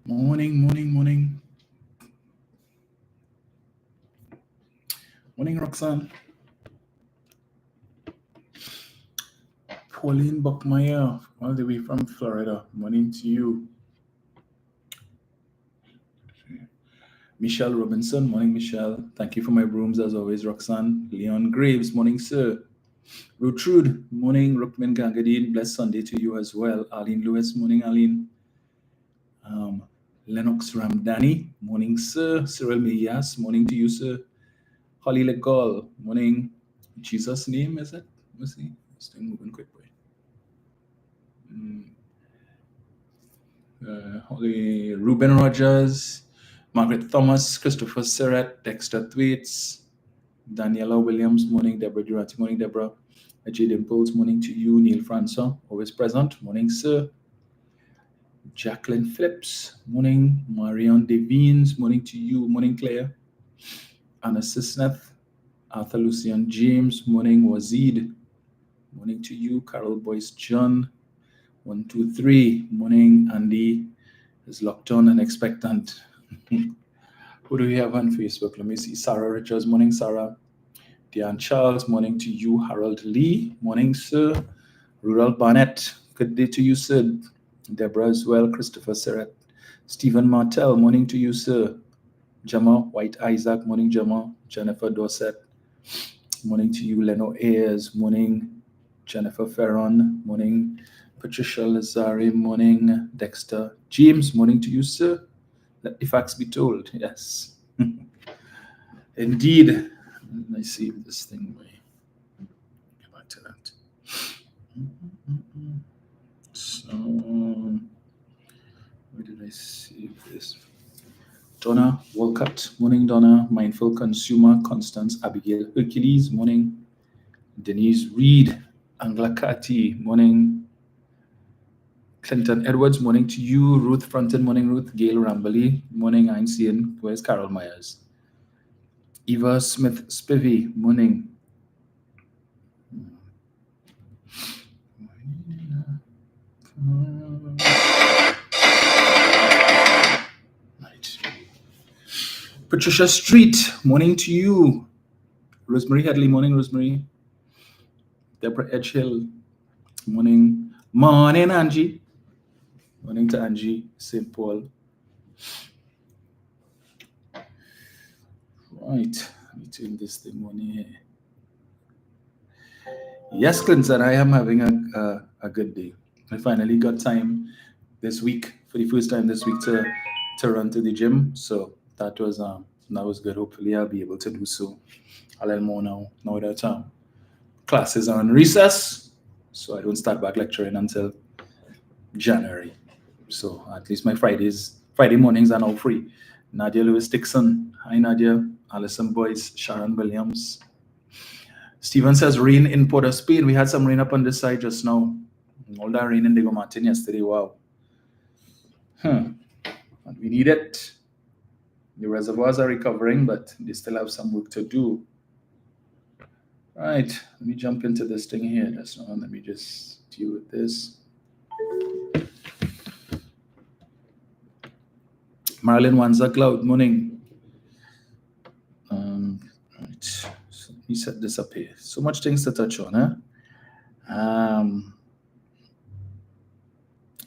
Morning, morning, morning. Morning, Roxanne. Pauline Buckmeyer, all the way from Florida. Morning to you. Michelle Robinson, morning, Michelle. Thank you for my brooms as always, Roxanne. Leon Graves, morning, sir. Rutrude, morning. Rukmin Gangadine, blessed Sunday to you as well. Arlene Lewis, morning, Arlene. Lennox Ramdani, morning, sir. Cyril Miyas, morning to you, sir. Holly Legol, morning. Jesus' name, is it? Let's see. Stay moving quick, boy. Holly Ruben Rogers, Margaret Thomas, Christopher Surratt, Dexter Thwaites, Daniela Williams, morning, Deborah Durante, morning, Deborah. Jade Impulse, morning to you. Neil Francois, always present, morning, sir. Jacqueline Phillips, morning. Marion Devines, morning to you, morning, Claire. Anna Sisneth, Arthur Lucian James, morning. Wazid, morning to you. Carol Boyce John, 1, 2, 3, morning. Andy is locked on and expectant. Who do we have on Facebook? Let me see. Sarah Richards, morning, Sarah. Diane Charles, morning to you. Harold Lee, morning, sir. Rudolph Barnett, good day to you, sir. Deborah as well. Christopher Surratt. Stephen Martell, morning to you, sir. Gemma White Isaac, morning, Gemma. Jennifer Dorset, morning to you. Leno Ayers, morning. Jennifer Ferron, morning. Patricia Lazare, morning. Dexter James, morning to you, sir. Let the facts be told, yes. Indeed. Let me see this thing. Get back to that. So, where did I save this? Donna Walcott, morning, Donna. Mindful Consumer, Constance Abigail Hercules, morning. Denise Reed, Angela Kati, morning. Clinton Edwards, morning to you. Ruth Fronten, morning, Ruth. Gail Rambley, morning. I'm seeing, where's Carol Myers? Eva Smith Spivey, morning. Right. Patricia Street, morning to you. Rosemary Headley, morning, Rosemary. Deborah Edgehill, morning. Morning, Angie. Morning to Angie St. Paul. Right, let me turn this thing on here. Yes, Clinton, I am having a good day. I finally got time this week, for the first time this week, to run to the gym. So that was good. Hopefully I'll be able to do so a little more now that classes are on recess. So I don't start back lecturing until January. So at least my Friday mornings are now free. Nadia Lewis Dixon. Hi, Nadia. Alison Boyce. Sharon Williams. Stephen says rain in Port of Spain. We had some rain up on this side just now. All that rain in Diego Martin yesterday. Wow. And we need it. The reservoirs are recovering, but they still have some work to do. Right. Let me jump into this thing here. Let me just deal with this. Marilyn Wanza Cloud, morning. Right. So let me set this up here. So much things to touch on, huh?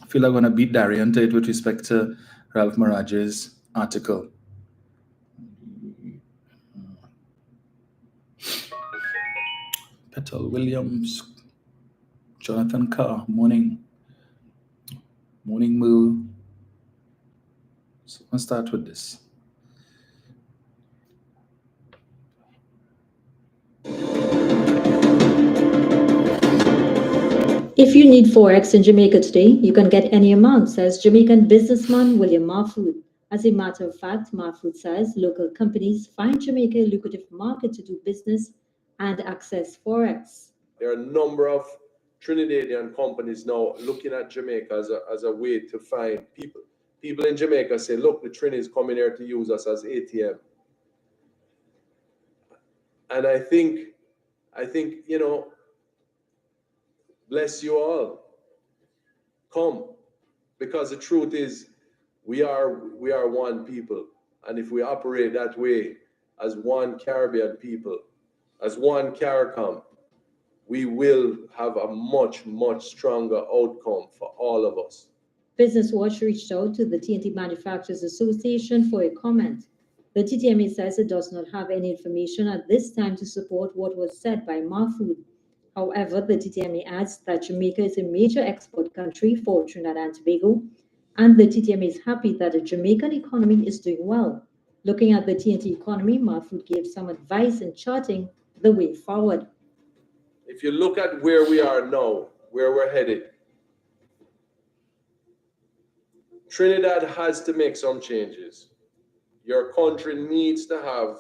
I feel I'm going to beat Darian to it with respect to Ralph Marage's article. Petal Williams, Jonathan Carr, morning. Morning, Moo. So let's start with this. If you need Forex in Jamaica today, you can get any amount, says Jamaican businessman William Marfood. As a matter of fact, Marfood says local companies find Jamaica a lucrative market to do business and access Forex. There are a number of Trinidadian companies now looking at Jamaica as a way to find people. People in Jamaica say, look, the Trini is coming here to use us as ATM. And I think, bless you all. Come. Because the truth is, We are one people. And if we operate that way as one Caribbean people, as one CARICOM, we will have a much, much stronger outcome for all of us. Business Watch reached out to the TNT Manufacturers Association for a comment. The TTMA says it does not have any information at this time to support what was said by Mahfood. However, the TTMA adds that Jamaica is a major export country for Trinidad and Tobago, and the TTMA is happy that the Jamaican economy is doing well. Looking at the TNT economy, Mahfood gave some advice in charting the way forward. If you look at where we are now, where we're headed, Trinidad has to make some changes. Your country needs to have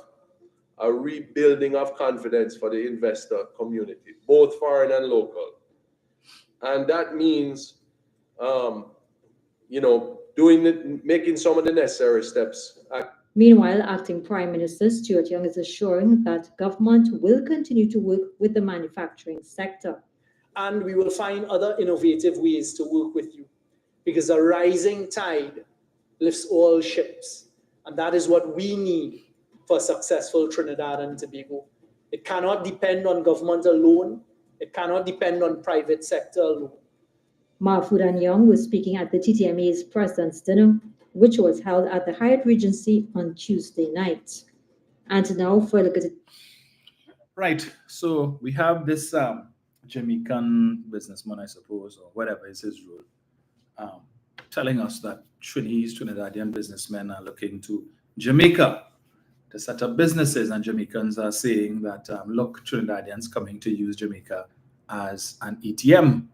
a rebuilding of confidence for the investor community, both foreign and local. And that means, making some of the necessary steps. Meanwhile, Acting Prime Minister Stuart Young is assuring that government will continue to work with the manufacturing sector. And we will find other innovative ways to work with you, because a rising tide lifts all ships. And that is what we need for successful Trinidad and Tobago. It cannot depend on government alone. It cannot depend on private sector alone. Mahfood and Young was speaking at the TTMA's President's Dinner, which was held at the Hyatt Regency on Tuesday night. And now for a look at it. Right. So we have this Jamaican businessman, I suppose, or whatever is his role, telling us that Trinidadian businessmen are looking to Jamaica to set up businesses, and Jamaicans are saying that, look, Trinidadians coming to use Jamaica as an ATM.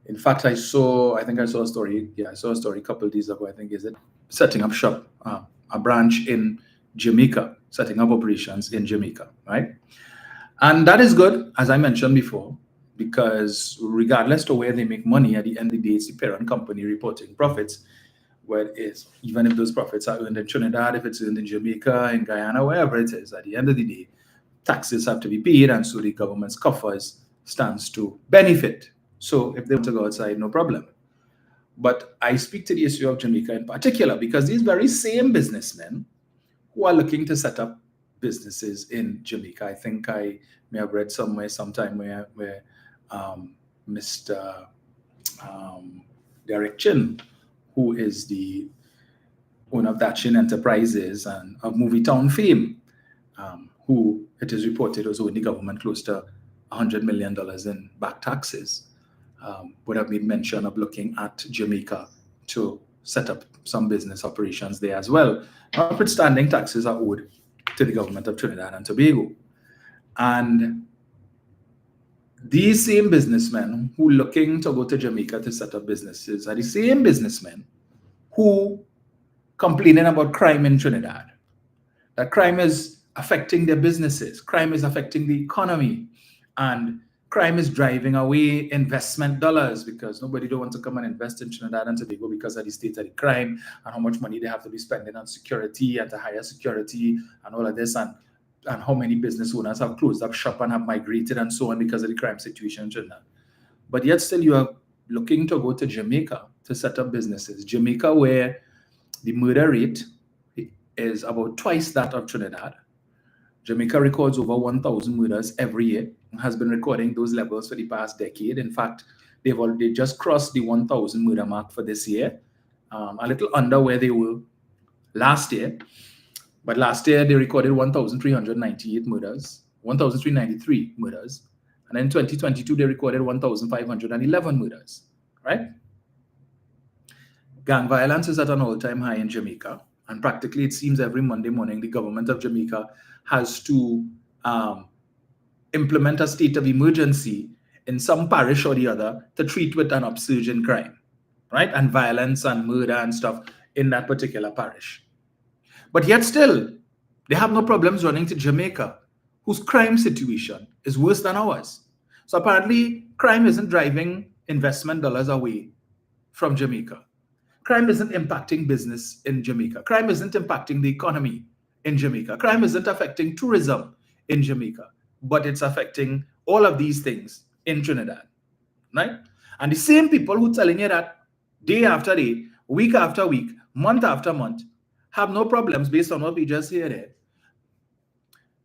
In fact, I saw a story. Yeah, I saw a story a couple of days ago. I think is it setting up shop, a branch in Jamaica, setting up operations in Jamaica, right? And that is good, as I mentioned before, because regardless of where they make money, at the end of the day, it's the parent company reporting profits. Where it is, even if those profits are earned in Trinidad, if it's earned in Jamaica, in Guyana, wherever it is, at the end of the day, taxes have to be paid, and so the government's coffers stands to benefit. So if they want to go outside, no problem. But I speak to the issue of Jamaica in particular because these very same businessmen who are looking to set up businesses in Jamaica, I think I may have read sometime where Mr. Derek Chin, who is the owner of Dachin Enterprises and of Movie Town fame, who it is reported was owing the government close to $100 million in back taxes, would have made mention of looking at Jamaica to set up some business operations there as well. Notwithstanding, taxes are owed to the government of Trinidad and Tobago. And these same businessmen who are looking to go to Jamaica to set up businesses are the same businessmen who complaining about crime in Trinidad. That crime is affecting their businesses, crime is affecting the economy, and crime is driving away investment dollars because nobody don't want to come and invest in Trinidad and Tobago because of the state of the crime and how much money they have to be spending on security and to hire security and all of this, and how many business owners have closed up shop and have migrated and so on because of the crime situation in Trinidad. But yet still you are looking to go to Jamaica to set up businesses. Jamaica, where the murder rate is about twice that of Trinidad. Jamaica records over 1,000 murders every year and has been recording those levels for the past decade. In fact, they just crossed the 1,000 murder mark for this year, a little under where they were last year. But last year, they recorded 1,398 murders, 1,393 murders. And in 2022, they recorded 1,511 murders, right? Gang violence is at an all-time high in Jamaica. And practically, it seems every Monday morning, the government of Jamaica has to implement a state of emergency in some parish or the other to treat with an upsurge in crime, right? And violence and murder and stuff in that particular parish. But yet still, they have no problems running to Jamaica, whose crime situation is worse than ours. So apparently, crime isn't driving investment dollars away from Jamaica. Crime isn't impacting business in Jamaica. Crime isn't impacting the economy in Jamaica. Crime isn't affecting tourism in Jamaica, but it's affecting all of these things in Trinidad, right? And the same people who are telling you that day after day, week after week, month after month, have no problems based on what we just hear there,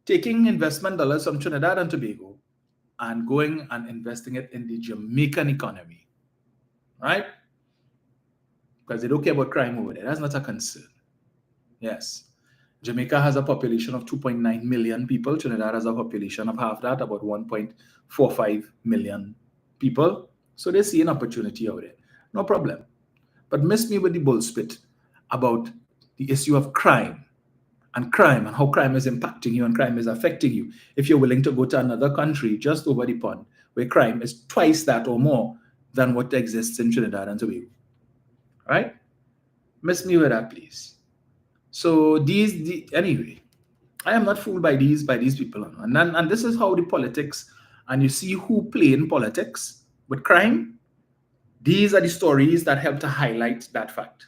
taking investment dollars from Trinidad and Tobago and going and investing it in the Jamaican economy, right? Because they don't care about crime over there. That's not a concern. Yes. Jamaica has a population of 2.9 million people. Trinidad has a population of half that, about 1.45 million people. So they see an opportunity out there. No problem. But miss me with the bullspit about the issue of crime and how crime is impacting you and crime is affecting you. If you're willing to go to another country just over the pond where crime is twice that or more than what exists in Trinidad and Tobago. Right? Miss me with that, please. So anyway, I am not fooled by these people. And this is how the politics, and you see who play in politics with crime. These are the stories that help to highlight that fact,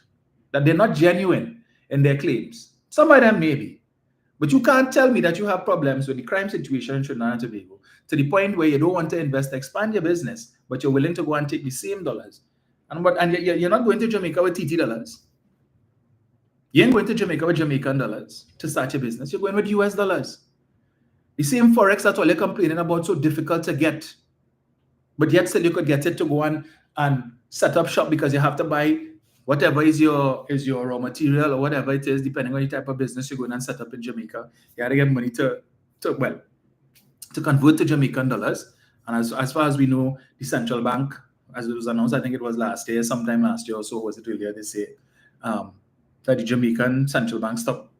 that they're not genuine in their claims. Some of them maybe, but you can't tell me that you have problems with the crime situation in Trinidad and Tobago to the point where you don't want to invest, expand your business, but you're willing to go and take the same dollars. And you're not going to Jamaica with TT dollars. You ain't going to Jamaica with Jamaican dollars to start your business. You're going with US dollars. The same Forex that all you're complaining about so difficult to get, but yet still you could get it to go and set up shop because you have to buy whatever is your raw material or whatever it is, depending on the type of business you're going and set up in Jamaica. You got to get money to convert to Jamaican dollars. And as far as we know, the central bank, as it was announced, I think it was sometime last year or so, was it earlier this year, that the Jamaican central bank stopped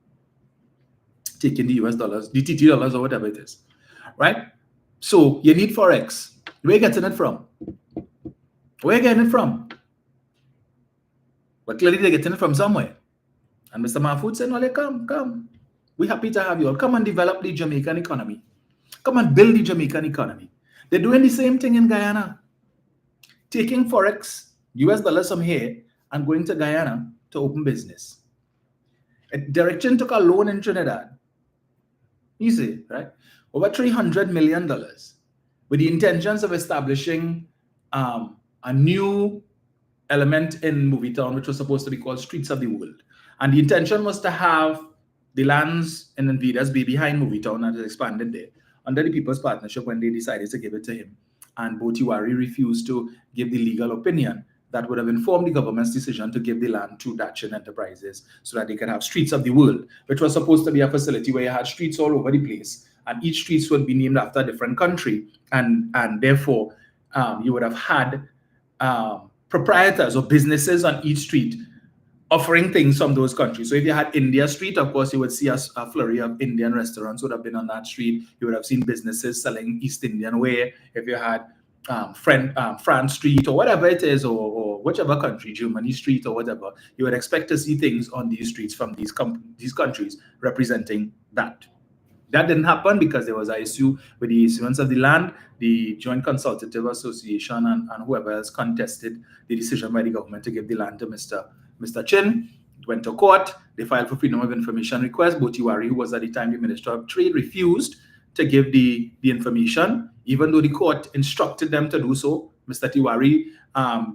taking the US dollars, the TT dollars or whatever it is, right? So you need Forex. Where are you getting it from? Where are you getting it from? But clearly they're getting it from somewhere. And Mr. Mahfoud said, no, come. We're happy to have you all. Come and develop the Jamaican economy. Come and build the Jamaican economy. They're doing the same thing in Guyana. Taking Forex, US dollars from here, and going to Guyana to open business. Direction took a loan in Trinidad. Easy, right? Over $300 million with the intentions of establishing a new element in Movietown, which was supposed to be called Streets of the World. And the intention was to have the lands in Invidas Bay behind Movietown and expanded there under the People's Partnership when they decided to give it to him. And Botiwari refused to give the legal opinion that would have informed the government's decision to give the land to Dachin Enterprises so that they could have Streets of the World, which was supposed to be a facility where you had streets all over the place, and each street would be named after a different country, and therefore you would have had proprietors or businesses on each street offering things from those countries. So if you had India Street, of course, you would see a flurry of Indian restaurants would have been on that street. You would have seen businesses selling East Indian wear. If you had France Street or whatever it is, or whichever country, Germany Street or whatever, you would expect to see things on these streets from these countries representing that. That didn't happen because there was an issue with the issuance of the land. The Joint Consultative Association and whoever else contested the decision by the government to give the land to Mr. Chin. It went to court. They filed for freedom of information request. Botiwari, who was at the time the Minister of Trade, refused to give the information, even though the court instructed them to do so. Mr. Tiwari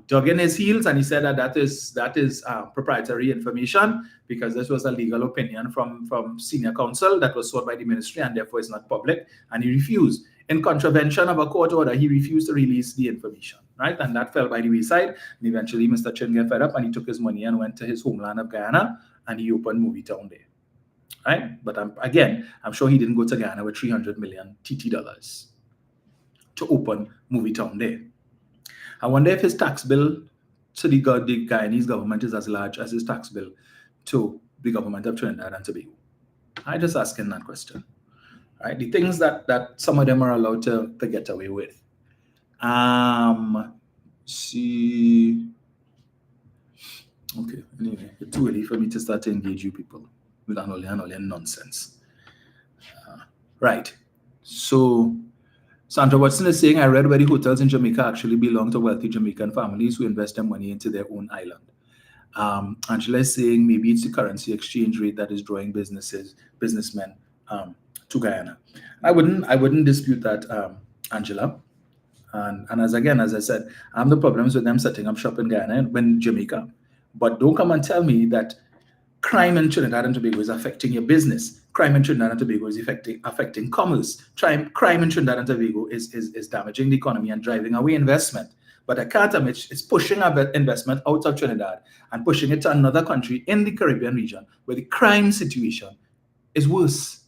dug in his heels and he said that is proprietary information because this was a legal opinion from senior counsel that was sought by the ministry and therefore is not public, and he refused. In contravention of a court order, he refused to release the information, right? And that fell by the wayside. And eventually Mr. Chin got fed up and he took his money and went to his homeland of Guyana and he opened Movietown there. Right? But I'm sure he didn't go to Guyana with $300 million TT dollars to open Movietown there. I wonder if his tax bill to the Guyanese government is as large as his tax bill to the government of Trinidad and Tobago. I'm just asking that question. Right? The things that some of them are allowed to get away with. See. Okay, anyway, it's too early for me to start to engage you people with an only nonsense. Right. So Sandra Watson is saying, I read where the hotels in Jamaica actually belong to wealthy Jamaican families who invest their money into their own island. Angela is saying maybe it's the currency exchange rate that is drawing businessmen to Guyana. I wouldn't dispute that, Angela. And as I said, I have no problems with them setting up shop in Guyana, in Jamaica. But don't come and tell me that crime in Trinidad and Tobago is affecting your business. Crime in Trinidad and Tobago is affecting commerce. Crime in Trinidad and Tobago is damaging the economy and driving away investment. But I can't admit it's pushing our investment out of Trinidad and pushing it to another country in the Caribbean region where the crime situation is worse.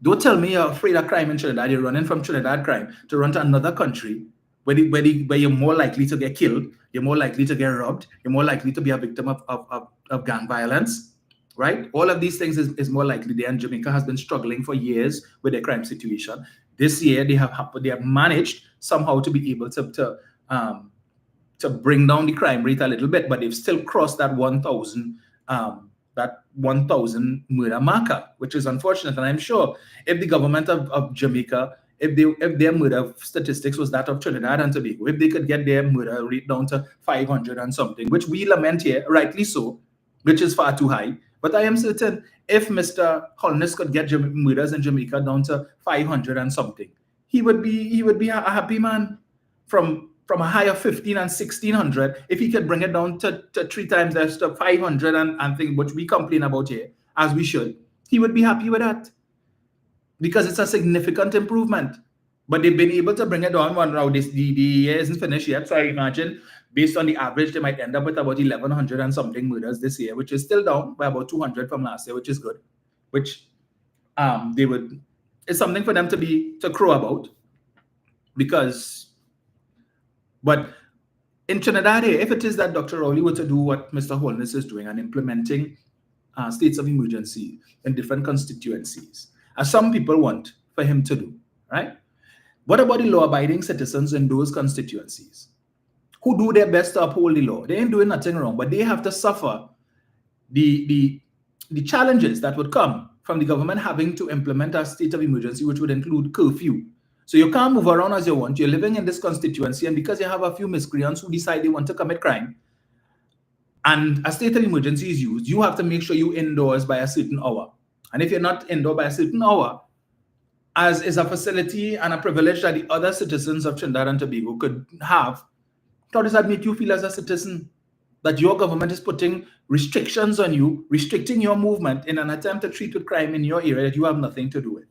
Don't tell me you're afraid of crime in Trinidad. You're running from Trinidad crime to run to another country where you're more likely to get killed, you're more likely to get robbed, you're more likely to be a victim of gang violence, right? All of these things is more likely there. And Jamaica has been struggling for years with their crime situation. This year, they have managed somehow to be able to bring down the crime rate a little bit, but they've still crossed that 1,000 murder marker, which is unfortunate. And I'm sure if the government of Jamaica, if their murder statistics was that of Trinidad and Tobago, if they could get their murder rate down to 500 and something, which we lament here, rightly so, which is far too high. But I am certain if Mr. Holness could get murders in Jamaica down to 500 and something, he would be a happy man. From a high of 15 and 1,600, if he could bring it down to 3 times less, to 500 and things, which we complain about here, as we should, he would be happy with that. Because it's a significant improvement. But they've been able to bring it down. Now the year isn't finished yet, so I imagine based on the average, they might end up with about 1,100 and something murders this year, which is still down by about 200 from last year, which is good. Which it's something for them to crow about. But in Trinidad, if it is that Dr. Rowley were to do what Mr. Holness is doing and implementing states of emergency in different constituencies, as some people want for him to do, right? What about the law-abiding citizens in those constituencies who do their best to uphold the law? They ain't doing nothing wrong, but they have to suffer the challenges that would come from the government having to implement a state of emergency, which would include curfew. So you can't move around as you want. You're living in this constituency, and because you have a few miscreants who decide they want to commit crime, and a state of emergency is used, you have to make sure you're indoors by a certain hour. And if you're not indoor by a certain hour, as is a facility and a privilege that the other citizens of Trinidad and Tobago could have, how does that make you feel as a citizen? That your government is putting restrictions on you, restricting your movement in an attempt to treat with crime in your area that you have nothing to do with.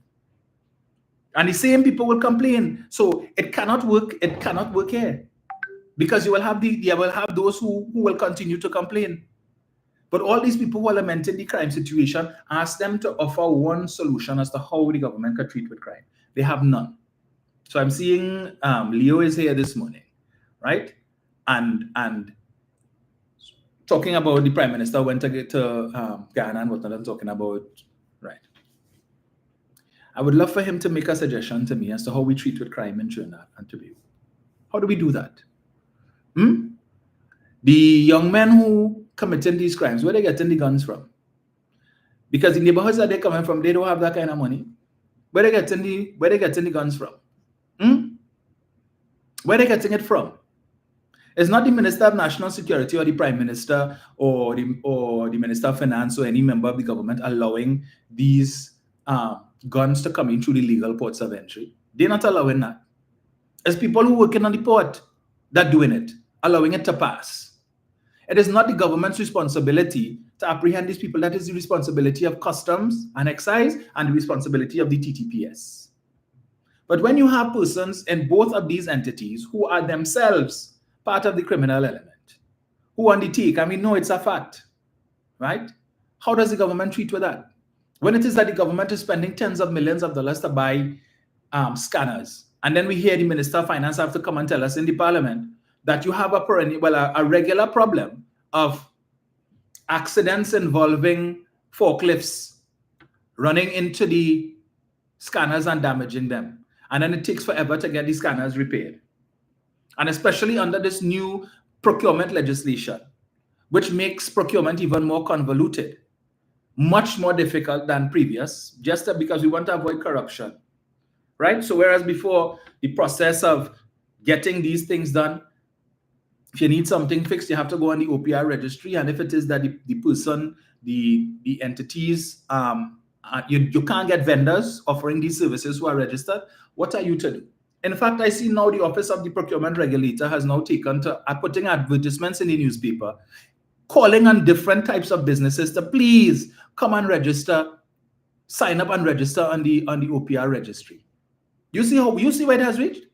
And the same people will complain. So it cannot work. It cannot work here. Because you will have those who will continue to complain. But all these people who are lamenting the crime situation, ask them to offer one solution as to how the government can treat with crime. They have none. So I'm seeing Leo is here this morning, right? And talking about the Prime Minister went to Ghana and whatnot, I'm talking about, right? I would love for him to make a suggestion to me as to how we treat with crime in Trinidad and Tobago. How do we do that? The young men who committing these crimes, where they getting the guns from? Because the neighborhoods that they're coming from, they don't have that kind of money. Where they getting the guns from? Where they getting it from? It's not the Minister of National Security or the Prime Minister or the Minister of Finance or any member of the government allowing these guns to come in through the legal ports of entry. They're not allowing that. It's people who working on the port that doing it, allowing it to pass. It is not the government's responsibility to apprehend these people. That is the responsibility of customs and excise and the responsibility of the TTPS. But when you have persons in both of these entities who are themselves part of the criminal element, who undertake, and we know it's a fact, right? How does the government treat with that? When it is that the government is spending tens of millions of dollars to buy scanners, and then we hear the Minister of Finance have to come and tell us in the Parliament that you have a regular problem of accidents involving forklifts running into the scanners and damaging them. And then it takes forever to get the scanners repaired. And especially under this new procurement legislation, which makes procurement even more convoluted, much more difficult than previous, just because we want to avoid corruption, right? So whereas before, the process of getting these things done, if you need something fixed, you have to go on the OPR registry. And if it is that the person, the entities, you can't get vendors offering these services who are registered, what are you to do? In fact, I see now the Office of the Procurement Regulator has now taken to putting advertisements in the newspaper calling on different types of businesses to please come and register, sign up and register on the OPR registry. You see where it has reached?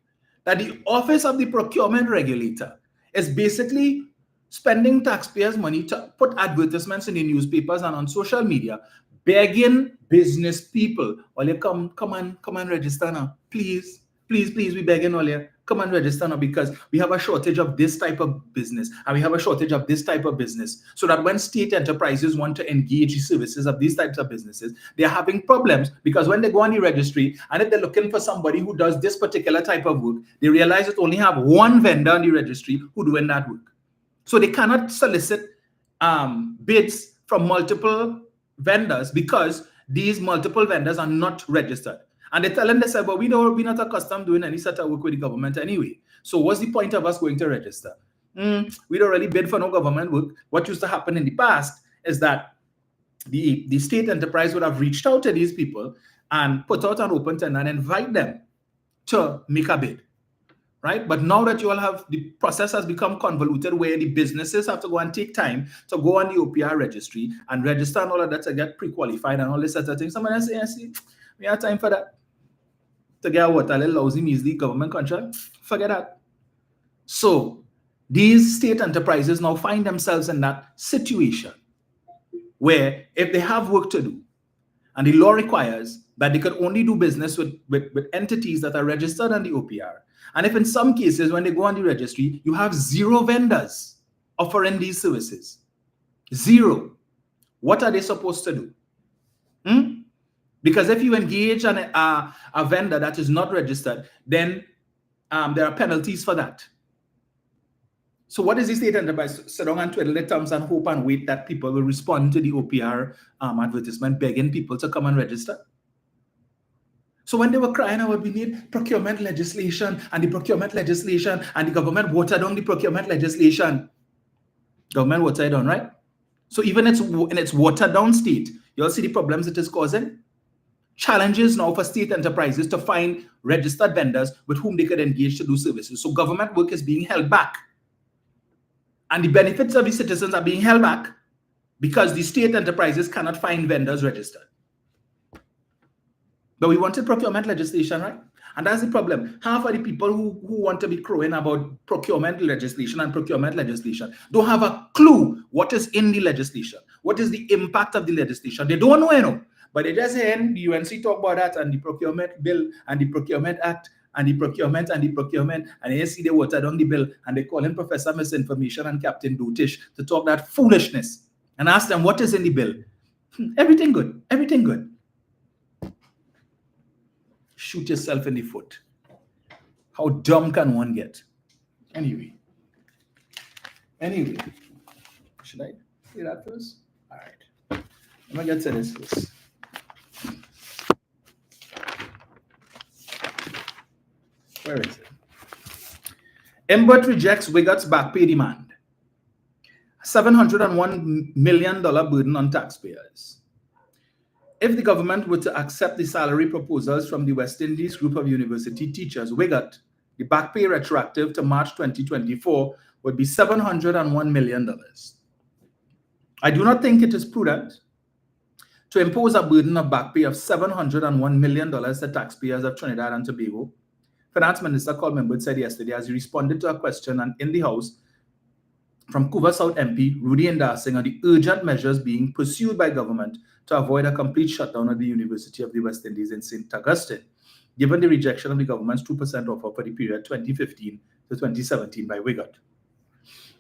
That the Office of the Procurement Regulator is basically spending taxpayers' money to put advertisements in the newspapers and on social media, begging business people, "Well, you come and register now. Please, we begging all you. Come and register now because we have a shortage of this type of business and we have a shortage of this type of business." So that when state enterprises want to engage the services of these types of businesses, they're having problems because when they go on the registry and if they're looking for somebody who does this particular type of work, they realize that only have one vendor on the registry who doing that work. So they cannot solicit bids from multiple vendors because these multiple vendors are not registered. And they tell them, they say, "But we're not accustomed doing any sort of work with the government anyway. So what's the point of us going to register? We don't really bid for no government work." What used to happen in the past is that the state enterprise would have reached out to these people and put out an open tender and invite them to make a bid. Right? But now that you all have, the process has become convoluted where the businesses have to go and take time to go on the OPR registry and register and all of that to get pre-qualified and all this sort of thing. Somebody say, "See, we have time for that. To get what? A little lousy, measly government contract? Forget that." So these state enterprises now find themselves in that situation where if they have work to do and the law requires that they could only do business with entities that are registered on the OPR, and if in some cases when they go on the registry, you have 0 vendors offering these services, 0, what are they supposed to do? Because if you engage on a vendor that is not registered, then there are penalties for that. So what is the state enterprise? Sit down and twiddle their thumbs and hope and wait that people will respond to the OPR advertisement begging people to come and register? So when they were crying out, "We need procurement legislation and the procurement legislation," and the government watered down the procurement legislation. Government watered down, right? So even in its watered down state, you all see the problems it is causing? Challenges now for state enterprises to find registered vendors with whom they could engage to do services. So government work is being held back. And the benefits of the citizens are being held back because the state enterprises cannot find vendors registered. But we wanted procurement legislation, right? And that's the problem. Half of the people who want to be crowing about procurement legislation don't have a clue what is in the legislation. What is the impact of the legislation? They don't know, but they just hear the UNC talk about that and the procurement bill and the procurement act and the procurement, and they see they water down the bill and they call in Professor Misinformation and Captain Dotish to talk that foolishness and ask them what is in the bill. Everything good, everything good. Shoot yourself in the foot. How dumb can one get? Anyway, should I say that first? All right. Let me get to this first. Where is it? Embert rejects Wigot's back pay demand. $701 million burden on taxpayers. If the government were to accept the salary proposals from the West Indies group of university teachers, Wigot, the back pay retroactive to March 2024 would be $701 million. I do not think it is prudent to impose a burden of back pay of $701 million to taxpayers of Trinidad and Tobago. Finance Minister Colin Embert said yesterday as he responded to a question in the House from Couva South MP Rudy Ndassing on the urgent measures being pursued by government to avoid a complete shutdown of the University of the West Indies in St. Augustine, given the rejection of the government's 2% offer for the period 2015 to 2017 by Wigot.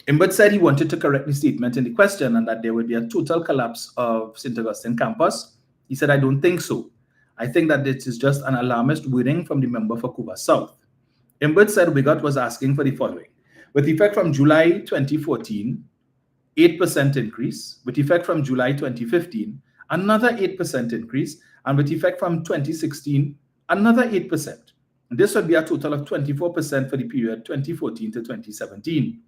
Embert said he wanted to correct the statement in the question and that there would be a total collapse of St. Augustine campus. He said, "I don't think so. I think that this is just an alarmist wording from the member for Couva South." Embert said Wigot was asking for the following. With effect from July 2014, 8% increase. With effect from July 2015, another 8% increase. And with effect from 2016, another 8%. And this would be a total of 24% for the period 2014 to 2017.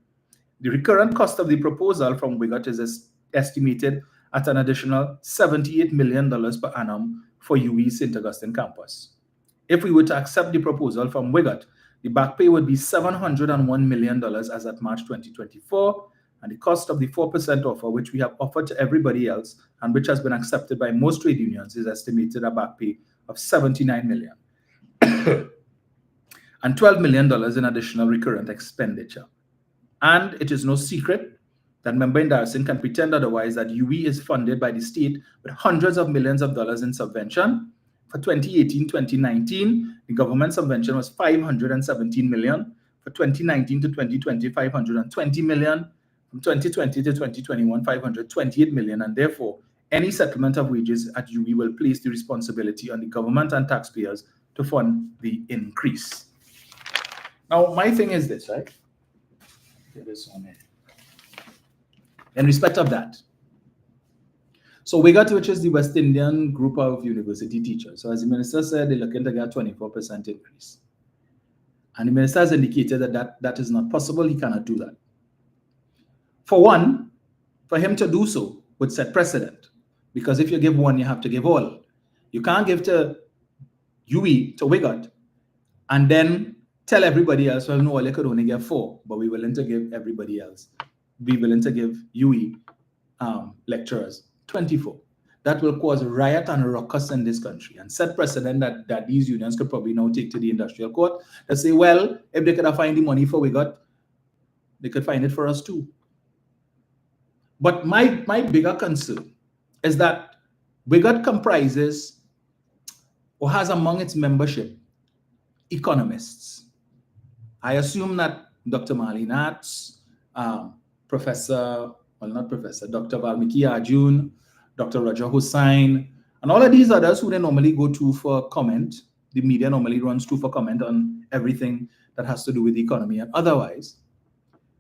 The recurrent cost of the proposal from Wigot is estimated at an additional $78 million per annum for UE St. Augustine campus. If we were to accept the proposal from Wigot, the back pay would be $701 million as at March 2024, And the cost of the 4% offer, which we have offered to everybody else and which has been accepted by most trade unions, is estimated a back pay of $79 million and $12 million in additional recurrent expenditure. And it is no secret that member Darson can pretend otherwise that UE is funded by the state with hundreds of millions of dollars in subvention. For 2018-2019, the government subvention was $517 million. For 2019 to 2020, $520 million. From 2020 to 2021, $528 million. And therefore, any settlement of wages at UE will place the responsibility on the government and taxpayers to fund the increase. Now, my thing is this, right? Get this on here. In respect of that, so Wigot, which is the West Indian group of university teachers. So as the minister said, they're looking to get 24% increase. And the minister has indicated that is not possible. He cannot do that. For one, for him to do so would set precedent. Because if you give one, you have to give all. You can't give to UE, to Wigot, and then tell everybody else, well, no, they could only get 4, but we're willing to give everybody else. Be willing to give UE lecturers 24. That will cause riot and ruckus in this country and set precedent that these unions could probably now take to the industrial court and say, well, if they could have found the money for Wigot, they could find it for us too. But my bigger concern is that Wigot comprises or has among its membership economists. I assume that Dr. Marlene Natz, Dr. Valmiki Arjun, Dr. Raja Hussain, and all of these others who they normally go to for comment, the media normally runs to for comment on everything that has to do with the economy and otherwise,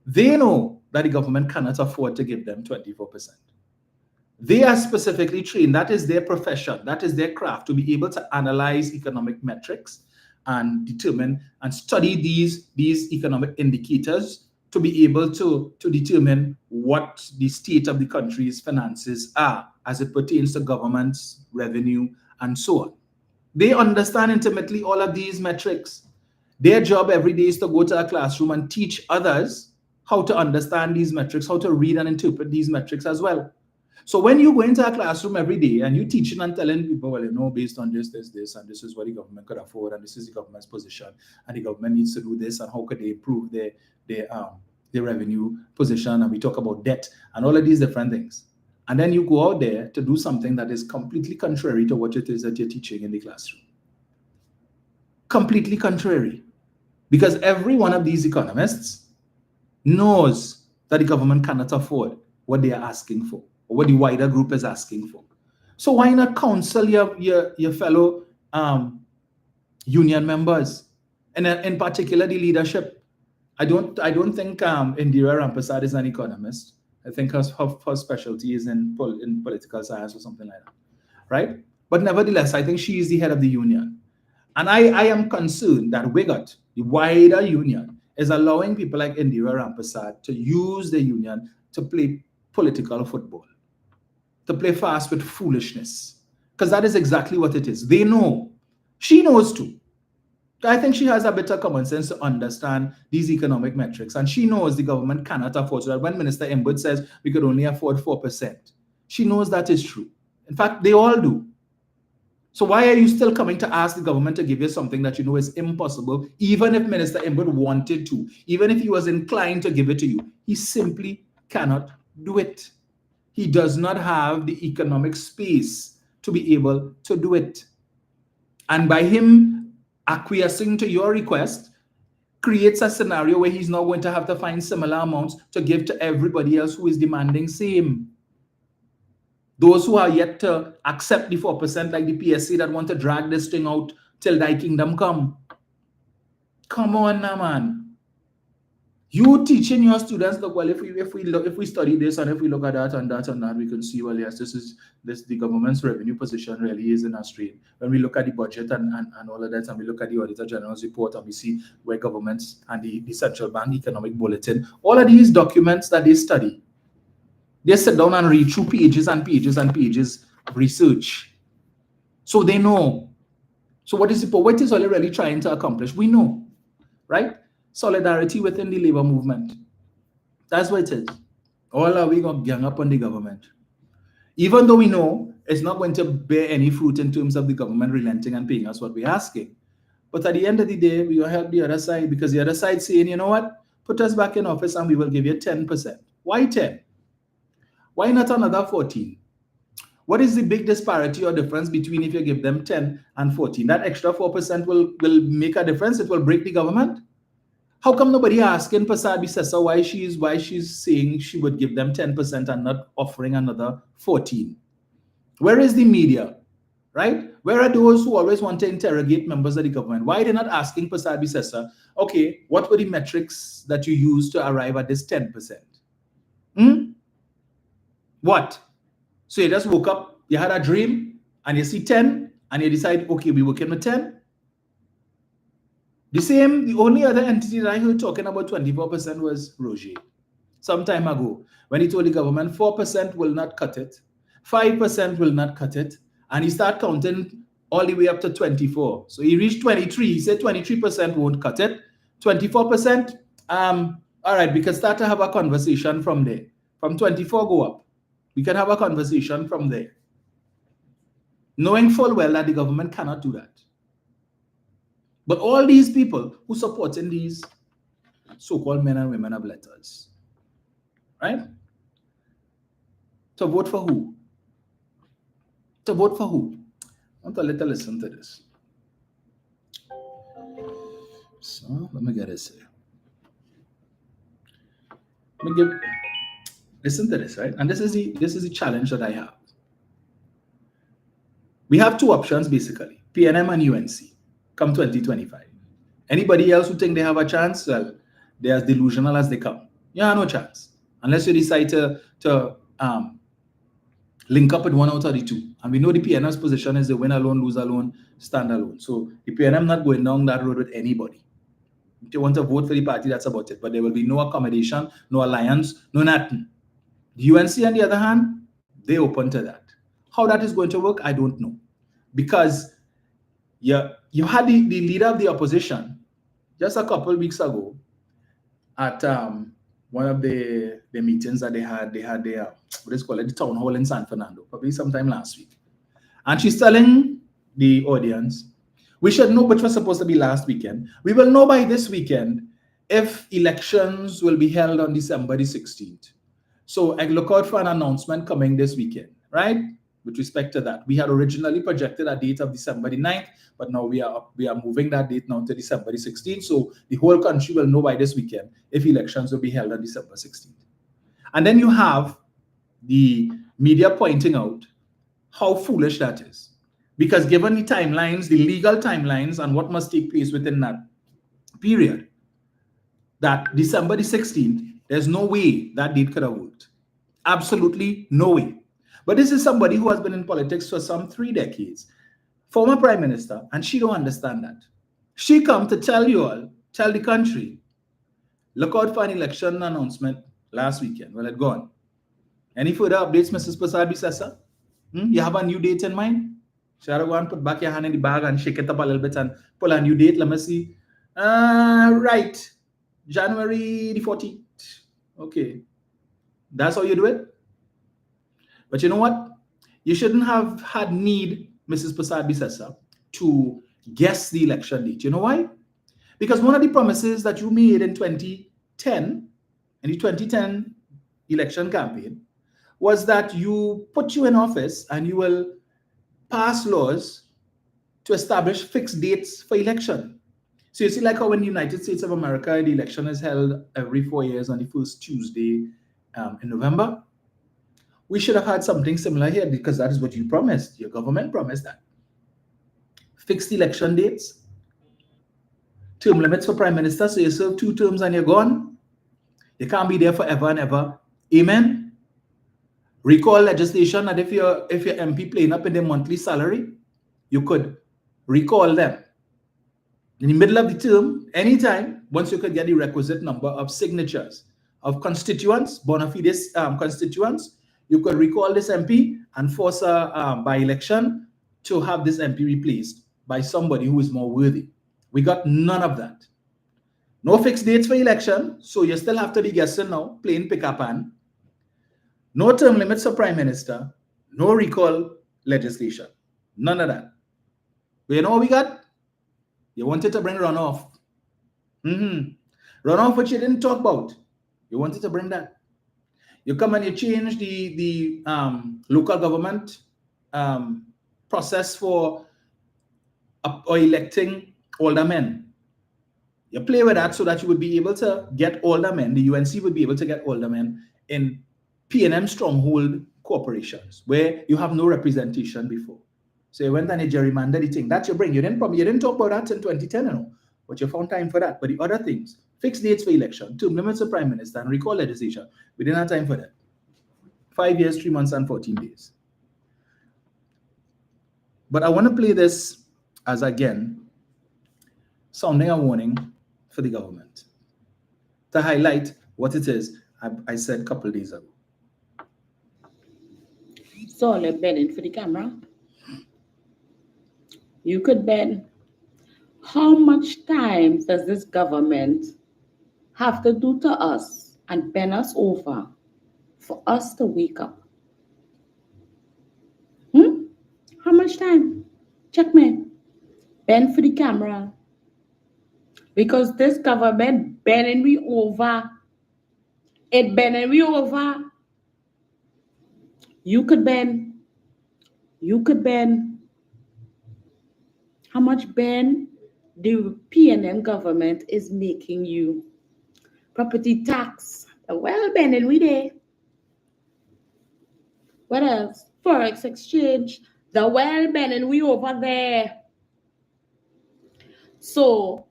they know that the government cannot afford to give them 24%. They are specifically trained, that is their profession, that is their craft, to be able to analyze economic metrics and determine and study these economic indicators to be able to determine what the state of the country's finances are as it pertains to government's revenue and so on. They understand intimately all of these metrics. Their job every day is to go to a classroom and teach others how to understand these metrics, how to read and interpret these metrics as well. So when you go into a classroom every day and you're teaching and telling people, well, you know, based on this, and this is what the government could afford, and this is the government's position, and the government needs to do this, and how could they improve their revenue position, and we talk about debt and all of these different things. And then you go out there to do something that is completely contrary to what it is that you're teaching in the classroom. Completely contrary. Because every one of these economists knows that the government cannot afford what they are asking for, or what the wider group is asking for. So why not counsel your fellow union members, and in particular the leadership? I don't think Indira Rampersad is an economist. I think her specialty is in political science or something like that, right? But nevertheless, I think she is the head of the union. And I am concerned that Wigot, the wider union, is allowing people like Indira Rampersad to use the union to play political football, to play fast with foolishness. Because that is exactly what it is. They know. She knows too. I think she has a bit of common sense to understand these economic metrics. And she knows the government cannot afford. So that when Minister Imbud says we could only afford 4%, she knows that is true. In fact, they all do. So why are you still coming to ask the government to give you something that you know is impossible, even if Minister Imbud wanted to, even if he was inclined to give it to you? He simply cannot do it. He does not have the economic space to be able to do it. And by him acquiescing to your request creates a scenario where he's now going to have to find similar amounts to give to everybody else who is demanding same. Those who are yet to accept the 4%, like the PSC, that want to drag this thing out till thy kingdom come. Come on now, man. You teaching your students, look, well, if we study this and if we look at that and that and that, we can see, well, yes, the government's revenue position really is in a strain. When we look at the budget and all of that, and we look at the Auditor General's report, and we see where governments and the Central Bank Economic Bulletin, all of these documents that they study, they sit down and read through pages and pages and pages of research. So they know. So what is Ollie really trying to accomplish? We know, right? Solidarity within the labor movement. That's what it is. All are we going to gang up on the government? Even though we know it's not going to bear any fruit in terms of the government relenting and paying us what we're asking. But at the end of the day, we will help the other side because the other side saying, you know what, put us back in office and we will give you 10%. Why 10? Why not another 14? What is the big disparity or difference between if you give them 10 and 14? That extra 4% will make a difference. It will break the government. How come nobody asking Pasad Bisesa why she's saying she would give them 10% and not offering another 14? Where is the media? Right? Where are those who always want to interrogate members of the government? Why are they not asking Pasad Bisesa, okay, what were the metrics that you used to arrive at this 10%? What? So you just woke up, you had a dream, and you see 10, and you decide, okay, we're working with 10. The only other entity that I heard talking about 24% was Roger. Some time ago, when he told the government 4% will not cut it, 5% will not cut it, and he started counting all the way up to 24. So he reached 23. He said 23% won't cut it. 24%, all right, we can start to have a conversation from there. From 24, go up. We can have a conversation from there. Knowing full well that the government cannot do that. But all these people who supporting these so-called men and women of letters, right? To vote for who? To vote for who? I want to let you listen to this. So let me get this here. Listen to this, right? And this is the challenge that I have. We have two options basically, PNM and UNC, come 2025. Anybody else who think they have a chance, well, they're as delusional as they come. You have no chance. Unless you decide to link up with one out of the two. And we know the PNM's position is the win alone, lose alone, stand alone. So the PNM not going down that road with anybody. If you want to vote for the party, that's about it. But there will be no accommodation, no alliance, no nothing. The UNC, on the other hand, they open to that. How that is going to work, I don't know. Because you had the leader of the opposition just a couple of weeks ago at one of the meetings that they had their, what is called, the town hall in San Fernando, probably sometime last week. And she's telling the audience, we should know, which was supposed to be last weekend, we will know by this weekend if elections will be held on December the 16th. So I look out for an announcement coming this weekend, right? With respect to that. We had originally projected a date of December the 9th, but now we are moving that date now to December the 16th. So the whole country will know by this weekend if elections will be held on December 16th. And then you have the media pointing out how foolish that is. Because given the timelines, the legal timelines, and what must take place within that period, that December the 16th, there's no way that date could have worked. Absolutely no way. But this is somebody who has been in politics for some 3 decades, former prime minister, and she don't understand that. She come to tell you all, tell the country, look out for an election announcement last weekend. Well, it's gone. Any further updates, Mrs. Pasad Bisesa? You have a new date in mind? Shall I go and put back your hand in the bag and shake it up a little bit and pull a new date? Let me see. Right. January the 14th. Okay. That's how you do it? But you know what? You shouldn't have had need, Mrs. Pasad Bisesa, to guess the election date. You know why? Because one of the promises that you made in 2010, in the 2010 election campaign, was that you put you in office and you will pass laws to establish fixed dates for election. So you see, like how in the United States of America, the election is held every 4 years on the first Tuesday in November. We should have had something similar here because that is what you promised. Your government promised that. Fixed election dates, term limits for prime minister, so you serve 2 terms and you're gone. You can't be there forever and ever. Amen. Recall legislation that if your MP playing up in their monthly salary, you could recall them. In the middle of the term, anytime, once you could get the requisite number of signatures of constituents, bona fide constituents, you could recall this MP and force a by-election to have this MP replaced by somebody who is more worthy. We got none of that. No fixed dates for election, so you still have to be guessing now, playing pick-up and No term limits for prime minister, no recall legislation. None of that. But you know what we got? You wanted to bring runoff. Runoff, which you didn't talk about. You wanted to bring that. You come and you change the local government process for or electing older men. You play with that so that you would be able to get older men. The UNC would be able to get older men in P&M stronghold corporations where you have no representation before. So you went and you gerrymandered the thing. That you bring. You didn't talk about that in 2010, you know, but you found time for that. But the other things, fixed dates for election, term limits of prime minister, and recall legislation, we didn't have time for that. 5 years, 3 months, and 14 days. But I want to play this as, again, sounding a warning for the government to highlight what it is I said a couple of days ago. So let's bet in for the camera. You could bet how much time does this government have to do to us and bend us over for us to wake up? How much time? Check me. Bend for the camera. Because this government bending me over. It bending me over. You could bend. You could bend. How much bend the P&M government is making you? Property tax. Well, bending we there. What else? Forex exchange. The well bending we over there. So,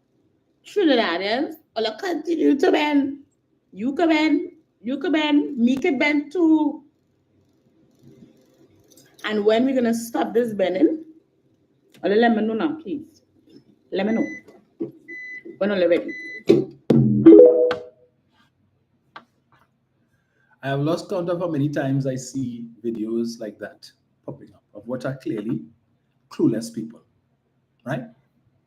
Trinidadians, all continue to bend. You can bend. You can bend. Me can bend too. And when we're going to stop this bending, let me know now, please. Let me know. When are you ready? I have lost count of how many times I see videos like that popping up of what are clearly clueless people, right?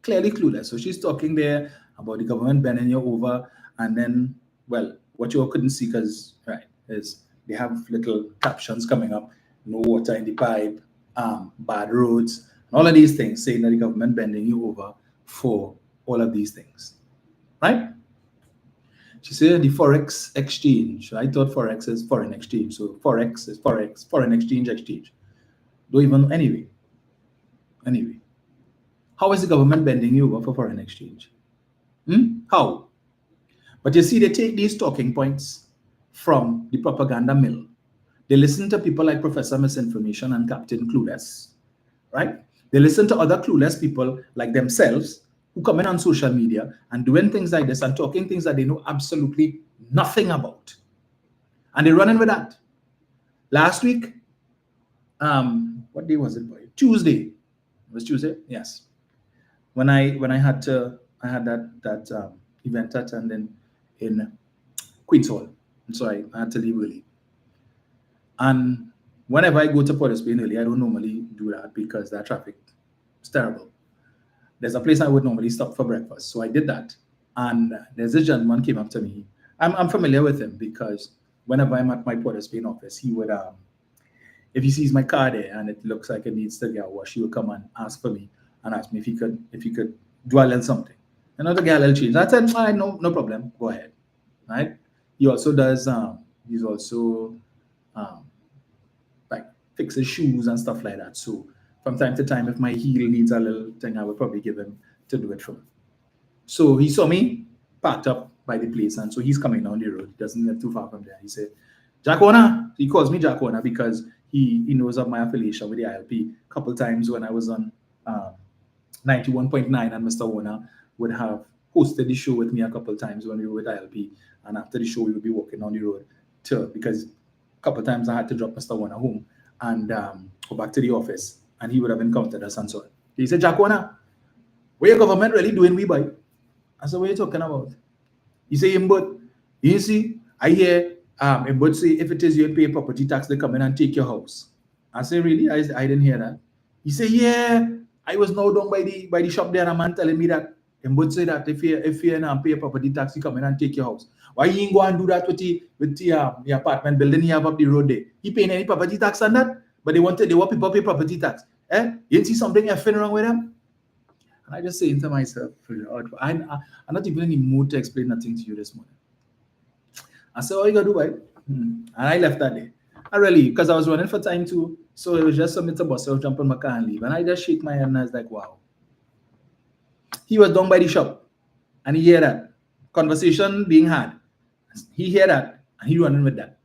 Clearly clueless. So she's talking there about the government bending you over, and then, well, what you all couldn't see because, right, is they have little captions coming up: no water in the pipe, bad roads, and all of these things, saying that the government bending you over for all of these things, right? She said the forex exchange. I thought forex is foreign exchange. So forex is forex, foreign exchange. Don't even anyway. Anyway, how is the government bending you over for foreign exchange? How? But you see, they take these talking points from the propaganda mill. They listen to people like Professor Misinformation and Captain Clueless, right? They listen to other clueless people like themselves who come in on social media and doing things like this and talking things that they know absolutely nothing about. And they're running with that. Last week, what day was it, boy? Tuesday. It was Tuesday? Yes. When I had that event attending in Queen's Hall. And so I had to leave early. And whenever I go to Port of Spain early, I don't normally do that because that traffic is terrible. There's a place I would normally stop for breakfast. So I did that. And there's a gentleman came up to me. I'm familiar with him because whenever I'm at my Port of Spain office, he would, if he sees my car there and it looks like it needs to get washed, he would come and ask for me and ask me if he could do a little something. And to get a little change. I said, no problem, go ahead. Right? He also does, he's also like fixes shoes and stuff like that. So from time to time, if my heel needs a little thing, I would probably give him to do it for me. So he saw me parked up by the place, and so he's coming down the road. He doesn't live too far from there. He said, Jack Warner. He calls me Jack Warner because he knows of my affiliation with the ILP. A couple times when I was on 91.9 and Mr. Warner would have hosted the show with me a couple times when we were with ILP. And after the show, we would be walking on the road because a couple times I had to drop Mr. Warner home and go back to the office, and he would have encountered us and so on. He said, Jack Warner, what your government really doing, we boy? I said, what are you talking about? He said, but you see, I hear but say if it is you pay property tax, they come in and take your house. I say, really? I didn't hear that. He said, yeah, I was now down by the shop there, and a man telling me that And would say that if you're not pay property tax, you come in and take your house. Why you ain't go and do that with the apartment building you have up the road there? He paying any property tax on that? But they want people to pay property tax. You see something effing wrong with them? And I just saying to myself, I'm not even in the mood to explain nothing to you this morning. I said, oh, you gotta do right. And I left that day. I really, because I was running for time too. So it was just something to bust. I was jumping my car and leave. And I just shake my head and I was like, wow. He was down by the shop and he hear that conversation being had. He hear that and he running with that.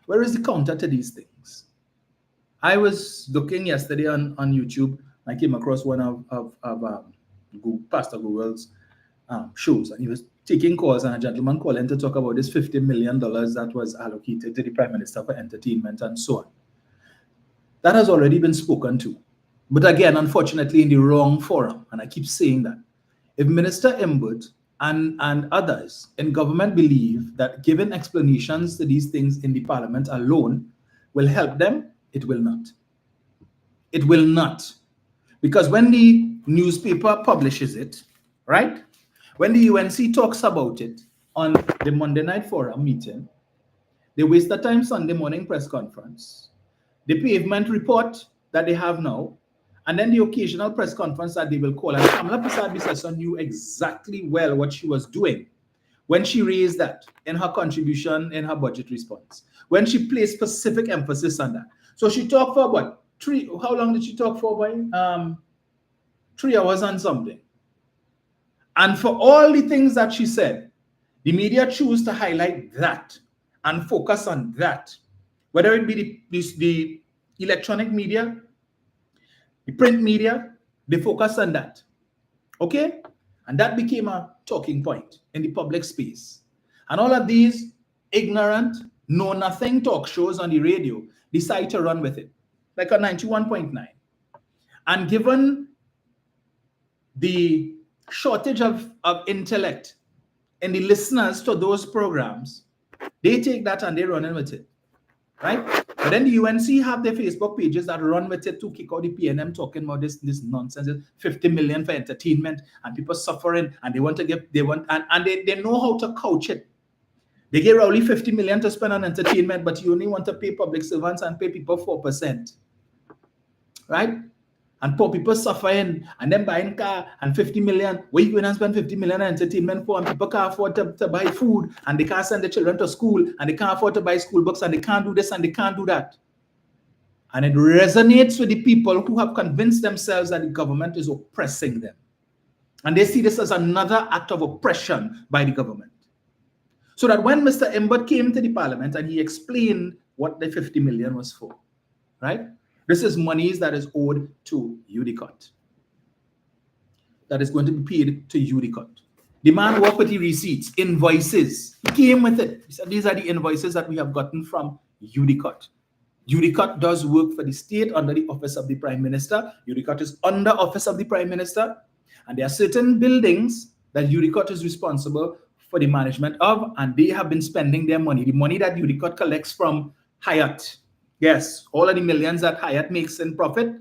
Where is the counter to these things? I was looking yesterday on YouTube. I came across one of Pastor Google's shows, and he was taking calls, and a gentleman called in to talk about this $50 million that was allocated to the Prime Minister for entertainment and so on. That has already been spoken to. But again, unfortunately, in the wrong forum. And I keep saying that. If Minister Imbut and others in government believe that giving explanations to these things in the parliament alone will help them, it will not. It will not. Because when the newspaper publishes it, right? When the UNC talks about it on the Monday night forum meeting, they waste the time Sunday morning press conference, the pavement report that they have now, and then the occasional press conference that they will call. And Kamala Prasad knew exactly well what she was doing when she raised that in her contribution in her budget response, when she placed specific emphasis on that. So she talked for what? How long did she talk for, boy? 3 hours and something. And for all the things that she said, the media choose to highlight that and focus on that. Whether it be the electronic media, the print media, they focus on that. Okay? And that became a talking point in the public space. And all of these ignorant, know-nothing talk shows on the radio decide to run with it, like a 91.9. And given the shortage of intellect in the listeners to those programs, they take that and they run in with it, right? But then the UNC have their Facebook pages that run with it to kick out the PNM talking about this nonsense, 50 million for entertainment and people suffering, and they want to get, they know how to couch it. They give only 50 million to spend on entertainment, but you only want to pay public servants and pay people 4%, right? And poor people suffering, and then buying car and 50 million. Where you going to spend 50 million on entertainment for? And people can't afford to buy food, and they can't send their children to school, and they can't afford to buy school books, and they can't do this and they can't do that. And it resonates with the people who have convinced themselves that the government is oppressing them. And they see this as another act of oppression by the government. So that when Mr. Imbut came to the parliament and he explained what the 50 million was for, right? This is monies that is owed to Wigot, that is going to be paid to Wigot. The man worked with the receipts, invoices. He came with it. He said, these are the invoices that we have gotten from Wigot. Wigot does work for the state under the office of the Prime Minister. Wigot is under office of the Prime Minister. And there are certain buildings that Wigot is responsible for the management of, and they have been spending their money. The money that Wigot collects from Hyatt. Yes, all of the millions that Hyatt makes in profit,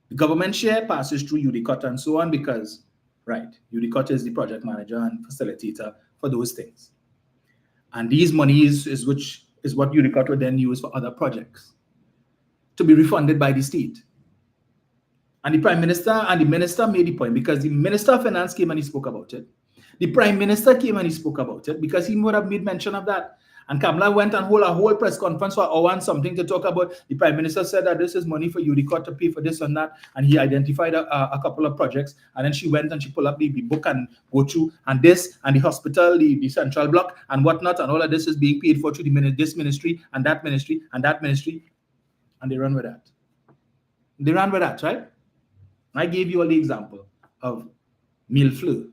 the government share passes through Wigot and so on because, right, Wigot is the project manager and facilitator for those things. And these monies is what Wigot would then use for other projects to be refunded by the state. And the Prime Minister and the Minister made the point because the Minister of Finance came and he spoke about it. The Prime Minister came and he spoke about it because he would have made mention of that. And Kamala went and hold a whole press conference for an hour and something to talk about. The Prime Minister said that this is money for Wigot to pay for this and that. And he identified a couple of projects. And then she went and she pulled up the book and go through. And this and the hospital, the central block and whatnot. And all of this is being paid for through this ministry and that ministry and that ministry. And they run with that. They ran with that, right? I gave you all the example of Millefleur,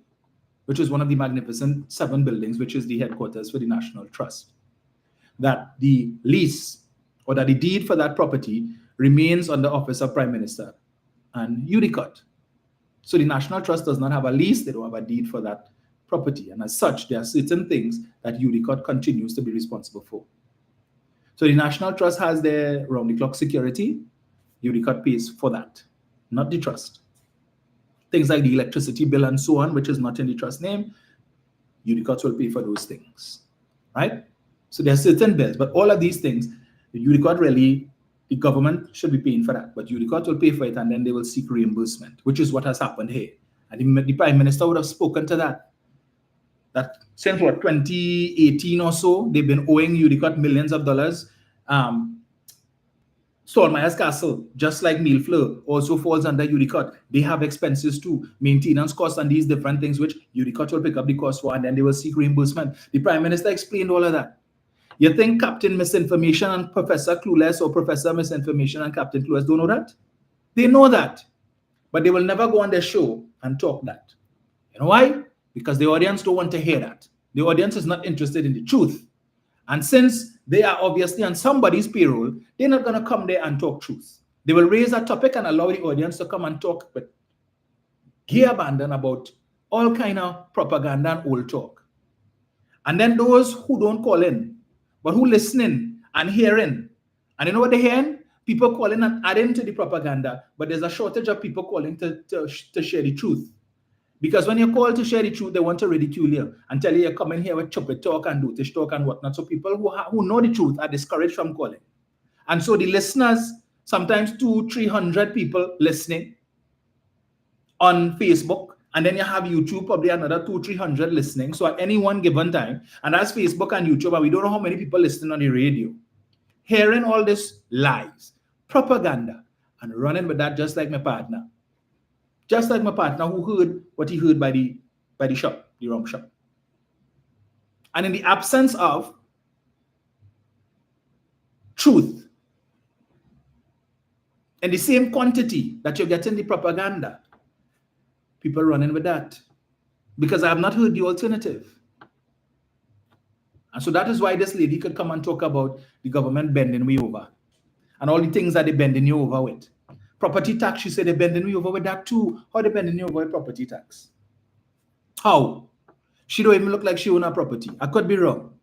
which is one of the magnificent 7 buildings, which is the headquarters for the National Trust. That the lease or that the deed for that property remains on the office of Prime Minister and Wigot. So the National Trust does not have a lease, they don't have a deed for that property. And as such, there are certain things that Wigot continues to be responsible for. So the National Trust has their round-the-clock security. Wigot pays for that, not the trust. things like the electricity bill and so on, which is not in the trust name, Udicot will pay for those things, right? So there are certain bills, but all of these things, the Udicot really, the government should be paying for that, but Udicot will pay for it and then they will seek reimbursement, which is what has happened here. And the Prime Minister would have spoken to that since what, 2018 or so, they've been owing Udicot millions of dollars. Stallmeyer's Castle, just like Millefleur, also falls under Udicot. They have expenses too, maintenance costs and these different things, which Udicot will pick up the cost for, and then they will seek reimbursement. The Prime Minister explained all of that. You think Captain Misinformation and Professor Clueless, or Professor Misinformation and Captain Clueless don't know that? They know that, but they will never go on their show and talk that. You know why? Because the audience don't want to hear that. The audience is not interested in the truth. And since they are obviously on somebody's payroll, they're not going to come there and talk truth. They will raise a topic and allow the audience to come and talk with gear abandon about all kind of propaganda and old talk. And then those who don't call in, but who listening and hearing, and you know what they're hearing? People calling and adding to the propaganda, but there's a shortage of people calling to share the truth. Because when you call to share the truth, they want to ridicule you and tell you you're coming here with chupid talk and dotish talk and whatnot. So people who know the truth are discouraged from calling. And so the listeners, sometimes 200-300 people listening on Facebook, and then you have YouTube, probably another 200-300 listening. So at any one given time, and that's Facebook and YouTube, and we don't know how many people listening on the radio, hearing all this lies, propaganda, and running with that just like my partner. Just like my partner who heard what he heard by the shop, the wrong shop. And in the absence of truth, in the same quantity that you're getting the propaganda, people running with that. Because I have not heard the alternative. And so that is why this lady could come and talk about the government bending me over. And all the things that they're bending you over with. Property tax, she said they're bending me over with that too. How they bending you over with property tax? How? She don't even look like she owns a property. I could be wrong.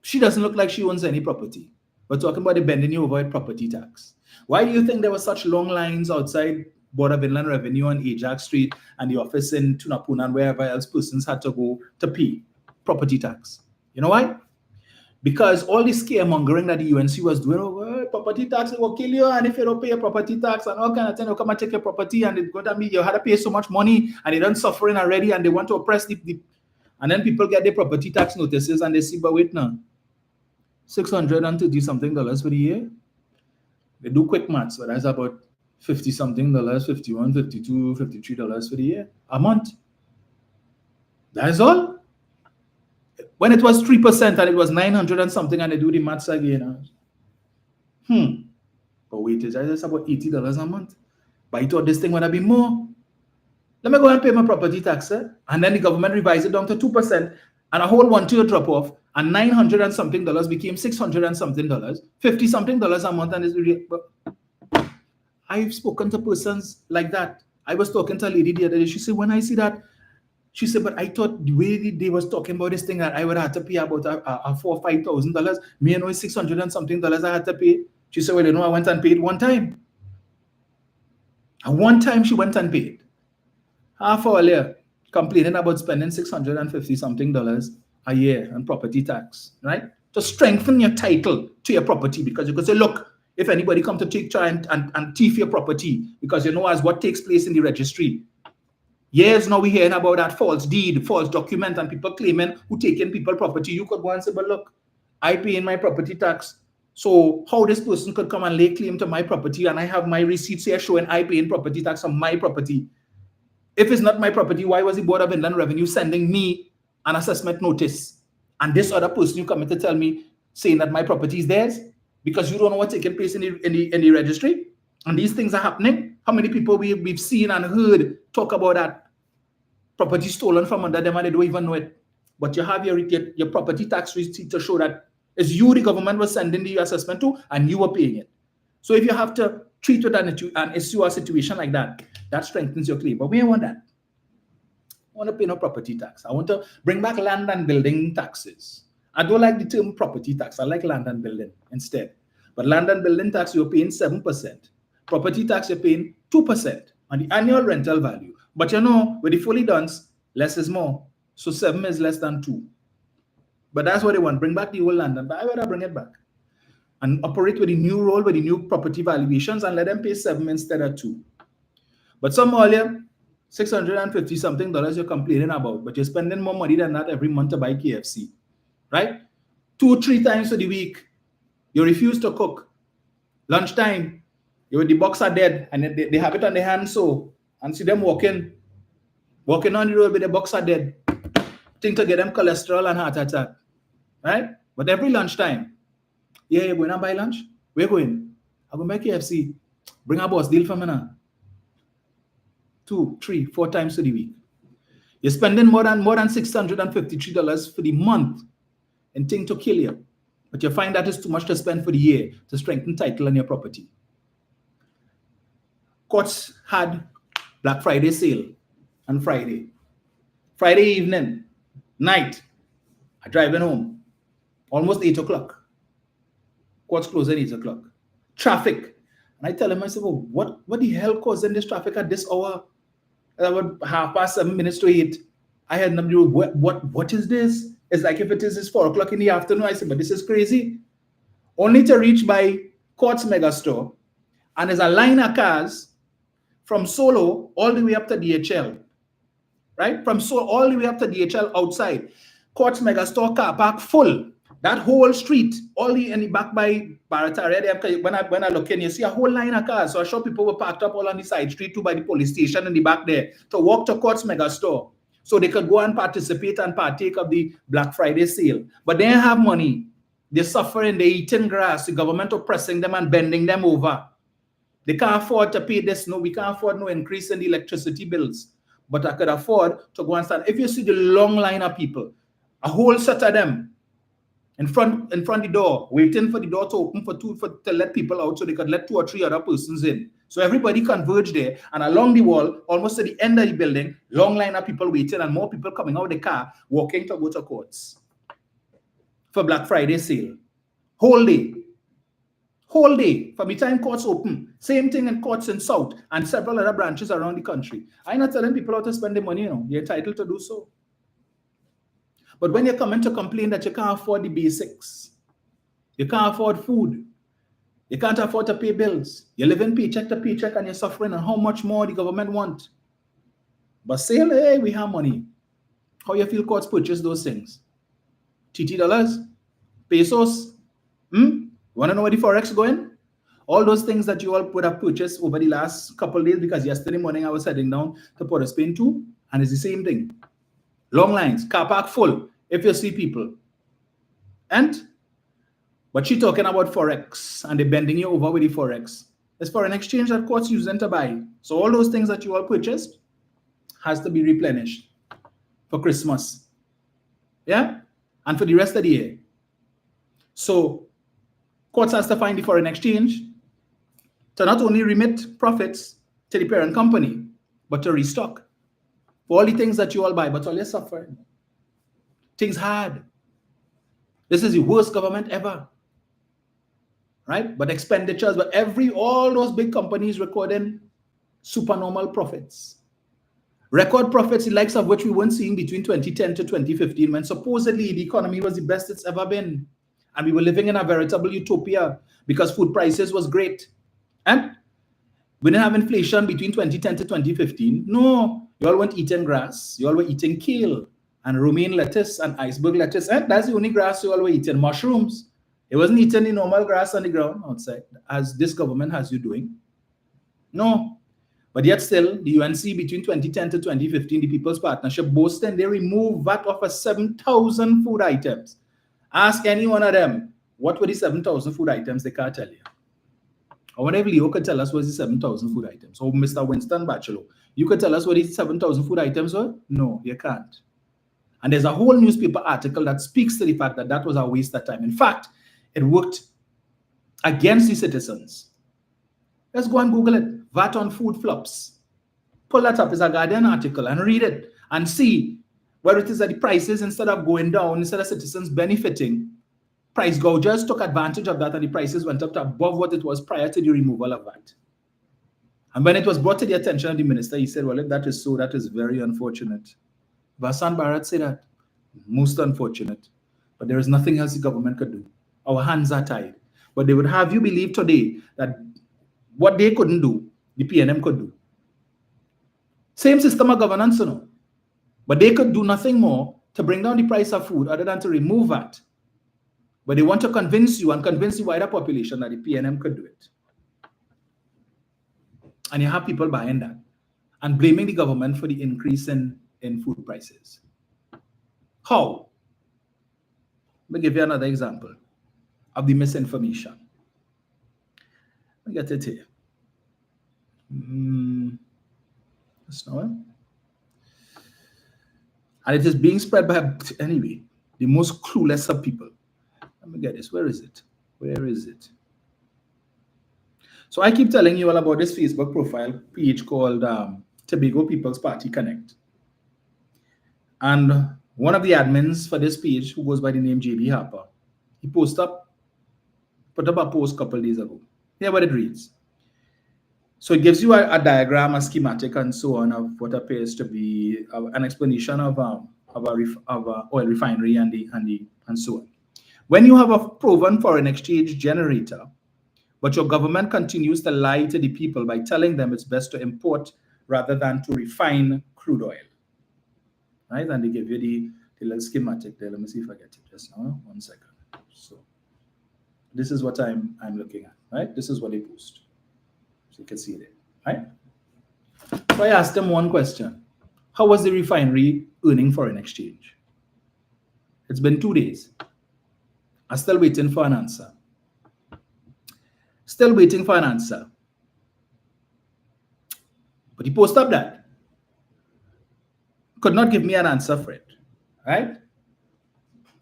She doesn't look like she owns any property. We're talking about the bending you over with property tax. Why do you think there were such long lines outside Board of Inland Revenue on Ajax Street and the office in Tunapuna and wherever else persons had to go to pay property tax? You know why? Because all this scaremongering that the UNC was doing over property tax, it will kill you, and if you don't pay your property tax and all kind of thing, they'll come and take your property, and it's going to be you had to pay so much money, and they're done suffering already, and they want to oppress the and then people get their property tax notices and they see, but wait now, $630 something for the year. They do quick maths, so that's about $50 something, $51, $52, $53 for the year, a month. That is all. When it was 3% and it was 900 and something, and they do the maths again. But wait, that's about $80 a month. But I thought this thing would have been more. Let me go and pay my property tax, and then the government revised it down to 2%, and a whole 1-2 drop off, and 900 and something dollars became 600 and something dollars, $50 something a month, and it's really. I've spoken to persons like that. I was talking to a lady the other day. She said, when I see that. She said, but I thought the way they was talking about this thing that I would have to pay about $4,000 or $5,000. Me, I know it's $600 and something I had to pay. She said, well, you know, I went and paid one time. And one time she went and paid. Half hour later, complaining about spending $650 something a year on property tax, right? To strengthen your title to your property, because you could say, look, if anybody come to try and thief your property, because you know as what takes place in the registry. Years now we're hearing about that false deed, false document, and people claiming who taking people property. You could go and say, but look, I pay in my property tax. So how this person could come and lay claim to my property, and I have my receipts here showing I pay in property tax on my property. If it's not my property, why was the Board of Inland Revenue sending me an assessment notice? And this other person you come in to tell me saying that my property is theirs because you don't know what's taking place in the registry? And these things are happening. How many people we've seen and heard talk about that property stolen from under them and they don't even know it? But you have your property tax receipt to show that it's you the government was sending the assessment to and you were paying it. So if you have to treat with an issue or situation like that, that strengthens your claim. But we don't want that. I want to pay no property tax. I want to bring back land and building taxes. I don't like the term property tax. I like land and building instead. But land and building tax, you're paying 7%. Property tax, you're paying 2% on the annual rental value. But you know, with the fully done, less is more. So 7 is less than 2. But that's what they want. Bring back the old land. But I would bring it back. And operate with the new role, with the new property valuations, and let them pay 7 instead of 2. But some earlier, $650 something you're complaining about, but you're spending more money than that every month to buy KFC, right? 2-3 times for the week, you refuse to cook. Lunchtime, the box are dead, and they have it on their hands, so, and see them walking on the road with the box are dead. Think to get them cholesterol and heart attack, right? But every lunchtime, yeah, you're going to buy lunch? Where you going? I'm going to buy KFC. Bring a boss deal for me now. 2, 3, 4 times a week. You're spending more than $653 for the month and thing to kill you. But you find that is too much to spend for the year to strengthen title on your property. Courts had Black Friday sale on Friday. Friday evening, night, I'm driving home. Almost 8 o'clock. Courts closed at 8 o'clock. Traffic. And I tell him, I said, well, what the hell causing this traffic at this hour? About 7:30 to 8. I had them do, what is this? It's like if it is 4 o'clock in the afternoon. I said, but this is crazy. Only to reach by Courts Megastore. And there's a line of cars from Solo all the way up to DHL. Right? From Solo all the way up to DHL outside. Courts Megastore car park full. That whole street, all in the back by Barataria, when I look in, you see a whole line of cars. So I saw people were parked up all on the side street too by the police station in the back there to walk to Courts Megastore so they could go and participate and partake of the Black Friday sale. But they don't have money. They're suffering, they're eating grass, the government oppressing them and bending them over. They can't afford to pay this. No, we can't afford no increase in the electricity bills. But I could afford to go and stand. If you see the long line of people, a whole set of them, in front the door, waiting for the door to open to let people out so they could let 2 or 3 other persons in. So everybody converged there, and along the wall, almost to the end of the building, long line of people waiting and more people coming out of the car, walking to go to courts for Black Friday sale. Whole day. Whole day, from the time courts open. Same thing in courts in South and several other branches around the country. I'm not telling people how to spend their money, You're entitled to do so. But when you're coming to complain that you can't afford the basics, you can't afford food, you can't afford to pay bills, you're living paycheck to paycheck and you're suffering, and how much more the government want. But say, hey, we have money. How you feel courts purchase those things? $30? Pesos? You want to know where the Forex going? All those things that you all would have purchased over the last couple of days, because yesterday morning I was heading down to Port of Spain too, and it's the same thing. Long lines, car park full, if you see people. But she talking about Forex, and they're bending you over with the Forex. It's foreign exchange that courts use them to buy. So all those things that you all purchased has to be replenished for Christmas. Yeah? And for the rest of the year. So courts has to find the foreign exchange to not only remit profits to the parent company, but to restock for all the things that you all buy, but all you're suffering. Things hard. This is the worst government ever. Right? But expenditures, but all those big companies recording supernormal profits. Record profits, the likes of which we weren't seeing between 2010 to 2015, when supposedly the economy was the best it's ever been. And we were living in a veritable utopia because food prices was great. And we didn't have inflation between 2010 to 2015. No, you all weren't eating grass. You all were eating kale and romaine lettuce and iceberg lettuce. And that's the only grass you all were eating. Mushrooms. It wasn't eating the normal grass on the ground outside, as this government has you doing. No. But yet still, the UNC between 2010 to 2015, the People's Partnership boasting they removed VAT off of 7,000 food items. Ask any one of them, what were the 7,000 food items? They can't tell you. Or whenever Leo could tell us what the 7,000 food items. Or Mr. Winston Bachelor, you could tell us what the 7,000 food items were? No, you can't. And there's a whole newspaper article that speaks to the fact that that was a waste of time. In fact, it worked against the citizens. Let's go and Google it. VAT on food flops. Pull that up. It's a Guardian article and read it and see where it is that the prices, instead of going down, instead of citizens benefiting, price gougers took advantage of that and the prices went up to above what it was prior to the removal of VAT. And when it was brought to the attention of the minister, he said, well, if that is so, that is very unfortunate. Vasant Bharat said that. Most unfortunate. But there is nothing else the government could do. Our hands are tied. But they would have you believe today that what they couldn't do, the PNM could do. Same system of governance, you know. But they could do nothing more to bring down the price of food other than to remove that. But they want to convince you and convince the wider population that the PNM could do it. And you have people buying that and blaming the government for the increase in food prices. How? Let me give you another example of the misinformation. Let me get it here. That's not it. And it is being spread by, anyway, the most clueless of people. Let me get this. Where is it? Where is it? So I keep telling you all about this Facebook profile page called Tobago People's Party Connect. And one of the admins for this page, who goes by the name JB Harper, he put up a post a couple of days ago. Here's what it reads. So it gives you a diagram, a schematic, and so on of what appears to be an explanation of a oil refinery and so on. When you have a proven foreign exchange generator, but your government continues to lie to the people by telling them it's best to import rather than to refine crude oil, right? And they give you the little schematic there. Let me see if I get it just now. 1 second. So this is what I'm looking at, right? This is what they post. So you can see it, right? So I asked them one question. How was the refinery earning foreign exchange? It's been 2 days. I'm still waiting for an answer. Still waiting for an answer. But he posted up that. Could not give me an answer for it, right?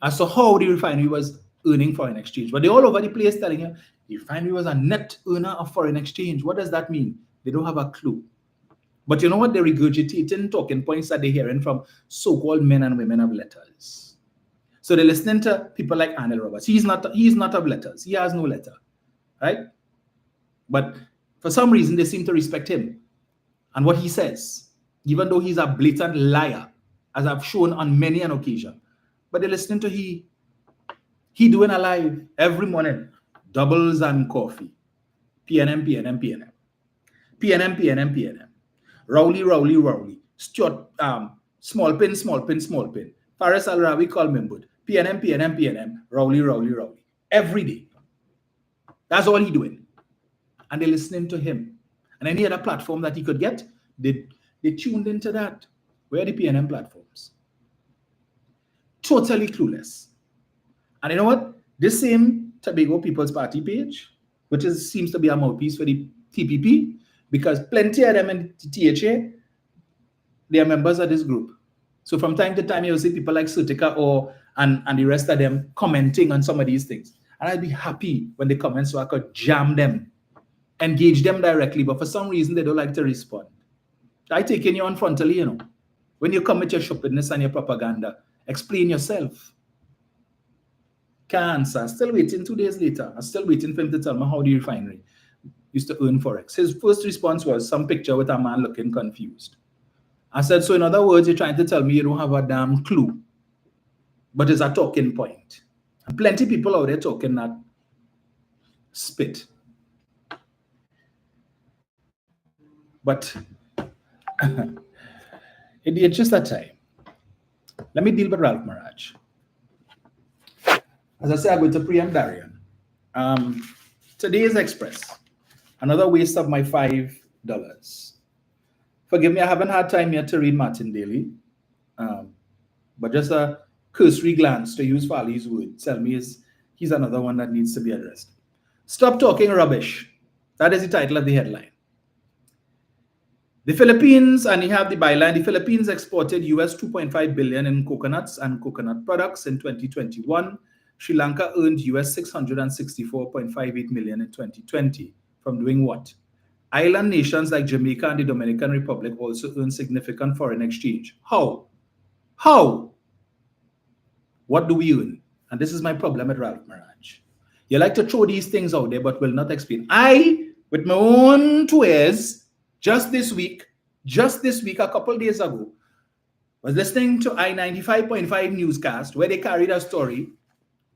As to how the refinery was earning foreign exchange. But they're all over the place telling you the refinery was a net earner of foreign exchange. What does that mean? They don't have a clue. But you know what? They're regurgitating talking points that they're hearing from so-called men and women of letters. So they're listening to people like Arnold Roberts. He's not of letters. He has no letter, right? But for some reason, they seem to respect him and what he says, even though he's a blatant liar, as I've shown on many an occasion. But they're listening to he doing a live every morning, doubles and coffee, PNM, PNM, PNM, PNM, PNM, PNM, Rowley, Stuart, small pin, Faris Al-Rawi, Colmimbud, PNM, PNM, PNM, Rowley, every day. That's all he's doing. And they're listening to him. And any other platform that he could get, they tuned into that. Where are the PNM platforms? Totally clueless. And you know what? This same Tobago People's Party page, which seems to be a mouthpiece for the TPP, because plenty of them in the THA, they are members of this group. So from time to time, you'll see people like Sutika and the rest of them commenting on some of these things. And I'd be happy when they comment so I could jam them, engage them directly, but for some reason, they don't like to respond. I taking you on frontally, you know. When you come with your stupidness and your propaganda, explain yourself. Can't answer. Still waiting 2 days later. I'm still waiting for him to tell me how the refinery used to earn forex. His first response was some picture with a man looking confused. I said, so in other words, you're trying to tell me you don't have a damn clue, but it's a talking point. And plenty of people out there talking that spit. But in the interest of time, let me deal with Ralph Maraj. As I say, I'm going to preempt Darian. Today's Express, another waste of my $5. Forgive me, I haven't had time yet to read Martin Daly, but just a cursory glance, to use Fali's word, tell me he's another one that needs to be addressed. Stop talking rubbish. That is the title of the headline. The Philippines, and you have the byline, the Philippines exported US 2.5 billion in coconuts and coconut products in 2021. Sri Lanka earned US 664.58 million in 2020. From doing what? Island nations like Jamaica and the Dominican Republic also earn significant foreign exchange. How? How? What do we earn? And this is my problem at Ralph Maraj. You like to throw these things out there, but will not explain. I, with my own 2 ears, Just this week, a couple days ago, I was listening to I-95.5 newscast where they carried a story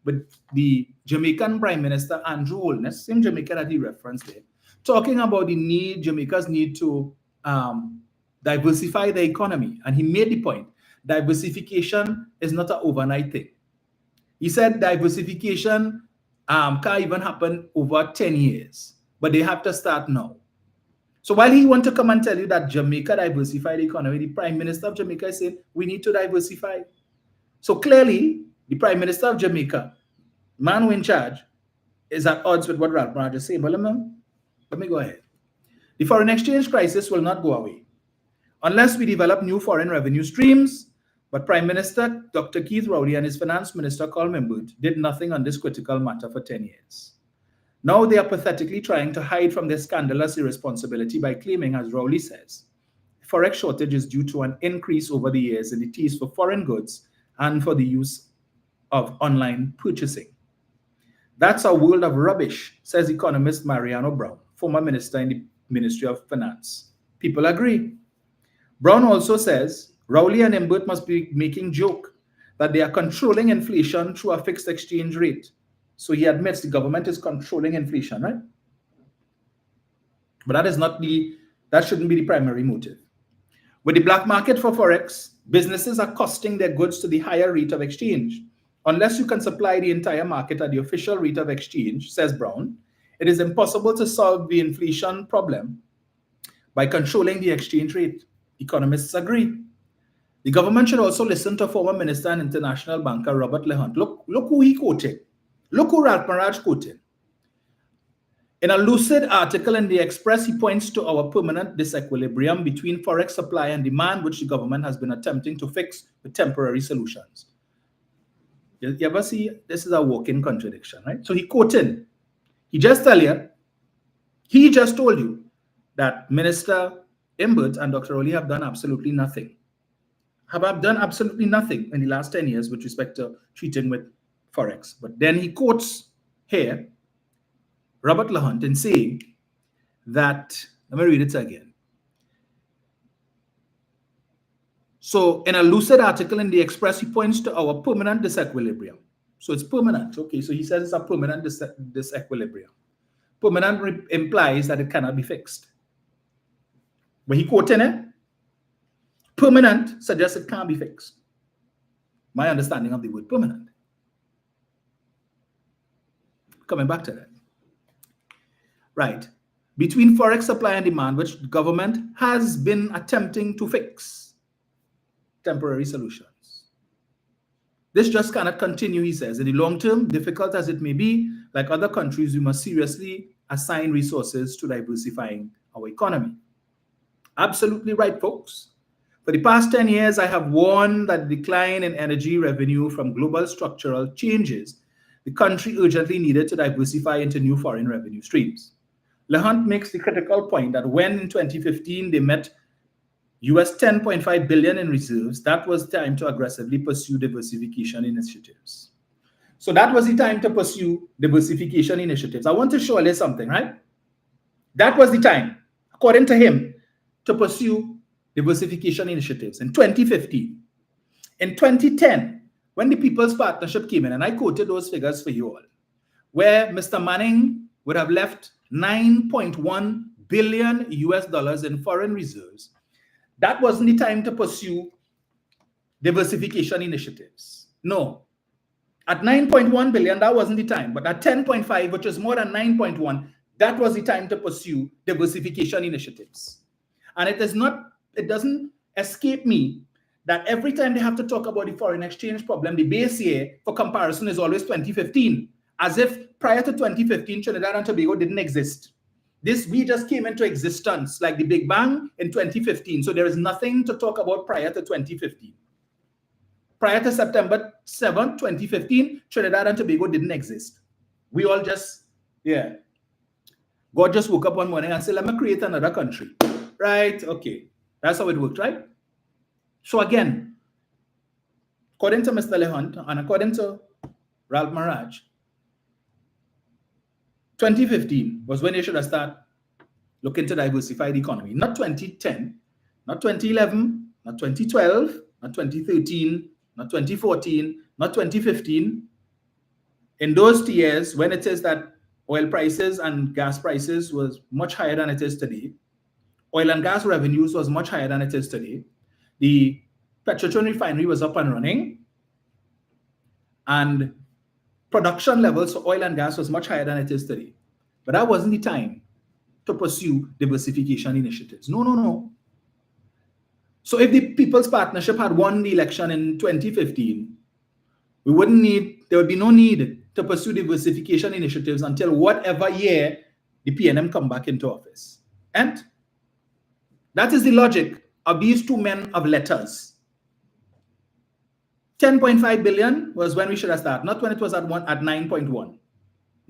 with the Jamaican Prime Minister Andrew Holness, same Jamaica that he referenced there, talking about Jamaica's need to diversify the economy. And he made the point, diversification is not an overnight thing. He said diversification can't even happen over 10 years, but they have to start now. So while he wants to come and tell you that Jamaica diversified the economy, the Prime Minister of Jamaica is saying we need to diversify. So clearly, the Prime Minister of Jamaica, man who in charge, is at odds with what Ralph Maraj is saying. But let me go ahead. The foreign exchange crisis will not go away unless we develop new foreign revenue streams. But Prime Minister Dr. Keith Rowley and his Finance Minister Colin Mimbut did nothing on this critical matter for 10 years. Now they are pathetically trying to hide from their scandalous irresponsibility by claiming, as Rowley says, forex shortage is due to an increase over the years in the taste for foreign goods and for the use of online purchasing. That's a world of rubbish, says economist Mariano Brown, former minister in the Ministry of Finance. People agree. Brown also says Rowley and Mimbut must be making joke that they are controlling inflation through a fixed exchange rate. So he admits the government is controlling inflation, right? But that shouldn't be the primary motive. With the black market for forex, businesses are costing their goods to the higher rate of exchange. Unless you can supply the entire market at the official rate of exchange, says Brown, it is impossible to solve the inflation problem by controlling the exchange rate. Economists agree. The government should also listen to former minister and international banker Robert Lehunt. Look who he quoted. Look who Ralph Maraj quoted. In a lucid article in The Express, he points to our permanent disequilibrium between forex supply and demand, which the government has been attempting to fix with temporary solutions. You ever see, this is a walking contradiction, right? So he quoted, he just told you that Minister Mimbut and Dr. Rowley have done absolutely nothing. Have done absolutely nothing in the last 10 years with respect to treating with forex. But then he quotes here Robert Lehunt in saying that, let me read it again. So in a lucid article in The Express, he points to our permanent disequilibrium. So it's permanent. Okay, so he says it's a permanent disequilibrium. Permanent implies that it cannot be fixed. When he quoted it, permanent suggests it can't be fixed. My understanding of the word permanent. Coming back to that. Right. Between forex supply and demand, which the government has been attempting to fix. Temporary solutions. This just cannot continue, he says. In the long term, difficult as it may be, like other countries, we must seriously assign resources to diversifying our economy. Absolutely right, folks. For the past 10 years, I have warned that the decline in energy revenue from global structural changes, the country urgently needed to diversify into new foreign revenue streams. Lehunt makes the critical point that when in 2015 they met US $10.5 billion in reserves, that was time to aggressively pursue diversification initiatives. So that was the time to pursue diversification initiatives. I want to show you something, right? That was the time, according to him, to pursue diversification initiatives in 2015. In 2010, when the People's Partnership came in, and I quoted those figures for you all, where Mr. Manning would have left $9.1 billion US in foreign reserves, that wasn't the time to pursue diversification initiatives. No. At 9.1 billion, that wasn't the time. But at 10.5, which is more than 9.1, that was the time to pursue diversification initiatives. And it doesn't escape me that every time they have to talk about the foreign exchange problem, the base year for comparison is always 2015, as if prior to 2015, Trinidad and Tobago didn't exist. We just came into existence like the Big Bang in 2015. So there is nothing to talk about prior to 2015. Prior to September 7, 2015, Trinidad and Tobago didn't exist. We all just, God just woke up one morning and said, let me create another country. Right? Okay. That's how it worked, right? So again, according to Mr. Lehunt and according to Ralph Maraj, 2015 was when they should have started looking to diversify the economy. Not 2010, not 2011, not 2012, not 2013, not 2014, not 2015. In those years, when it is that oil prices and gas prices was much higher than it is today, oil and gas revenues was much higher than it is today, the Petrotron refinery was up and running, and production levels for oil and gas was much higher than it is today. But that wasn't the time to pursue diversification initiatives. No, no, no. So if the People's Partnership had won the election in 2015, there would be no need to pursue diversification initiatives until whatever year the PNM come back into office. And that is the logic of these two men of letters. 10.5 billion was when we should have started, not when it was at 9.1.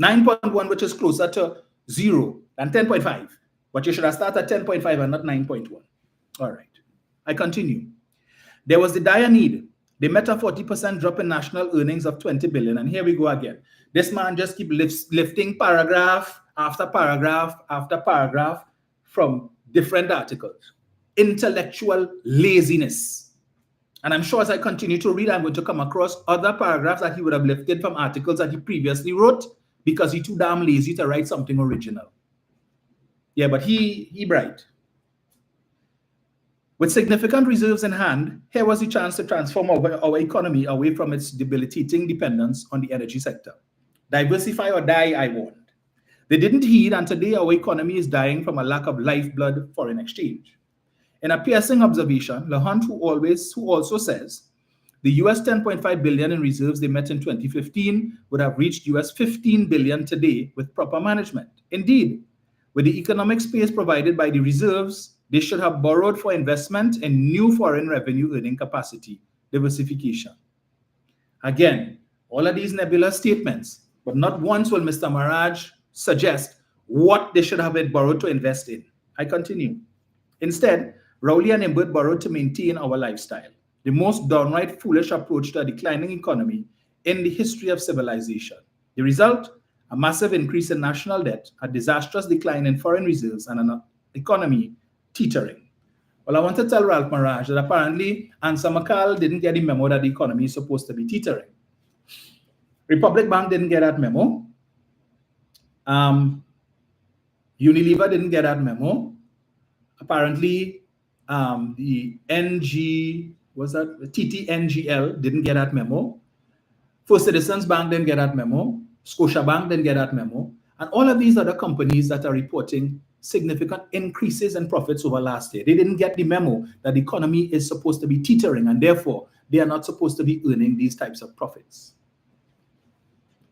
9.1, which is closer to 0 than 10.5. But you should have started at 10.5 and not 9.1. All right. I continue. There was the dire need. They met a 40% drop in national earnings of 20 billion. And here we go again. This man just keep lifting paragraph after paragraph after paragraph from different articles. Intellectual laziness. And I'm sure as I continue to read, I'm going to come across other paragraphs that he would have lifted from articles that he previously wrote because he's too damn lazy to write something original. Yeah, but he bright. With significant reserves in hand, here was the chance to transform our economy away from its debilitating dependence on the energy sector. Diversify or die, I warned. They didn't heed, and today our economy is dying from a lack of lifeblood foreign exchange. In a piercing observation, LeHunt, who also says the US 10.5 billion in reserves they met in 2015 would have reached US 15 billion today with proper management. Indeed, with the economic space provided by the reserves, they should have borrowed for investment in new foreign revenue earning capacity, diversification. Again, all of these nebulous statements, but not once will Mr. Maraj suggest what they should have been borrowed to invest in. I continue. Instead, Rowley and Imbert borrowed to maintain our lifestyle, the most downright foolish approach to a declining economy in the history of civilization. The result, a massive increase in national debt, a disastrous decline in foreign reserves, and an economy teetering. Well, I want to tell Ralph Maraj that apparently Ansa McCall didn't get the memo that the economy is supposed to be teetering. Republic Bank didn't get that memo. Unilever didn't get that memo. Apparently, the TTNGL didn't get that memo. First Citizens Bank didn't get that memo. Scotiabank didn't get that memo. And all of these other companies that are reporting significant increases in profits over last year, they didn't get the memo that the economy is supposed to be teetering, and therefore they are not supposed to be earning these types of profits.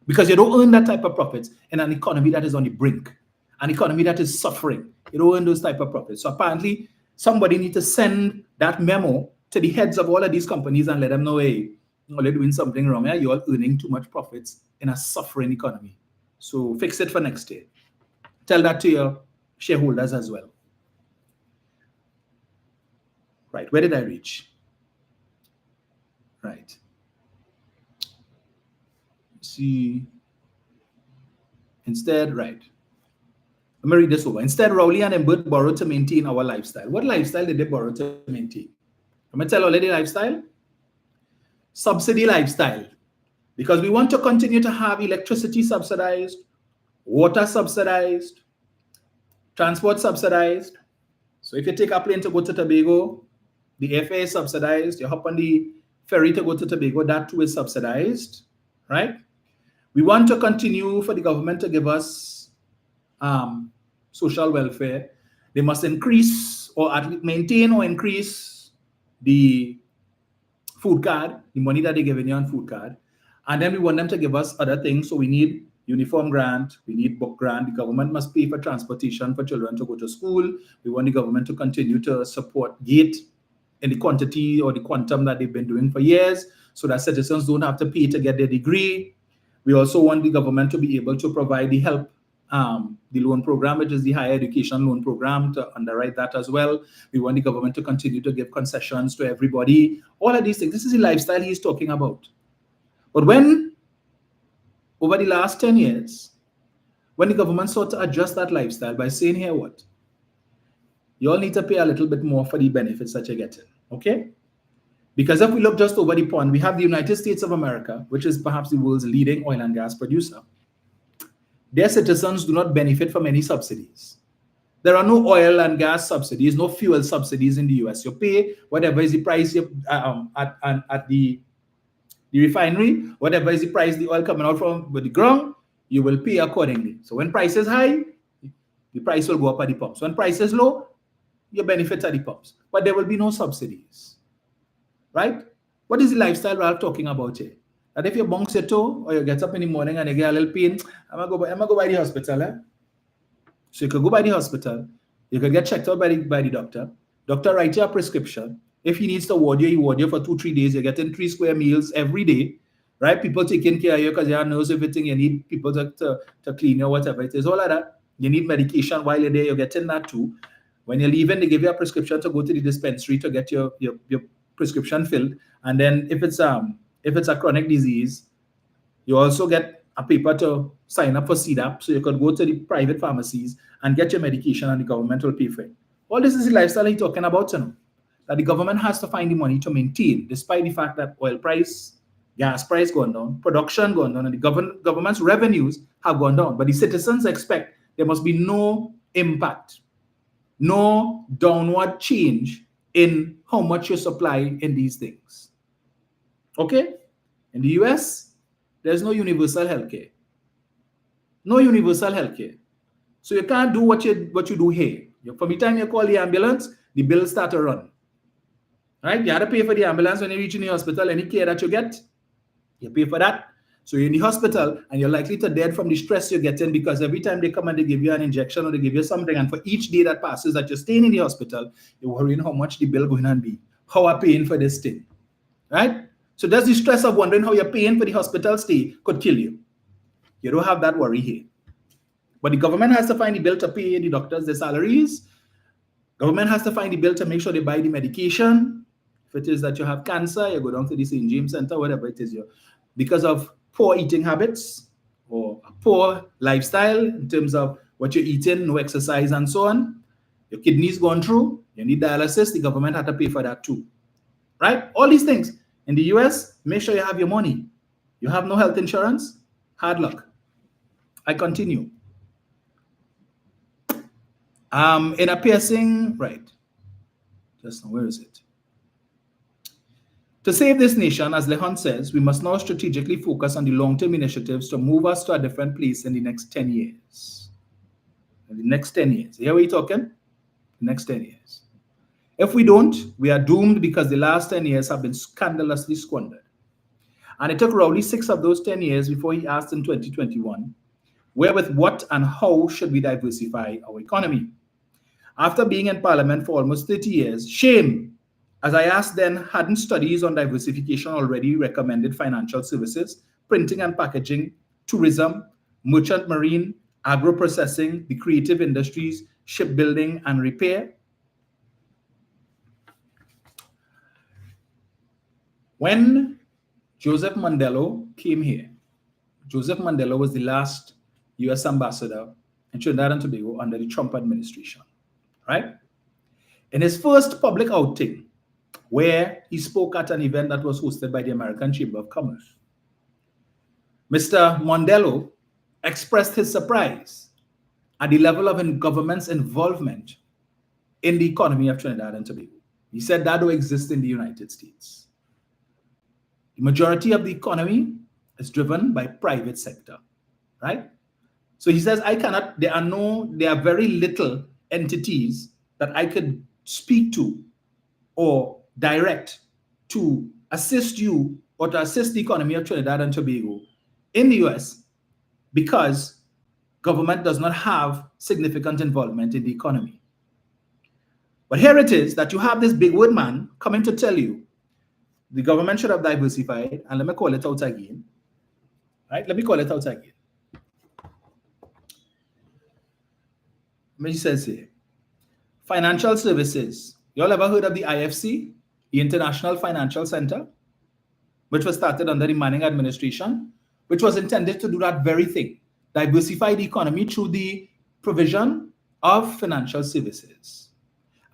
Because you don't earn that type of profits in an economy that is on the brink, an economy that is suffering. You don't earn those type of profits. So apparently, somebody needs to send that memo to the heads of all of these companies and let them know, hey, you're doing something wrong. Yeah? You're earning too much profits in a suffering economy. So fix it for next year. Tell that to your shareholders as well. Right, where did I reach? Right. See, instead, right. Let me read this over. Instead, Rowley and Imbert borrowed to maintain our lifestyle. What lifestyle did they borrow to maintain? I'm going to tell already lifestyle. Subsidy lifestyle. Because we want to continue to have electricity subsidized, water subsidized, transport subsidized. So if you take a plane to go to Tobago, the airfare is subsidized. You hop on the ferry to go to Tobago, that too is subsidized, right? We want to continue for the government to give us social welfare. They must increase or at least maintain or increase the food card, the money that they're giving you on food card. And then we want them to give us other things. So we need uniform grant, we need book grant. The government must pay for transportation for children to go to school. We want the government to continue to support GATE in the quantity or the quantum that they've been doing for years so that citizens don't have to pay to get their degree. We also want the government to be able to provide the help, the loan program, which is the higher education loan program, to underwrite that as well. We want the government to continue to give concessions to everybody. All of these things. This is the lifestyle he's talking about. But when, over the last 10 years, when the government sought to adjust that lifestyle by saying, here what? you all need to pay a little bit more for the benefits that you're getting, okay? Because if we look just over the pond, we have the United States of America, which is perhaps the world's leading oil and gas producer. Their citizens do not benefit from any subsidies. There are no oil and gas subsidies, no fuel subsidies in the US. You pay whatever is the price at the refinery, whatever is the price the oil coming out from the ground, you will pay accordingly. So when price is high, the price will go up at the pumps. When price is low, you benefit at the pumps. But there will be no subsidies, right? What is the lifestyle we're talking about here? That if you bounce your toe or you get up in the morning and you get a little pain, I'm gonna go by the hospital. So you could go by the hospital, you could get checked out by the doctor. Doctor writes you a prescription. If he needs to ward you, he ward you for 2-3 days. You're getting 3 square meals every day, right? People taking care of you because you have nurse, everything. You need people to clean you, whatever it is, all of that. You need medication while you're there, you're getting that too. When you're leaving, they give you a prescription to go to the dispensary to get your prescription filled. And then if it's a chronic disease, you also get a paper to sign up for CDAP, so you could go to the private pharmacies and get your medication and the government will pay for it. All this is the lifestyle he's talking about, you know, that the government has to find the money to maintain, despite the fact that oil price, gas price gone down, production gone down, and the government's revenues have gone down. But the citizens expect there must be no impact, no downward change in how much you supply in these things. Okay? In the US, there's no universal healthcare. No universal healthcare. So you can't do what you do here. From the time you call the ambulance, the bills start to run. Right? You have to pay for the ambulance when you reach in the hospital. Any care that you get, you pay for that. So you're in the hospital and you're likely to dead from the stress you're getting, because every time they come and they give you an injection or they give you something, and for each day that passes that you're staying in the hospital, you're worrying how much the bill going to be. How are paying for this thing? Right? So there's the stress of wondering how you're paying for the hospital stay could kill you. You don't have that worry here. But the government has to find the bill to pay the doctors their salaries. Government has to find the bill to make sure they buy the medication. If it is that you have cancer, you go down to the St. James Center, whatever it is. Because of poor eating habits or a poor lifestyle in terms of what you're eating, no exercise and so on, your kidneys gone through, you need dialysis, the government had to pay for that too. Right? All these things. In the US, make sure you have your money. You have no health insurance? Hard luck. I continue. In a piercing, right. Just now, where is it? To save this nation, as Lehan says, we must now strategically focus on the long-term initiatives to move us to a different place in the next 10 years. In the next 10 years. Here we're talking? The next 10 years. If we don't, we are doomed, because the last 10 years have been scandalously squandered. And it took roughly 6 of those 10 years before he asked in 2021, wherewith what and how should we diversify our economy? After being in Parliament for almost 30 years, shame, as I asked then, hadn't studies on diversification already recommended financial services, printing and packaging, tourism, merchant marine, agro-processing, the creative industries, shipbuilding and repair? When Joseph Mandela came here, Joseph Mandela was the last US ambassador in Trinidad and Tobago under the Trump administration, right? In his first public outing, where he spoke at an event that was hosted by the American Chamber of Commerce, Mr. Mandela expressed his surprise at the level of government's involvement in the economy of Trinidad and Tobago. He said that don't exist in the United States. The majority of the economy is driven by private sector, right? So he says, there are very little entities that I could speak to or direct to assist you or to assist the economy of Trinidad and Tobago in the US, because government does not have significant involvement in the economy. But here it is that you have this big word man coming to tell you the government should have diversified, and let me call it out again. Right? Let me call it out again. He says here, financial services. You all ever heard of the IFC, the International Financial Center, which was started under the Manning administration, which was intended to do that very thing, diversify the economy through the provision of financial services.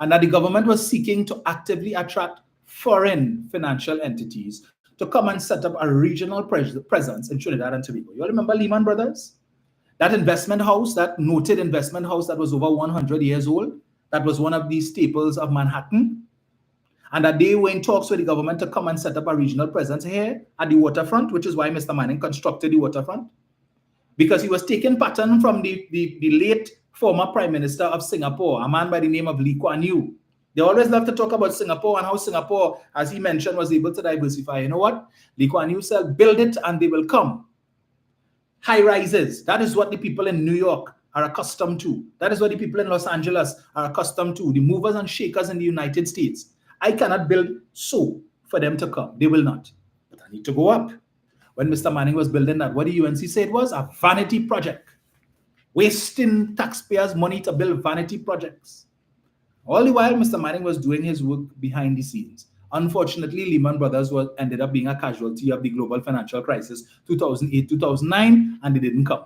and that the government was seeking to actively attract foreign financial entities to come and set up a regional presence in Trinidad and Tobago. You all remember Lehman Brothers? That investment house, that noted investment house that was over 100 years old, that was one of the staples of Manhattan, and that they were in talks with the government to come and set up a regional presence here at the waterfront, which is why Mr. Manning constructed the waterfront, because he was taking pattern from the late former Prime Minister of Singapore, a man by the name of Lee Kuan Yew. They always love to talk about Singapore and how Singapore, as he mentioned, was able to diversify. You know what? Lee Kuan Yew said, build it and they will come. High rises, that is what the people in New York are accustomed to. That is what the people in Los Angeles are accustomed to. The movers and shakers in the United States. I cannot build so for them to come. They will not. But I need to go up. When Mr. Manning was building that, what the UNC said was a vanity project. Wasting taxpayers' money to build vanity projects. All the while, Mr. Manning was doing his work behind the scenes. Unfortunately, Lehman Brothers ended up being a casualty of the global financial crisis, 2008, 2009, and they didn't come.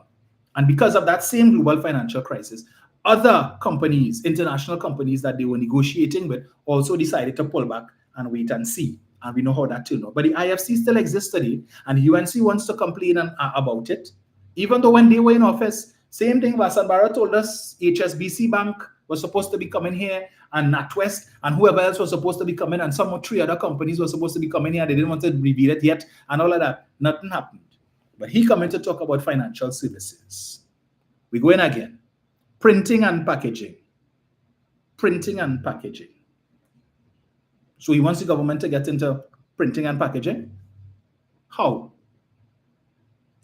And because of that same global financial crisis, other companies, international companies that they were negotiating with, also decided to pull back and wait and see. And we know how that turned out. But the IFC still exists today, and UNC wants to complain about it. Even though when they were in office, same thing, Vasant Barra told us HSBC Bank was supposed to be coming here, and NatWest, and whoever else was supposed to be coming, and some 3 other companies were supposed to be coming here. They didn't want to reveal it yet, and all of that. Nothing happened. But he came in to talk about financial services. We go in again. Printing and packaging. Printing and packaging. So he wants the government to get into printing and packaging. How?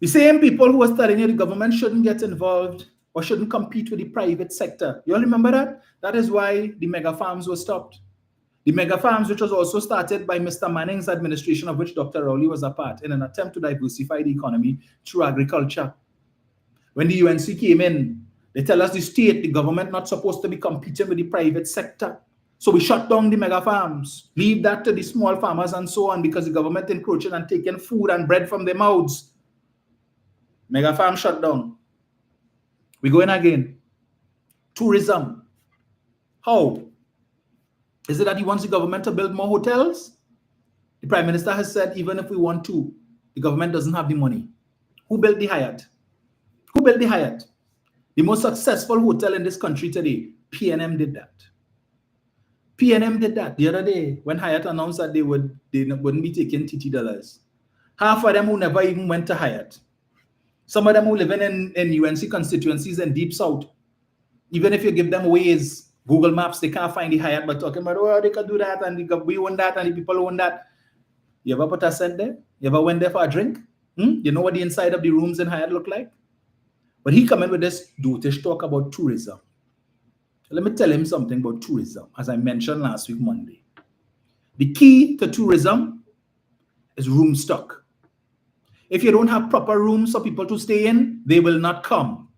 The same people who are telling you the government shouldn't get involved or shouldn't compete with the private sector. You all remember that? That is why the mega farms were stopped. The mega farms, which was also started by Mr. Manning's administration, of which Dr. Rowley was a part, in an attempt to diversify the economy through agriculture. When the UNC came in, they tell us the state, the government, not supposed to be competing with the private sector. So we shut down the mega farms, leave that to the small farmers and so on, because the government encroaching and taking food and bread from their mouths. Mega farm shut down. We go in again. Tourism. How? Is it that he wants the government to build more hotels? The Prime Minister has said, even if we want to, the government doesn't have the money. Who built the Hyatt? Who built the Hyatt? The most successful hotel in this country today, PNM did that. PNM did that the other day when Hyatt announced that they wouldn't be taking TT dollars. Half of them who never even went to Hyatt. Some of them who live in UNC constituencies in Deep South. Even if you give them Waze, Google Maps, they can't find the Hyatt, but talking about, oh, they can do that, and we own that, and the people own that. You ever put a cent there? You ever went there for a drink? You know what the inside of the rooms in Hyatt look like? But he come in with this dotish talk about tourism. Let me tell him something about tourism, as I mentioned last week, Monday. The key to tourism is room stock. If you don't have proper rooms for people to stay in, they will not come.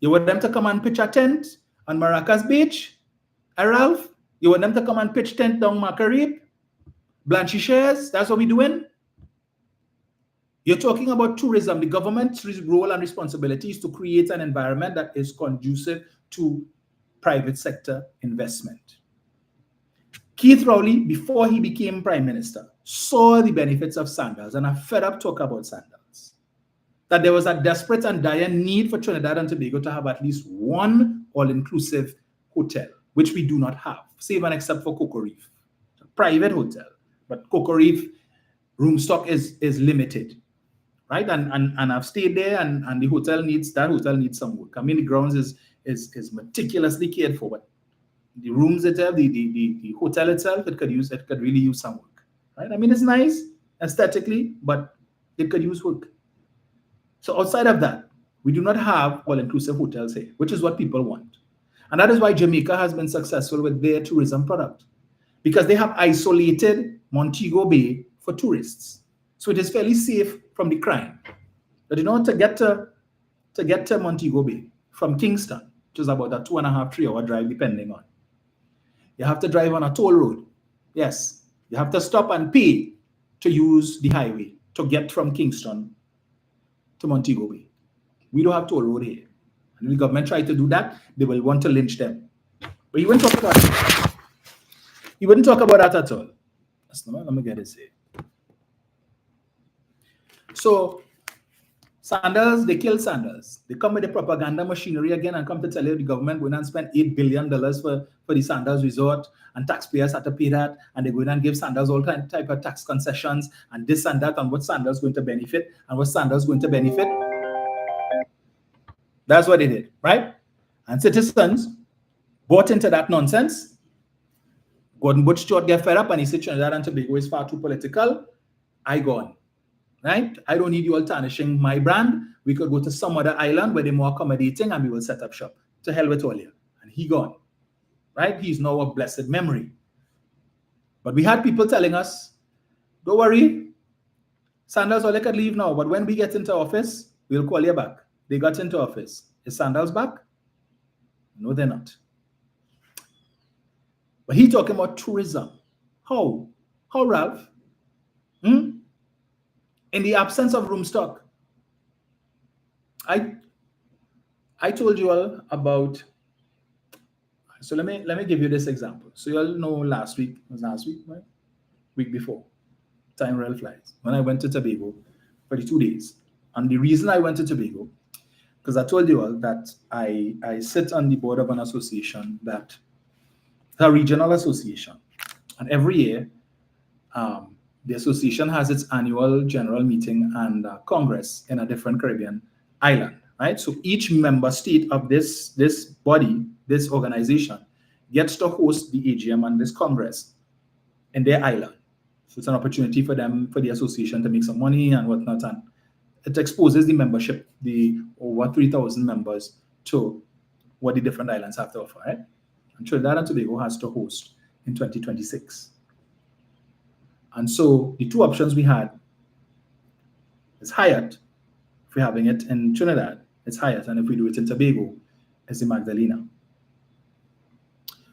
You want them to come and pitch a tent on Maracas Beach, Ralph? You want them to come and pitch tent down Macarib? Blanchy Shares? That's what we're doing? You're talking about tourism. The government's role and responsibility is to create an environment that is conducive to private sector investment. Keith Rowley, before he became Prime Minister, saw the benefits of sandals, and I'm fed up talk about sandals. That there was a desperate and dire need for Trinidad and Tobago to have at least one all-inclusive hotel, which we do not have, save and except for Coco Reef. It's a private hotel, but Coco Reef room stock is limited, right? And I've stayed there, and the hotel needs some work. I mean, the grounds is meticulously cared for, but the rooms itself, the hotel itself, it could really use some work, right? I mean, it's nice aesthetically, but it could use work. So outside of that, we do not have all-inclusive hotels here, which is what people want. And that is why Jamaica has been successful with their tourism product, because they have isolated Montego Bay for tourists. So it is fairly safe from the crime. But to get to Montego Bay from Kingston, which is about a 2.5 to 3 hour drive, depending on. You have to drive on a toll road. Yes, you have to stop and pay to use the highway to get from Kingston to Montego Bay. We don't have toll road here. And if the government try to do that, they will want to lynch them. But you won't talk about it. He wouldn't talk about that at all. That's not what I'm going to say. So, Sanders, they killed Sanders. They come with the propaganda machinery again and come to tell you the government going and spend $8 billion for the Sanders resort, and taxpayers had to pay that, and they're going and give Sanders all type of tax concessions and this and that, and what Sanders going to benefit and what Sanders going to benefit. That's what they did, right? And citizens bought into that nonsense. Gordon Butch Stewart get fed up and he said Trinidad and Tobago is far too political. I gone. Right? I don't need you all tarnishing my brand. We could go to some other island where they're more accommodating and we will set up shop. To hell with all you. And he gone. Right? He's now a blessed memory. But we had people telling us, don't worry, Sanders all could leave now, but when we get into office, we'll call you back. They got into office. Is Sanders back? No, they're not. But he talking about tourism. How? How, Ralph? In the absence of room stock. I told you all about, so let me give you this example. So you all know last week, right? Week before. Time real flies. When I went to Tobago for the 2 days. And the reason I went to Tobago, because I told you all that I sit on the board of an association that, a regional association. And every year, the association has its annual general meeting and congress in a different Caribbean island, right? So each member state of this body, this organization, gets to host the AGM and this congress in their island. So it's an opportunity for them, for the association to make some money and whatnot. And it exposes the membership, the over 3,000 members, to what the different islands have to offer, right? And Trinidad and Tobago has to host in 2026. And so the two options we had is Hyatt. If we're having it in Trinidad, it's Hyatt. And if we do it in Tobago, it's the Magdalena.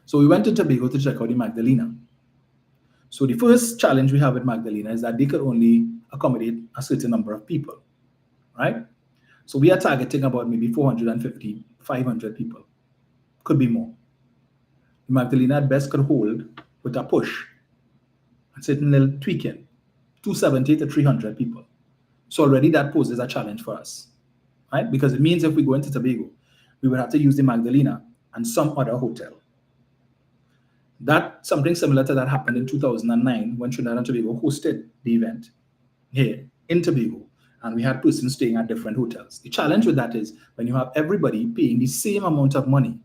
So we went to Tobago to check out the Magdalena. So the first challenge we have with Magdalena is that they could only accommodate a certain number of people, right? So we are targeting about maybe 450, 500 people. Could be more. The Magdalena at best could hold with a push and certain little tweaking, 270 to 300 people. So already that poses a challenge for us, right? Because it means if we go into Tobago, we would have to use the Magdalena and some other hotel. That something similar to that happened in 2009 when Trinidad and Tobago hosted the event here in Tobago, and we had persons staying at different hotels. The challenge with that is when you have everybody paying the same amount of money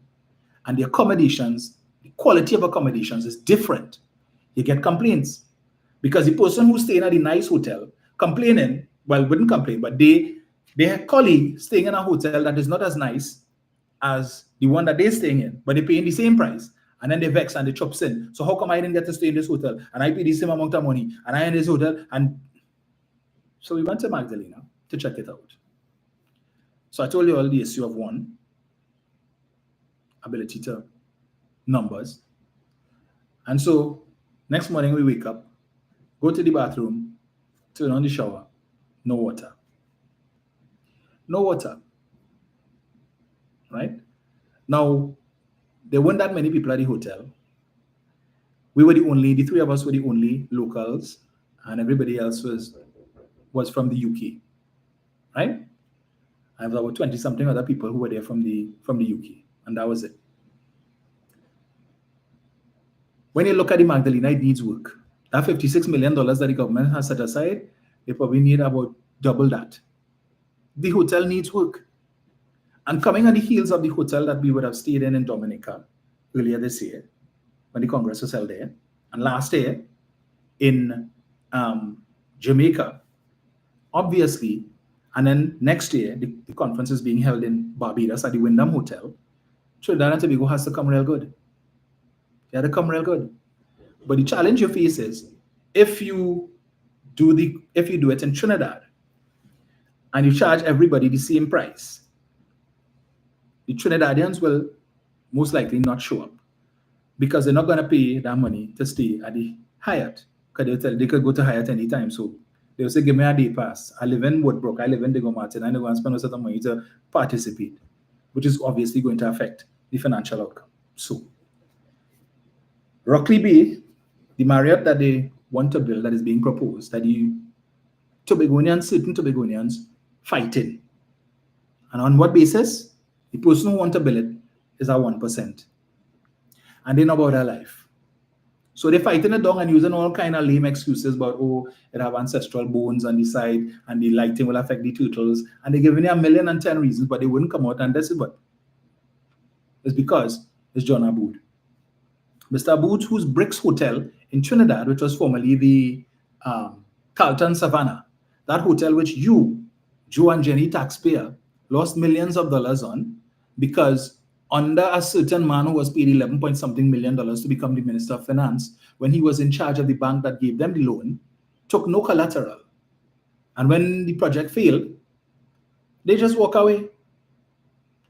and the accommodations, the quality of accommodations is different, you get complaints. Because the person who's staying at the nice hotel complaining, well, wouldn't complain, but they have colleague staying in a hotel that is not as nice as the one that they're staying in, but they're paying the same price. And then they vex and they chops in. So how come I didn't get to stay in this hotel? And I pay the same amount of money. And I in this hotel. And so we went to Magdalena to check it out. So I told you all the issue of one, ability to numbers. And so next morning we wake up, go to the bathroom, turn on the shower, no water. No water. Right? Now, there weren't that many people at the hotel. We were the three of us were the only locals, and everybody else was from the UK, right? I have about 20-something other people who were there from the UK, and that was it. When you look at the Magdalena, it needs work. That $56 million that the government has set aside, they probably need about double that. The hotel needs work. And coming on the heels of the hotel that we would have stayed in Dominica earlier this year, when the Congress was held there, and last year in Jamaica, obviously, and then next year, the conference is being held in Barbados at the Wyndham Hotel, Trinidad and Tobago has to come real good. They have to come real good. But the challenge you face is, if you do it in Trinidad, and you charge everybody the same price, the Trinidadians will most likely not show up because they're not going to pay that money to stay at the Hyatt. Because they could go to Hyatt anytime. So they'll say, give me a day pass. I live in Woodbrook. I live in Diego Martin. I'm going to spend a certain money to participate, which is obviously going to affect the financial outcome. So Rockley Bay the Marriott that they want to build, that is being proposed, that the Tobagonians, certain Tobagonians, fighting. And on what basis? The person who want to build it is at 1%. And they know about their life. So they're fighting it down and using all kind of lame excuses about, oh, it have ancestral bones on the side and the lighting will affect the turtles. And they're giving you 1,010 reasons, but they wouldn't come out. And this is what? It's because it's John Aboud. Mr. Aboud, whose Bricks Hotel in Trinidad, which was formerly the Carlton Savannah, that hotel which you, Joe and Jenny taxpayer, lost millions of dollars on because under a certain man who was paid 11 point something million dollars to become the Minister of Finance, when he was in charge of the bank that gave them the loan, took no collateral. And when the project failed, they just walk away.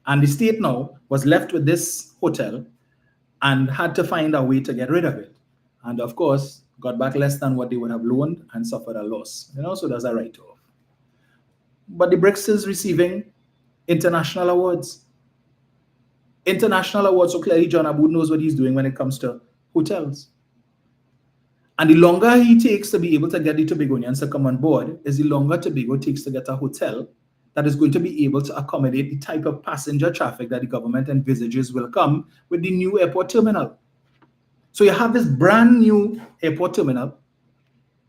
And the state now was left with this hotel and had to find a way to get rid of it. And of course, got back less than what they would have loaned and suffered a loss. So there's a write-off. But the Bricks is receiving international awards. International awards, so clearly John Aboud knows what he's doing when it comes to hotels. And the longer he takes to be able to get the Tobagonians to come on board is the longer Tobago takes to get a hotel that is going to be able to accommodate the type of passenger traffic that the government envisages will come with the new airport terminal. So you have this brand new airport terminal.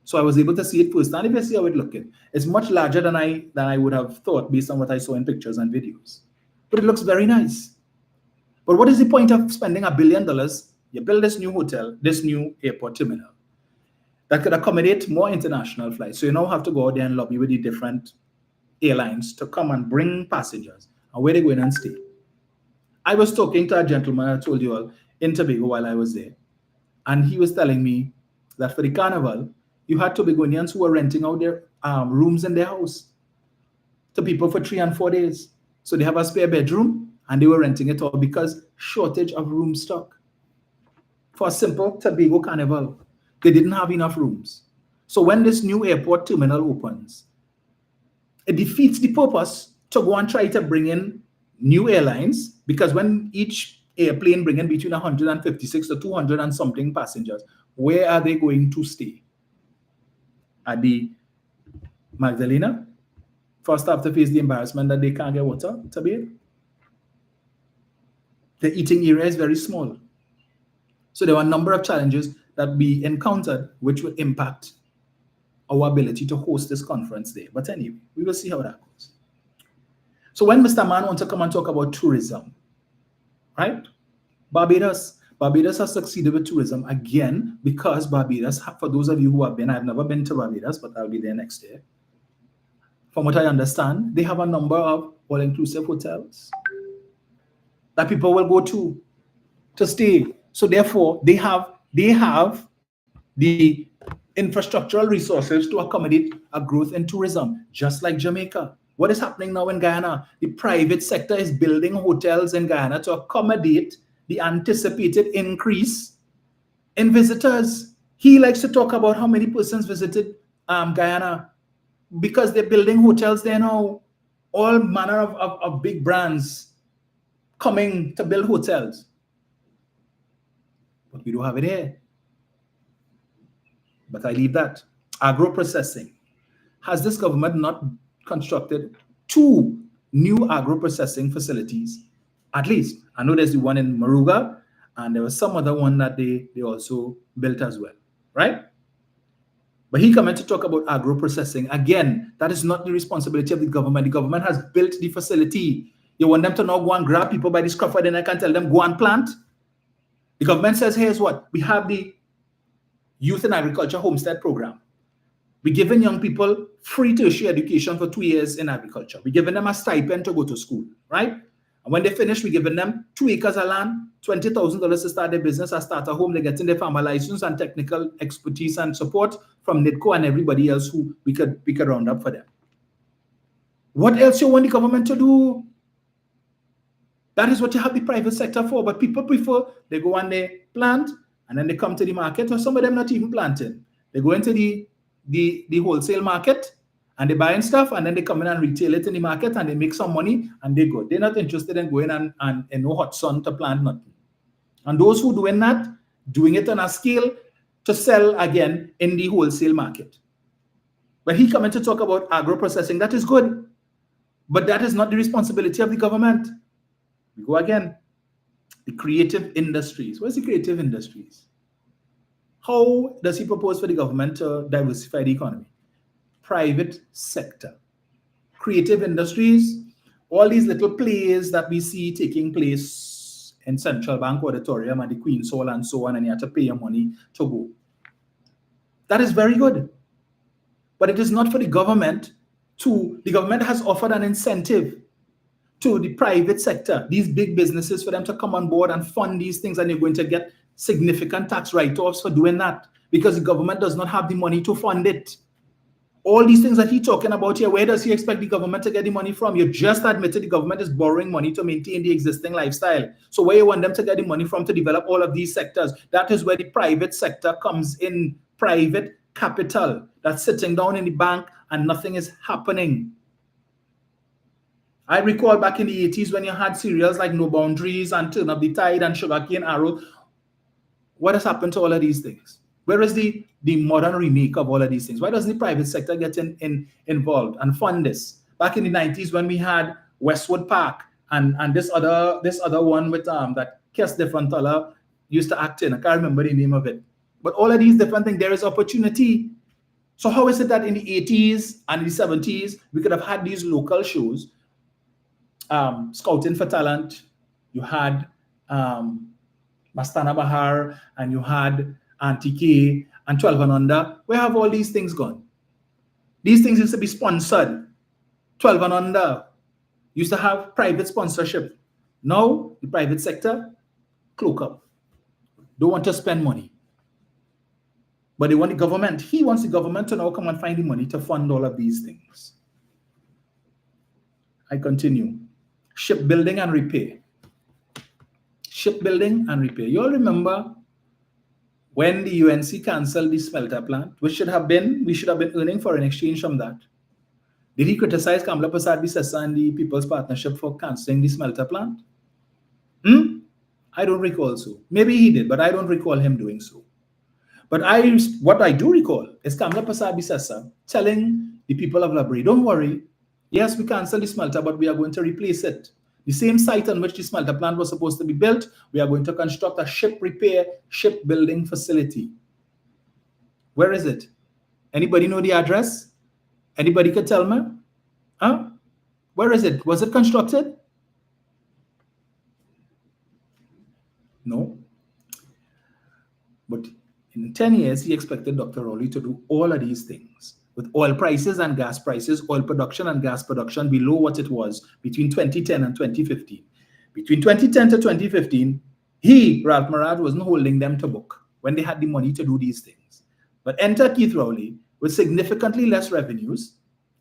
So I was able to see it first. And if you see how it's looking, it's much larger than I would have thought based on what I saw in pictures and videos. But it looks very nice. But what is the point of spending $1 billion? You build this new hotel, this new airport terminal that could accommodate more international flights. So you now have to go out there and lobby with the different airlines to come and bring passengers and where they go in and stay. I was talking to a gentleman, I told you all, in Tobago while I was there. And he was telling me that for the carnival, you had Tobagonians who were renting out their rooms in their house to people for 3 and 4 days. So they have a spare bedroom and they were renting it out because shortage of room stock. For a simple Tobago carnival, they didn't have enough rooms. So when this new airport terminal opens, it defeats the purpose to go and try to bring in new airlines, because when each airplane bring in between 156 to 200 and something passengers, where are they going to stay? At the Magdalena? First have to face the embarrassment that they can't get water to bathe. The eating area is very small. So there were a number of challenges that we encountered which would impact our ability to host this conference there. But anyway, we will see how that goes. So when Mr. Mann wants to come and talk about tourism, right? Barbados has succeeded with tourism again because Barbados, for those of you who have been, I've never been to Barbados, but I'll be there next year. From what I understand, they have a number of all-inclusive hotels that people will go to stay. So therefore, they have the infrastructural resources to accommodate a growth in tourism, just like Jamaica. What is happening now in Guyana? The private sector is building hotels in Guyana to accommodate the anticipated increase in visitors. He likes to talk about how many persons visited Guyana because they're building hotels there now. All manner of big brands coming to build hotels. But we don't have it here. But I leave that. Agro-processing. Has this government not constructed 2 new agro-processing facilities? At least. I know there's the one in Maruga, and there was some other one that they also built as well, right? But he coming to talk about agro-processing. Again, that is not the responsibility of the government. The government has built the facility. You want them to now go and grab people by the scruff of the neck and tell them, go and plant? The government says, here's what. We have the Youth in Agriculture Homestead Program. We're giving young people free tertiary education for 2 years in agriculture. We're giving them a stipend to go to school, right? And when they finish, we're giving them 2 acres of land, $20,000 to start their business or start a home. They're getting their farmer license and technical expertise and support from NIDCO and everybody else who we could round up for them. What else you want the government to do? That is what you have the private sector for. But people prefer, they go and they plant, and then they come to the market, or some of them not even planting. They go into the wholesale market, and they buying stuff, and then they come in and retail it in the market, and they make some money, and they go. They're not interested in going and in no hot sun to plant nothing. And those who doing that, doing it on a scale to sell again in the wholesale market. When he come in to talk about agro-processing, that is good. But that is not the responsibility of the government. We go again. The creative industries. Where's the creative industries? How does he propose for the government to diversify the economy? Private sector. Creative industries, all these little plays that we see taking place in Central Bank Auditorium and the Queen's Hall and so on, and you have to pay your money to go. That is very good. But it is not for the government the government has offered an incentive to the private sector, these big businesses, for them to come on board and fund these things, and you're going to get significant tax write-offs for doing that because the government does not have the money to fund it. All these things that he's talking about here, where does he expect the government to get the money from? You just admitted the government is borrowing money to maintain the existing lifestyle. So where you want them to get the money from to develop all of these sectors? That is where the private sector comes in, private capital that's sitting down in the bank and nothing is happening. I recall back in the 80s when you had cereals like No Boundaries and Turn Up the Tide and Sugarcane Arrow. What has happened to all of these things? Where is the modern remake of all of these things? Why doesn't the private sector get involved and fund this? Back in the 90s when we had Westwood Park and this other one with that Kes Defantala used to act in. I can't remember the name of it. But all of these different things, there is opportunity. So how is it that in the 80s and the 70s, we could have had these local shows, Scouting for Talent, you had Mastana Bahar, and you had Auntie K, and 12 and Under? Where have all these things gone? These things used to be sponsored. 12 and Under used to have private sponsorship. Now, the private sector, cloak up. Don't want to spend money. But they want the government. He wants the government to now come and find the money to fund all of these things. I continue. Shipbuilding and repair. Shipbuilding and repair. You all remember when the UNC canceled the smelter plant, we should have been earning foreign exchange from that. Did he criticize Kamla Prasad Bisesa and the People's Partnership for canceling the smelter plant? I don't recall so. Maybe he did, but I don't recall him doing so. But what I do recall is Kamla Prasad Bisesa telling the people of Labrie, don't worry, yes, we canceled the smelter, but we are going to replace it. The same site on which the smelter plant was supposed to be built, we are going to construct a shipbuilding facility. Where is it? Anybody know the address? Anybody could tell me? Huh? Where is it? Was it constructed? No. But in 10 years, he expected Dr. Rowley to do all of these things. With oil prices and gas prices, oil production and gas production below what it was between 2010 and 2015. Between 2010 to 2015, Ralph Marad, wasn't holding them to book when they had the money to do these things. But enter Keith Rowley with significantly less revenues,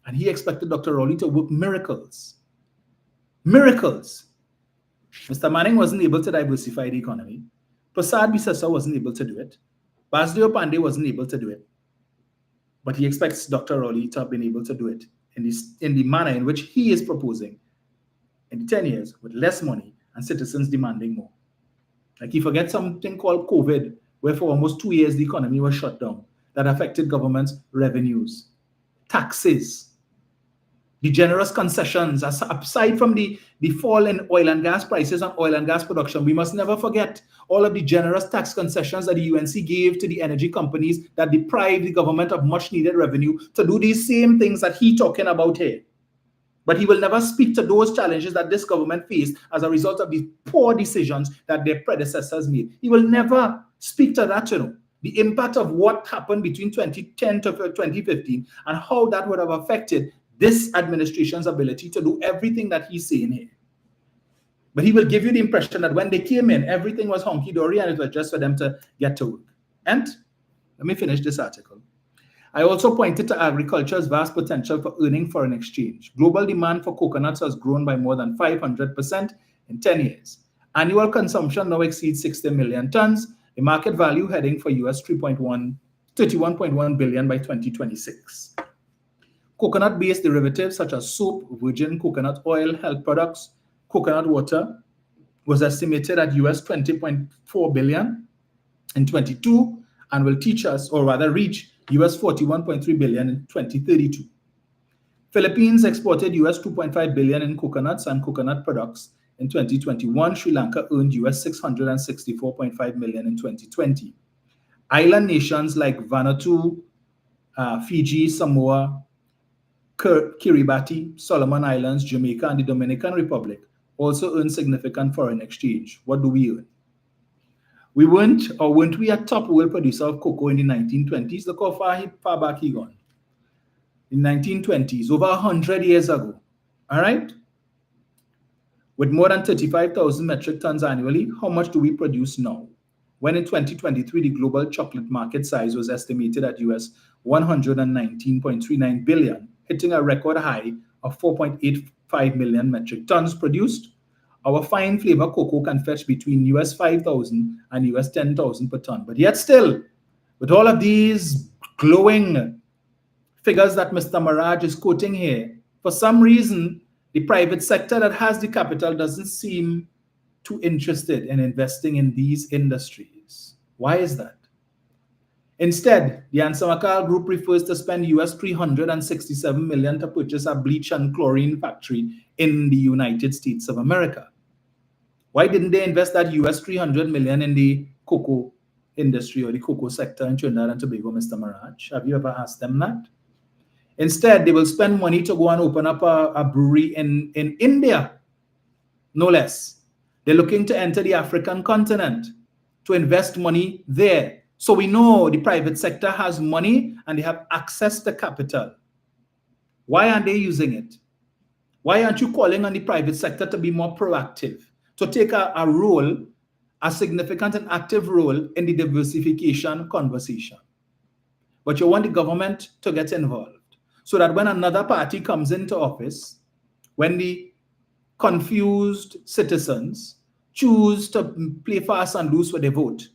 and he expected Dr. Rowley to work miracles. Miracles. Mr. Manning wasn't able to diversify the economy. Prasad Bisesa wasn't able to do it. Basdeo Pandey wasn't able to do it. But he expects Dr. Rowley to have been able to do it in the manner in which he is proposing in the 10 years with less money and citizens demanding more. Like he forgets something called COVID, where for almost 2 years the economy was shut down. That affected government's revenues, taxes, the generous concessions. Aside from the fall in oil and gas prices and oil and gas production, we must never forget all of the generous tax concessions that the UNC gave to the energy companies that deprived the government of much needed revenue to do these same things that he's talking about here. But he will never speak to those challenges that this government faced as a result of the poor decisions that their predecessors made. He will never speak to that, the impact of what happened between 2010 to 2015 and how that would have affected this administration's ability to do everything that he's saying here. But he will give you the impression that when they came in, everything was honky-dory and it was just for them to get to work. And let me finish this article. I also pointed to agriculture's vast potential for earning foreign exchange. Global demand for coconuts has grown by more than 500% in 10 years. Annual consumption now exceeds 60 million tons. The market value heading for US 31.1 billion by 2026. Coconut-based derivatives such as soap, virgin coconut oil, health products, coconut water was estimated at US 20.4 billion in 22 and will teach us, or rather reach, US 41.3 billion in 2032. Philippines exported US 2.5 billion in coconuts and coconut products in 2021. Sri Lanka earned US 664.5 million in 2020. Island nations like Vanuatu, Fiji, Samoa, Kiribati, Solomon Islands, Jamaica, and the Dominican Republic also earn significant foreign exchange. What do we earn? Weren't we a top world producer of cocoa in the 1920s? Look how far back he gone. In 1920s, over 100 years ago. All right? With more than 35,000 metric tons annually, how much do we produce now? When in 2023, the global chocolate market size was estimated at US 119.39 billion, hitting a record high of 4.85 million metric tons produced. Our fine flavor cocoa can fetch between US 5,000 and US 10,000 per ton. But yet still, with all of these glowing figures that Mr. Maraj is quoting here, for some reason, the private sector that has the capital doesn't seem too interested in investing in these industries. Why is that? Instead, the Ansamakal Group prefers to spend US 367 million to purchase a bleach and chlorine factory in the United States of America. Why didn't they invest that US 300 million in the cocoa industry or the cocoa sector in Trinidad and Tobago, Mr. Maraj? Have you ever asked them that? Instead, they will spend money to go and open up a brewery in India, no less. They're looking to enter the African continent to invest money there. So we know the private sector has money and they have access to capital. Why aren't they using it? Why aren't you calling on the private sector to be more proactive, to take a role, a significant and active role in the diversification conversation? But you want the government to get involved so that when another party comes into office, when the confused citizens choose to play fast and loose with their vote,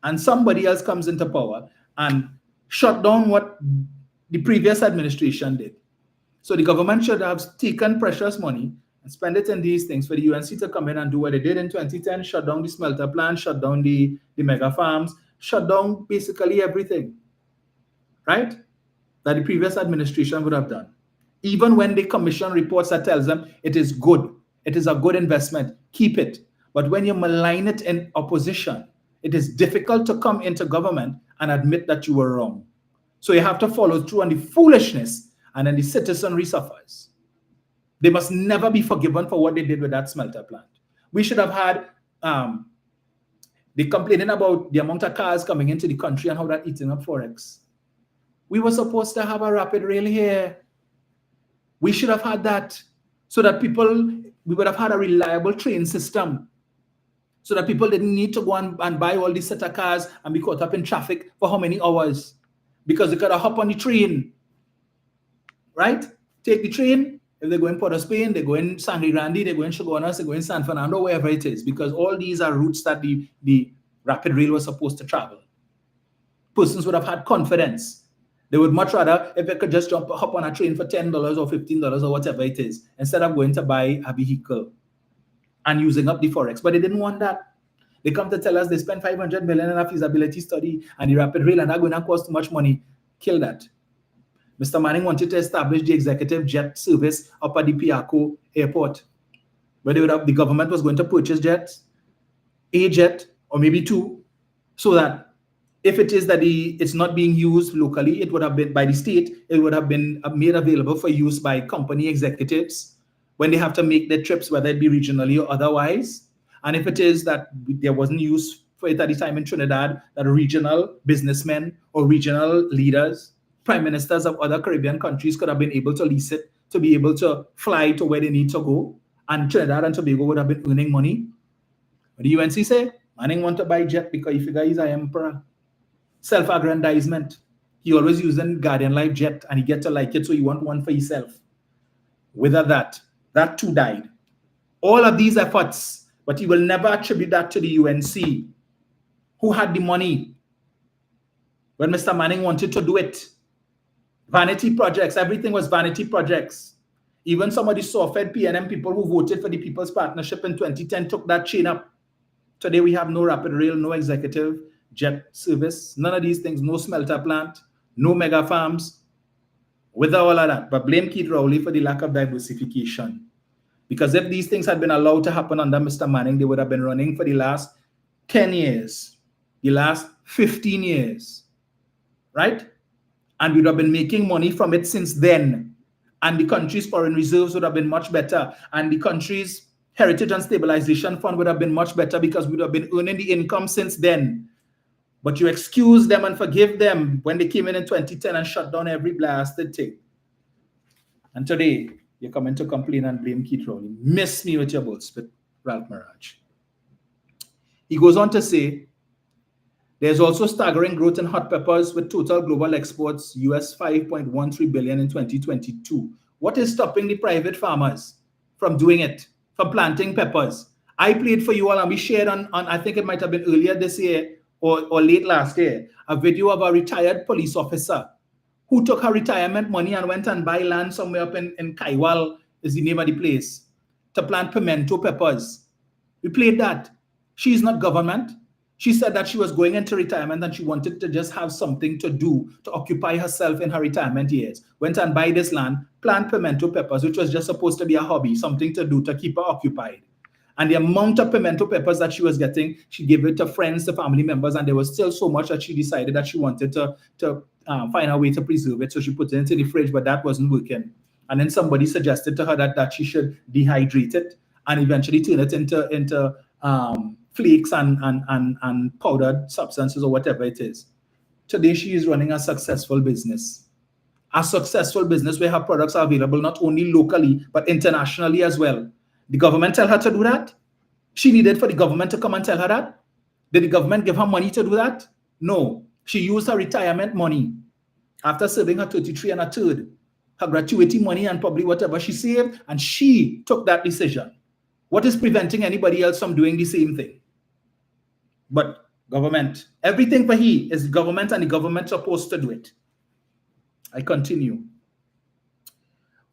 and somebody else comes into power and shut down what the previous administration did. So the government should have taken precious money and spend it in these things for the UNC to come in and do what they did in 2010, shut down the smelter plant, shut down the mega farms, shut down basically everything, right? That the previous administration would have done. Even when they commission reports that tells them it is good, it is a good investment, keep it. But when you malign it in opposition, it is difficult to come into government and admit that you were wrong. So you have to follow through on the foolishness, and then the citizenry suffers. They must never be forgiven for what they did with that smelter plant. We should have had, they complaining about the amount of cars coming into the country and how that eating up Forex. We were supposed to have a rapid rail here. We should have had that so that we would have had a reliable train system, so that people didn't need to go and buy all these set of cars and be caught up in traffic for how many hours? Because they gotta hop on the train, right? Take the train. If they go in Port of Spain, they go in Sangre Grande, they go in Chaguanas, they go in San Fernando, wherever it is, because all these are routes that the rapid rail was supposed to travel. Persons would have had confidence. They would much rather if they could just hop on a train for $10 or $15 or whatever it is, instead of going to buy a vehicle and using up the Forex. But they didn't want that. They come to tell us they spent 500 million in a feasibility study and the rapid rail and that's going to cost too much money. Kill that. Mr. Manning wanted to establish the executive jet service up at the Piaco airport, where the government was going to purchase jets, a jet or maybe two, so that if it is that it's not being used locally, it would have been by the state, it would have been made available for use by company executives when they have to make their trips, whether it be regionally or otherwise. And if it is that there wasn't use for it at the time in Trinidad, that regional businessmen or regional leaders, prime ministers of other Caribbean countries could have been able to lease it to be able to fly to where they need to go. And Trinidad and Tobago would have been earning money. What the UNC say? Manning want to buy jet because he figure he's an emperor. Self-aggrandizement. He always using Guardian Life jet and he get to like it, so he want one for himself. Without that too died. All of these efforts, but he will never attribute that to the UNC, who had the money when Mr. Manning wanted to do it. Vanity projects, everything was vanity projects. Even some of the soft-fed PNM people who voted for the People's Partnership in 2010 took that chain up. Today we have no rapid rail, no executive jet service, none of these things, no smelter plant, no mega farms, without all of that. But blame Keith Rowley for the lack of diversification. Because if these things had been allowed to happen under Mr. Manning, they would have been running for the last 10 years, the last 15 years, right? And we'd have been making money from it since then. And the country's foreign reserves would have been much better. And the country's Heritage and Stabilization Fund would have been much better because we would have been earning the income since then. But you excuse them and forgive them when they came in 2010 and shut down every blasted thing. And today, you're coming to complain and blame Keith Rowley. Miss me with your bullspit, Ralph Mirage. He goes on to say, there's also staggering growth in hot peppers with total global exports US $5.13 billion in 2022. What is stopping the private farmers from doing it, from planting peppers? I played for you all and we shared on I think it might have been earlier this year or late last year, a video of a retired police officer who took her retirement money and went and buy land somewhere up in Kaiwal, is the name of the place, to plant pimento peppers. We played that. She's not government. She said that she was going into retirement and she wanted to just have something to do to occupy herself in her retirement years. Went and buy this land, plant pimento peppers, which was just supposed to be a hobby, something to do to keep her occupied. And the amount of pimento peppers that she was getting, she gave it to friends, to family members, and there was still so much that she decided that she wanted to find a way to preserve it. So she put it into the fridge, but that wasn't working. And then somebody suggested to her that she should dehydrate it and eventually turn it into flakes and powdered substances or whatever it is. Today, she is running a successful business. A successful business where her products are available not only locally, but internationally as well. The government tell her to do that? She needed for the government to come and tell her that? Did the government give her money to do that? No. She used her retirement money after serving her 33 1/3, her gratuity money and probably whatever she saved, and she took that decision. What is preventing anybody else from doing the same thing? But government, everything for he is government, and the government supposed to do it. I continue.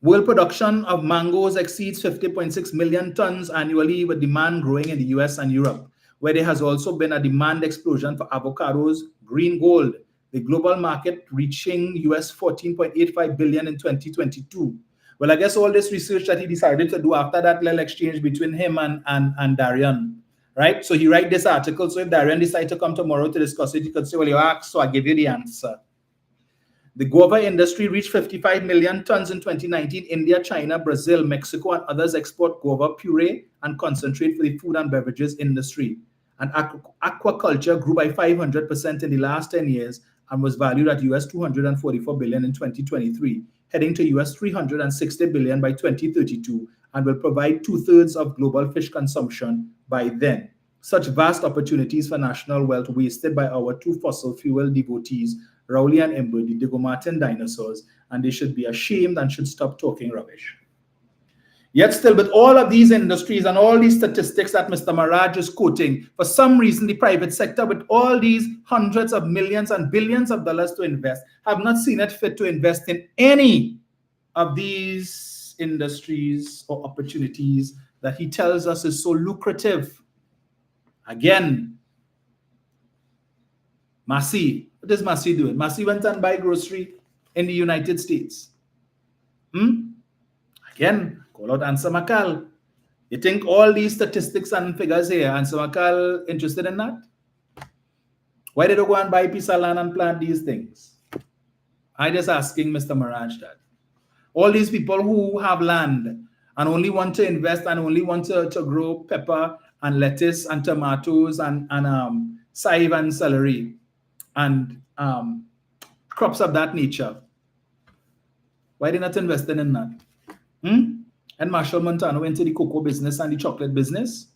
World production of mangoes exceeds 50.6 million tons annually, with demand growing in the US and Europe, where there has also been a demand explosion for avocados, green gold, the global market reaching US 14.85 billion in 2022. Well, I guess all this research that he decided to do after that little exchange between him and Darian, right? So he write this article. So if Darian decides to come tomorrow to discuss it, he could say, well, you asked, so I give you the answer. The guava industry reached 55 million tons in 2019. India, China, Brazil, Mexico, and others export guava puree and concentrate for the food and beverages industry. And aquaculture grew by 500% in the last 10 years and was valued at US 244 billion in 2023, heading to US 360 billion by 2032, and will provide 2/3 of global fish consumption by then. Such vast opportunities for national wealth wasted by our two fossil fuel devotees, Rowley and Ember, the Diego Martin dinosaurs, and they should be ashamed and should stop talking rubbish. Yet still, with all of these industries and all these statistics that Mr. Mirage is quoting, for some reason, the private sector, with all these hundreds of millions and billions of dollars to invest, have not seen it fit to invest in any of these industries or opportunities that he tells us is so lucrative. Again, Massey, what is Massey doing? Massey went and buy grocery in the United States. Again, call out Ansa Makal. You think all these statistics and figures here, Ansa Makal interested in that? Why did you go and buy a piece of land and plant these things? I just asking Mr. Mirage that. All these people who have land and only want to invest and only want to grow pepper and lettuce and tomatoes and chive and celery and crops of that nature. Why they not investing in that? And Marshall Montano went to the cocoa business and the chocolate business.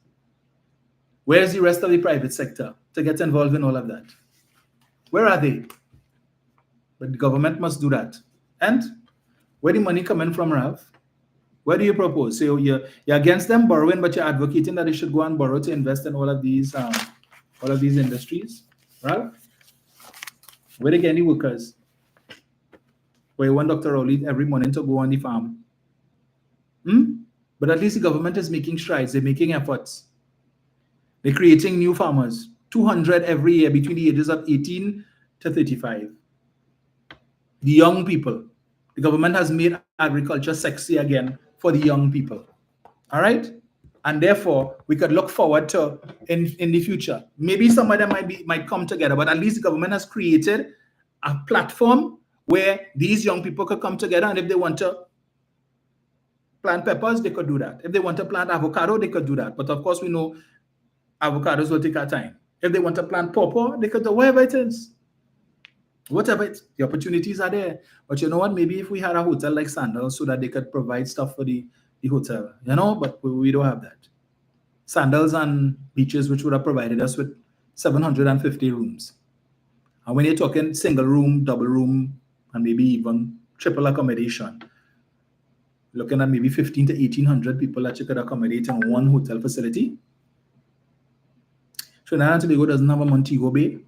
Where's the rest of the private sector to get involved in all of that? Where are they? But the government must do that. And where the money coming from, Ralph? Where do you propose? So you're against them borrowing, but you're advocating that they should go and borrow to invest in all of these industries, Ralph? Where they get any workers? Where you want Dr. Rowley every morning to go on the farm? But at least the government is making strides. They're making efforts. They're creating new farmers. 200 every year between the ages of 18 to 35. The young people. The government has made agriculture sexy again for the young people. All right? And therefore, we could look forward to in the future. Maybe some of them might come together, but at least the government has created a platform where these young people could come together, and if they want to plant peppers, they could do that. If they want to plant avocado, they could do that. But of course, we know avocados will take our time. If they want to plant pawpaw, they could do whatever it is. Whatever it is, the opportunities are there. But you know what? Maybe if we had a hotel like Sandals so that they could provide stuff for the hotel, but we don't have that. Sandals and Beaches, which would have provided us with 750 rooms. And when you're talking single room, double room, and maybe even triple accommodation, looking at maybe 15 to 1,800 people that you could accommodate in one hotel facility. Trinidad and Tobago doesn't have a Montego Bay.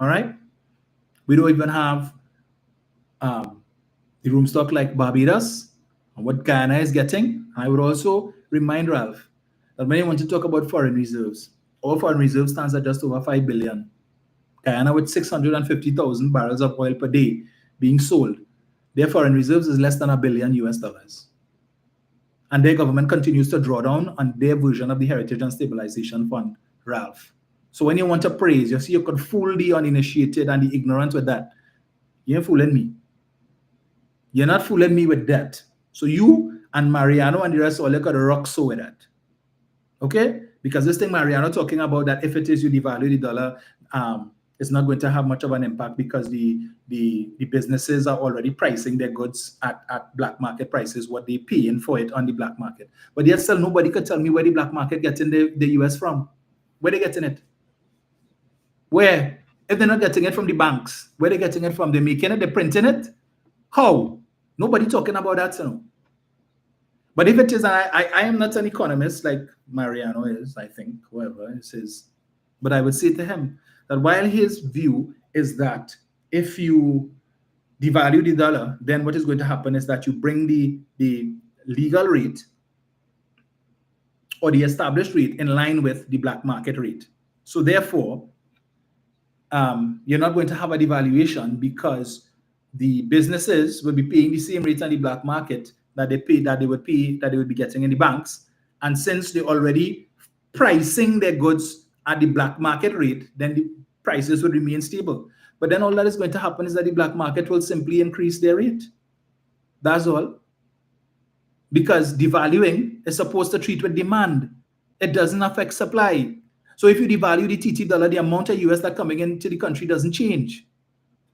All right? We don't even have the room stock like Barbados and what Guyana is getting. I would also remind Ralph that when you want to talk about foreign reserves, our foreign reserve stands at just over 5 billion. Guyana with 650,000 barrels of oil per day being sold. Their foreign reserves is less than $1 billion US. And their government continues to draw down on their version of the Heritage and Stabilization Fund, Ralph. So when you want to praise, you see you could fool the uninitiated and the ignorant with that. You ain't fooling me. You're not fooling me with that. So you and Mariano and the rest all you could rock so with that. Okay? Because this thing Mariano talking about that if it is you devalue the dollar, it's not going to have much of an impact because the businesses are already pricing their goods at black market prices, what they paying for it on the black market. But yet still nobody could tell me where the black market getting the US from. Where they getting it? Where? If they're not getting it from the banks, where they getting it from? They're making it, they're printing it? How? Nobody talking about that, so. But if it is, I am not an economist like Mariano is, I think, whoever it is. But I would say to him that while his view is that if you devalue the dollar, then what is going to happen is that you bring the legal rate or the established rate in line with the black market rate. So therefore, you're not going to have a devaluation because the businesses will be paying the same rate on the black market that they would be getting in the banks. And since they're already pricing their goods at the black market rate, then the prices would remain stable. But then all that is going to happen is that the black market will simply increase their rate. That's all. Because devaluing is supposed to treat with demand. It doesn't affect supply. So if you devalue the TT dollar, the amount of US that coming into the country doesn't change.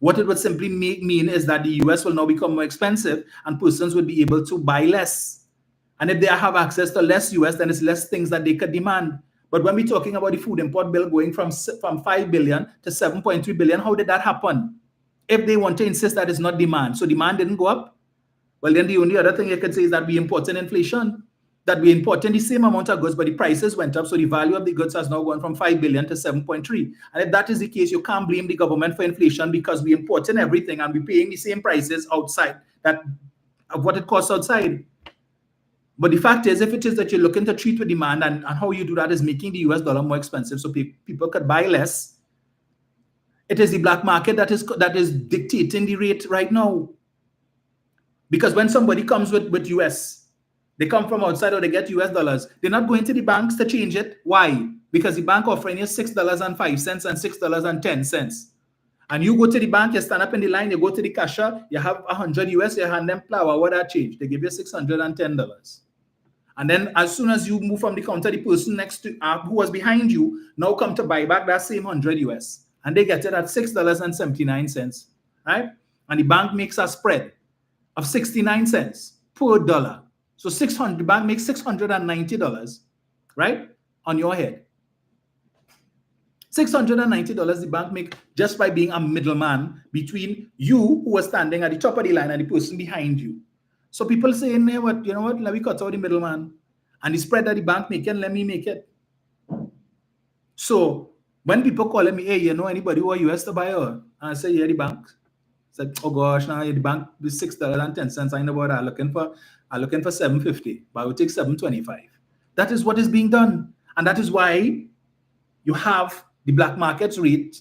What it would simply mean is that the US will now become more expensive and persons would be able to buy less. And if they have access to less US, then it's less things that they could demand. But when we're talking about the food import bill going from 5 billion to 7.3 billion, how did that happen? If they want to insist that it's not demand, so demand didn't go up, well, then the only other thing you could say is that we imported inflation, that we imported the same amount of goods, but the prices went up, so the value of the goods has now gone from 5 billion to 7.3. And if that is the case, you can't blame the government for inflation because we importing everything and we're paying the same prices outside of what it costs outside. But the fact is, if it is that you're looking to treat with demand and how you do that is making the US dollar more expensive so people could buy less, it is the black market that is dictating the rate right now. Because when somebody comes with US, they come from outside or they get US dollars, they're not going to the banks to change it. Why? Because the bank offering you $6.05 and $6.10. And you go to the bank, you stand up in the line, you go to the cashier, you have 100 US, you hand them flour, what that change? They give you $610. And then as soon as you move from the counter, the person next to who was behind you now come to buy back that same 100 US. And they get it at $6.79, right? And the bank makes a spread of 69 cents per dollar. So the bank makes $690, right? On your head. $690 the bank make just by being a middleman between you who was standing at the top of the line and the person behind you. So people say, you know what, let me cut out the middleman. And the spread that the bank making, let me make it. So when people calling me, hey, you know anybody who are US to buy oil? And I say, yeah, the bank. It's like, oh gosh, now the bank is $6.10. I know what I'm looking for $7.50, but I will take $7.25. That is what is being done. And that is why you have the black market rate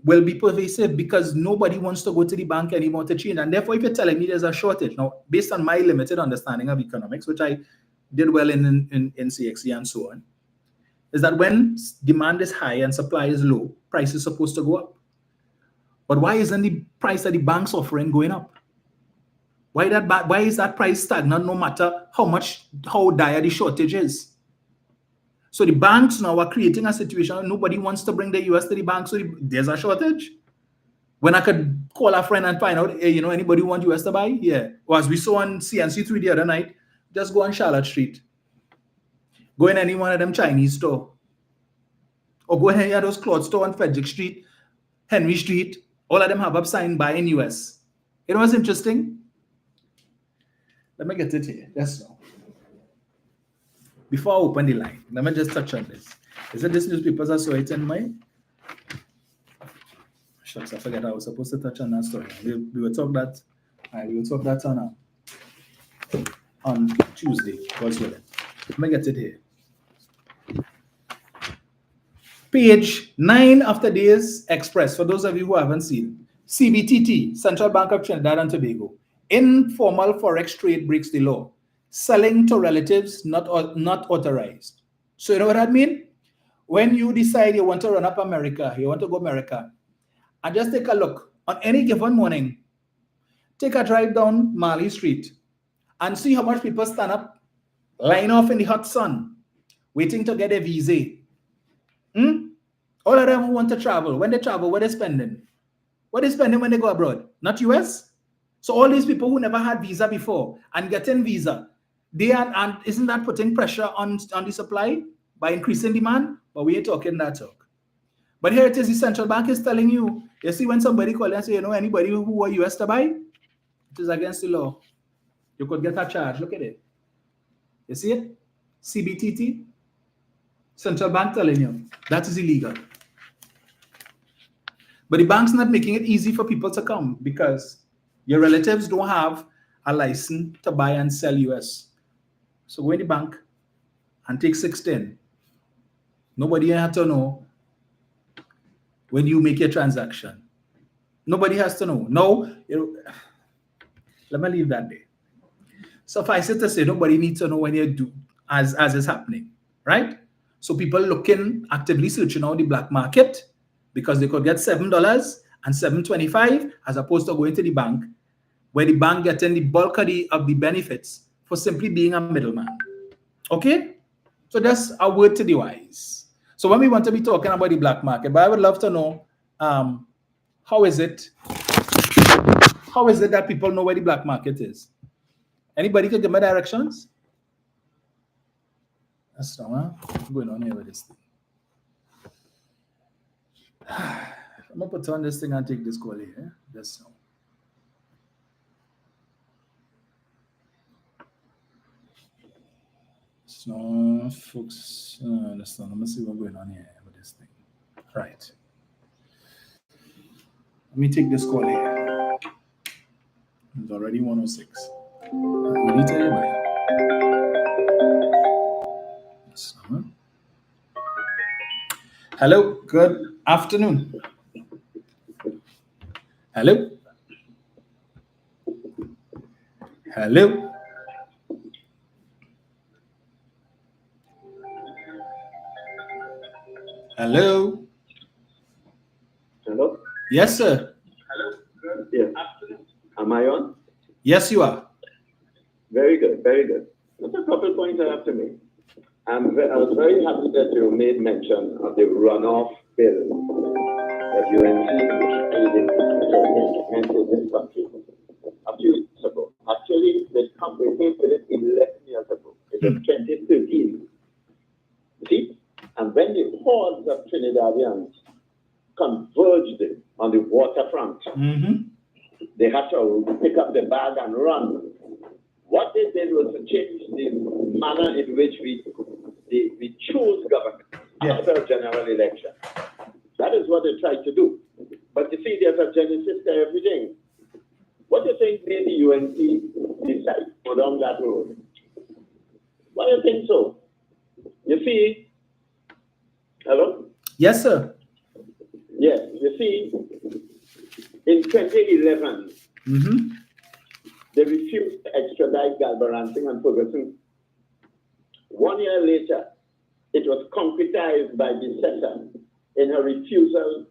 will be pervasive because nobody wants to go to the bank anymore to change. And therefore, if you're telling me there's a shortage, now, based on my limited understanding of economics, which I did well in CXC and so on, is that when demand is high and supply is low, price is supposed to go up. But why isn't the price that the bank's offering going up? Why is that price stagnant no matter how dire the shortage is? So the banks now are creating a situation nobody wants to bring the US to the bank, so there's a shortage. When I could call a friend and find out, hey, anybody want US to buy? Yeah. Or as we saw on CNC3 the other night, just go on Charlotte Street. Go in any one of them Chinese store. Or go in any of those clothes store on Frederick Street, Henry Street. All of them have up sign buy in US. You know what's interesting? Let me get it here. That's all. Before I open the line, let me just touch on this. Is it this newspapers I saw it in my? Shucks, I forget I was supposed to touch on that story. We will talk that. We will talk that on Tuesday. God's willing. Let me get it here. Page 9 of today's Express. For those of you who haven't seen, CBTT, Central Bank of Trinidad and Tobago, informal forex trade breaks the law. Selling to relatives not authorized. So you know what that means? When you decide you want to run up America, you want to go America, and just take a look on any given morning, take a drive down Marley Street and see how much people stand up, line off in the hot sun, waiting to get a visa. All of them who want to travel, when they travel, what are they spending? What are they spending when they go abroad? Not US? So all these people who never had visa before and getting visa, and isn't that putting pressure on the supply by increasing demand? But we ain't talking that talk. But here it is, the central bank is telling you, you see when somebody calls and say, anybody who are US to buy, it is against the law. You could get a charge. Look at it. You see it? CBTT, central bank telling you that is illegal. But the bank's not making it easy for people to come because your relatives don't have a license to buy and sell US. So go in the bank and take 610. Nobody has to know when you make your transaction. Nobody has to know. No, let me leave that there. Suffice it to say, nobody needs to know when you do as is happening, right? So people actively searching out the black market because they could get $7 and $7.25 as opposed to going to the bank, where the bank getting the bulk of the benefits for simply being a middleman. Okay? So that's a word to the wise. So when we want to be talking about the black market, but I would love to know how is it that people know where the black market is? Anybody can give me directions? That's not what's going on here with this thing. I'm gonna put on this thing and take this call here. Just now. So, folks, let's let me see what's going on here with this thing. Right. Let me take this call here. It's already 106. Will you tell you Hello, good afternoon. Hello. Hello. Hello. Hello? Yes, sir. Hello? Yes. Am I on? Yes, you are. Very good, very good. There's a couple points I have to make. I was very happy that you made mention of the runoff bill that UNC implemented in this country a few weeks ago. Actually, the company came with it 11 years ago. It was 2013. See? And when the hordes of Trinidadians converged on the waterfront, they had to pick up the bag and run. What they did was to change the manner in which we choose government after a general election. That is what they tried to do. But you see, there's a genesis to everything. What do you think made the UNC decide to go down that road? Why do you think so? You see, hello? Yes, sir. Yes, you see, in 2011, they refused to extradite Galbaransing and Ferguson. 1 year later, it was concretized by Bissetta in her refusal,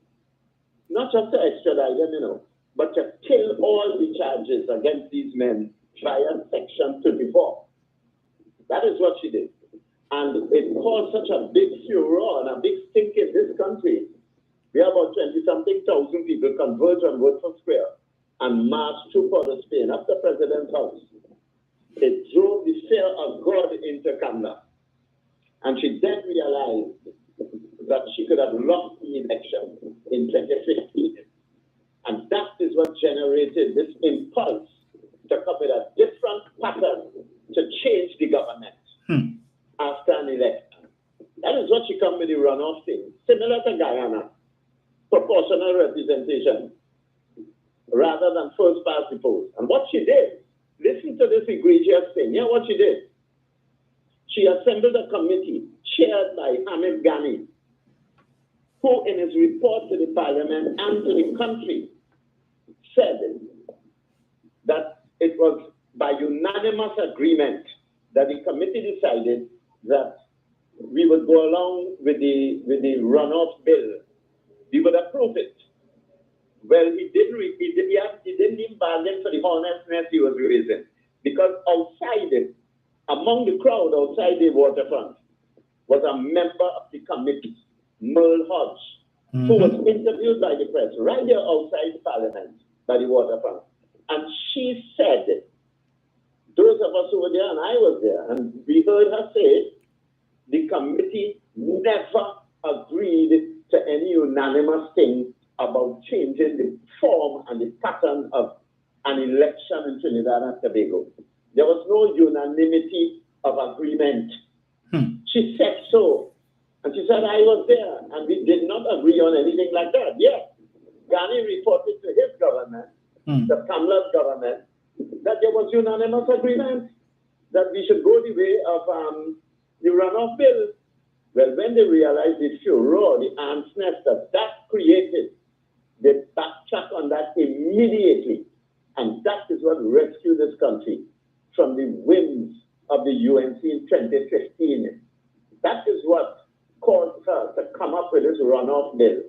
not just to extradite them, but to kill all the charges against these men via Section 34. That is what she did. And it caused such a big furor and a big stink in this country. We have about 20-something thousand people converge on Woodford Square and march through Port of Spain up the President's house. It drove the fear of God into Kamla. And she then realized that she could have lost the election in 2015. And that is what generated this impulse to come with a different pattern to change the government after an election. That is what she come with the runoff thing, similar to Guyana, proportional representation, rather than first past the post. And what she did, listen to this egregious thing. Yeah, what she did. She assembled a committee chaired by Hamid Ghani, who in his report to the parliament and to the country said that it was by unanimous agreement that the committee decided that we would go along with the runoff bill. We would approve it. Well, he didn't even bargain for the honestness he was raising, because outside it, among the crowd outside the waterfront, was a member of the committee, Merle Hodge, who was interviewed by the press right there outside the parliament by the waterfront. And she said, those of us who were there, and I was there, and we heard her say, the committee never agreed to any unanimous thing about changing the form and the pattern of an election in Trinidad and Tobago. There was no unanimity of agreement. She said so. And she said, I was there, and we did not agree on anything like that. Yes, Ghani reported to his government, the Kamla's government, that there was unanimous agreement that we should go the way of the runoff bill. Well, when they realized the furor, the ants nest that created, they backtracked on that immediately. And that is what rescued this country from the whims of the UNC in 2015. That is what caused her to come up with this runoff bill.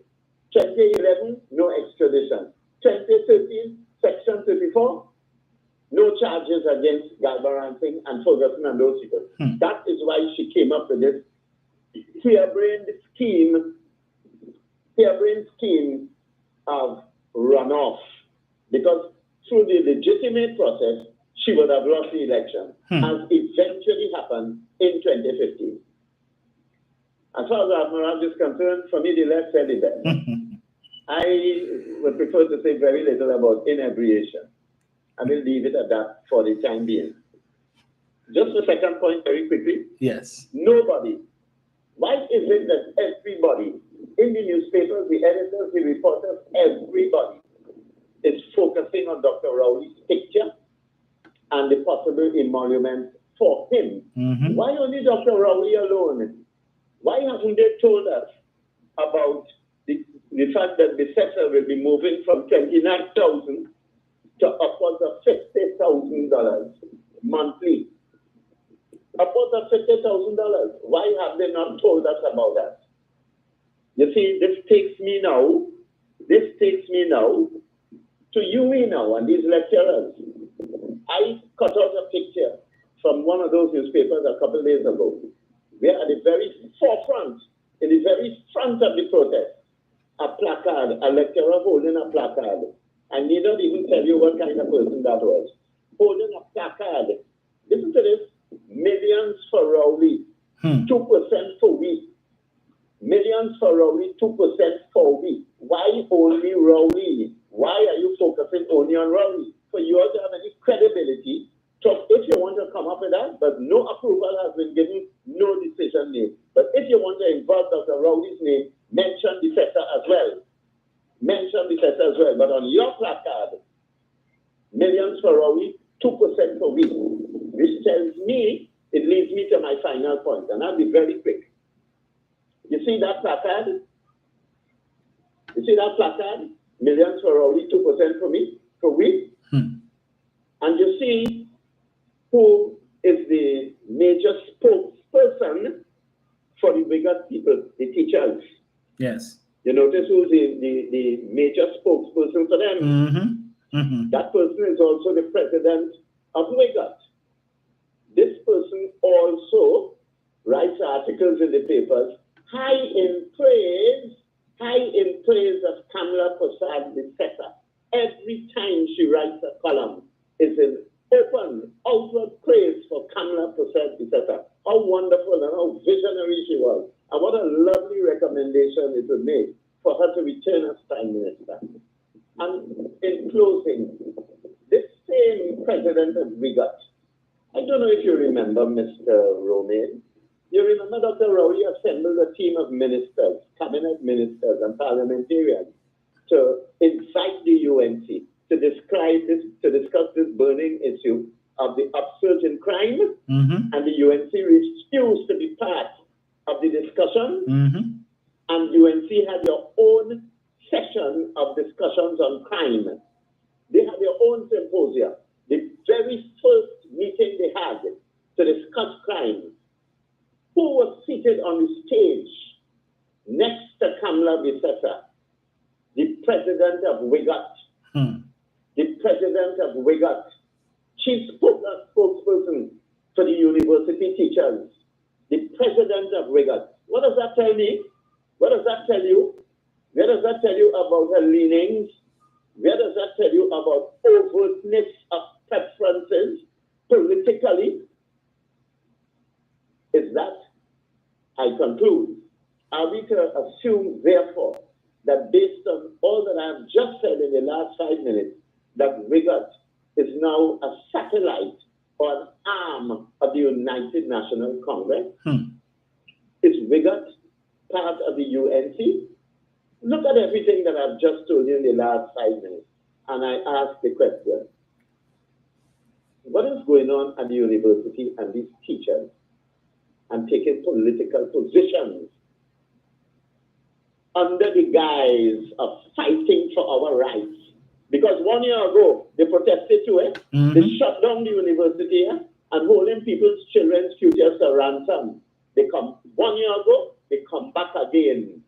2011, no extradition. 2013, Section 34, no charges against Galbaransing and Ferguson and those people. That is why she came up with this harebrained scheme of runoff. Because through the legitimate process, she would have lost the election, as eventually happened in 2015. As far as Admiral is concerned, for me, the left said it best. I would prefer to say very little about inebriation. I will leave it at that for the time being. Just the second point very quickly. Yes. Nobody. Why is it that everybody, in the newspapers, the editors, the reporters, everybody is focusing on Dr. Rowley's picture and the possible emolument for him? Why only Dr. Rowley alone? Why haven't they told us about the fact that Bissetta will be moving from $29,000 to upwards of $50,000 monthly? Upwards of $50,000. Why have they not told us about that? You see, this takes me now to you now and these lecturers. I cut out a picture from one of those newspapers a couple of days ago, where at the very forefront, in the very front of the protest, a placard, a lecturer holding a placard. I need not even tell you what kind of person that was. Holding a placard. Listen to this. Millions for Rowley, 2% for we. Millions for Rowley, 2% for we. Why only Rowley? Why are you focusing only on Rowley? For you all to have any credibility, so if you want to come up with that, but no approval has been given, no decision made. But if you want to involve Dr. Rowley's name, mention the sector as well. Mention the sector as well. But on your placard, millions for Rowley, 2% for we. Which tells me, it leads me to my final point, and I'll be very quick. You see that placard? You see that placard? Millions for Rowley, 2% for me, for we. And you see who is the major spokesperson for the Wigot people, the teachers. Yes. You notice who's the major spokesperson for them? That person is also the president of Wigot. This person also writes articles in the papers, high in praise of Kamala Prasad Bissetta. Every time she writes a column, it's an open, outward praise for Kamala Prasad Bissetta. How wonderful and how visionary she was. And what a lovely recommendation it would make for her to return as Prime Minister. And in closing, this same president of Wigot, I don't know if you remember Mr. Romain. You remember Dr. Rowley assembled a team of ministers, cabinet ministers and parliamentarians to invite the UNC to discuss this burning issue of the upsurge in crime, and the UNC refused to be part of the discussion, and UNC had their own session of discussions on crime. They had their own symposia. The very first meeting they had to discuss crime. Who was seated on the stage next to Kamala Bissetta? The president of Wigot. The president of Wigot. She spoke as spokesperson for the university teachers. The president of Wigot. What does that tell me? What does that tell you? Where does that tell you about her leanings? Where does that tell you about overtness of preferences politically? Is that, I conclude, are we to assume, therefore, that based on all that I have just said in the last 5 minutes, that Wigot is now a satellite or an arm of the United National Congress? Is Wigot part of the UNC? Look at everything that I've just told you in the last 5 minutes. And I ask the question, what is going on at the university and these teachers and taking political positions under the guise of fighting for our rights? Because 1 year ago, they protested to it. They shut down the university and holding people's children's futures to ransom. They come 1 year ago, they come back again.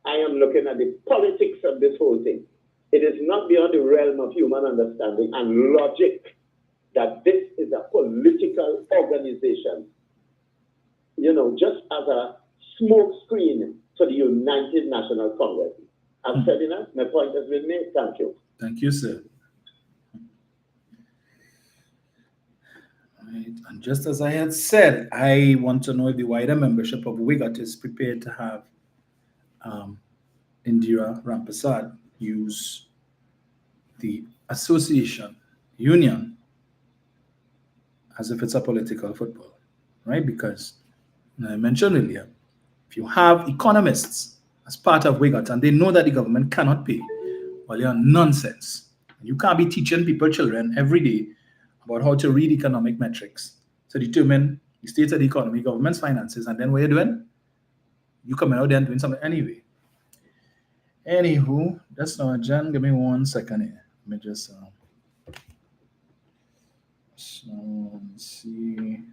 I am looking at the politics of this whole thing. It is not beyond the realm of human understanding and logic that this is a political organization, you know, just as a smoke screen for the United National Congress. I've said enough. My point has been made. Thank you. Thank you, sir. Right. And just as I had said, I want to know if the wider membership of Wigot is prepared to have Indira Rampasad use the association, union, as if it's a political football, right? Because I mentioned earlier, if you have economists as part of Wigot and they know that the government cannot pay, well, you're nonsense. You can't be teaching people, children, every day about how to read economic metrics to determine the state of the economy, government's finances, and then what you're doing? You coming out there and doing something anyway. Anywho, that's not Jan. Give me 1 second here. Let me just so let's see.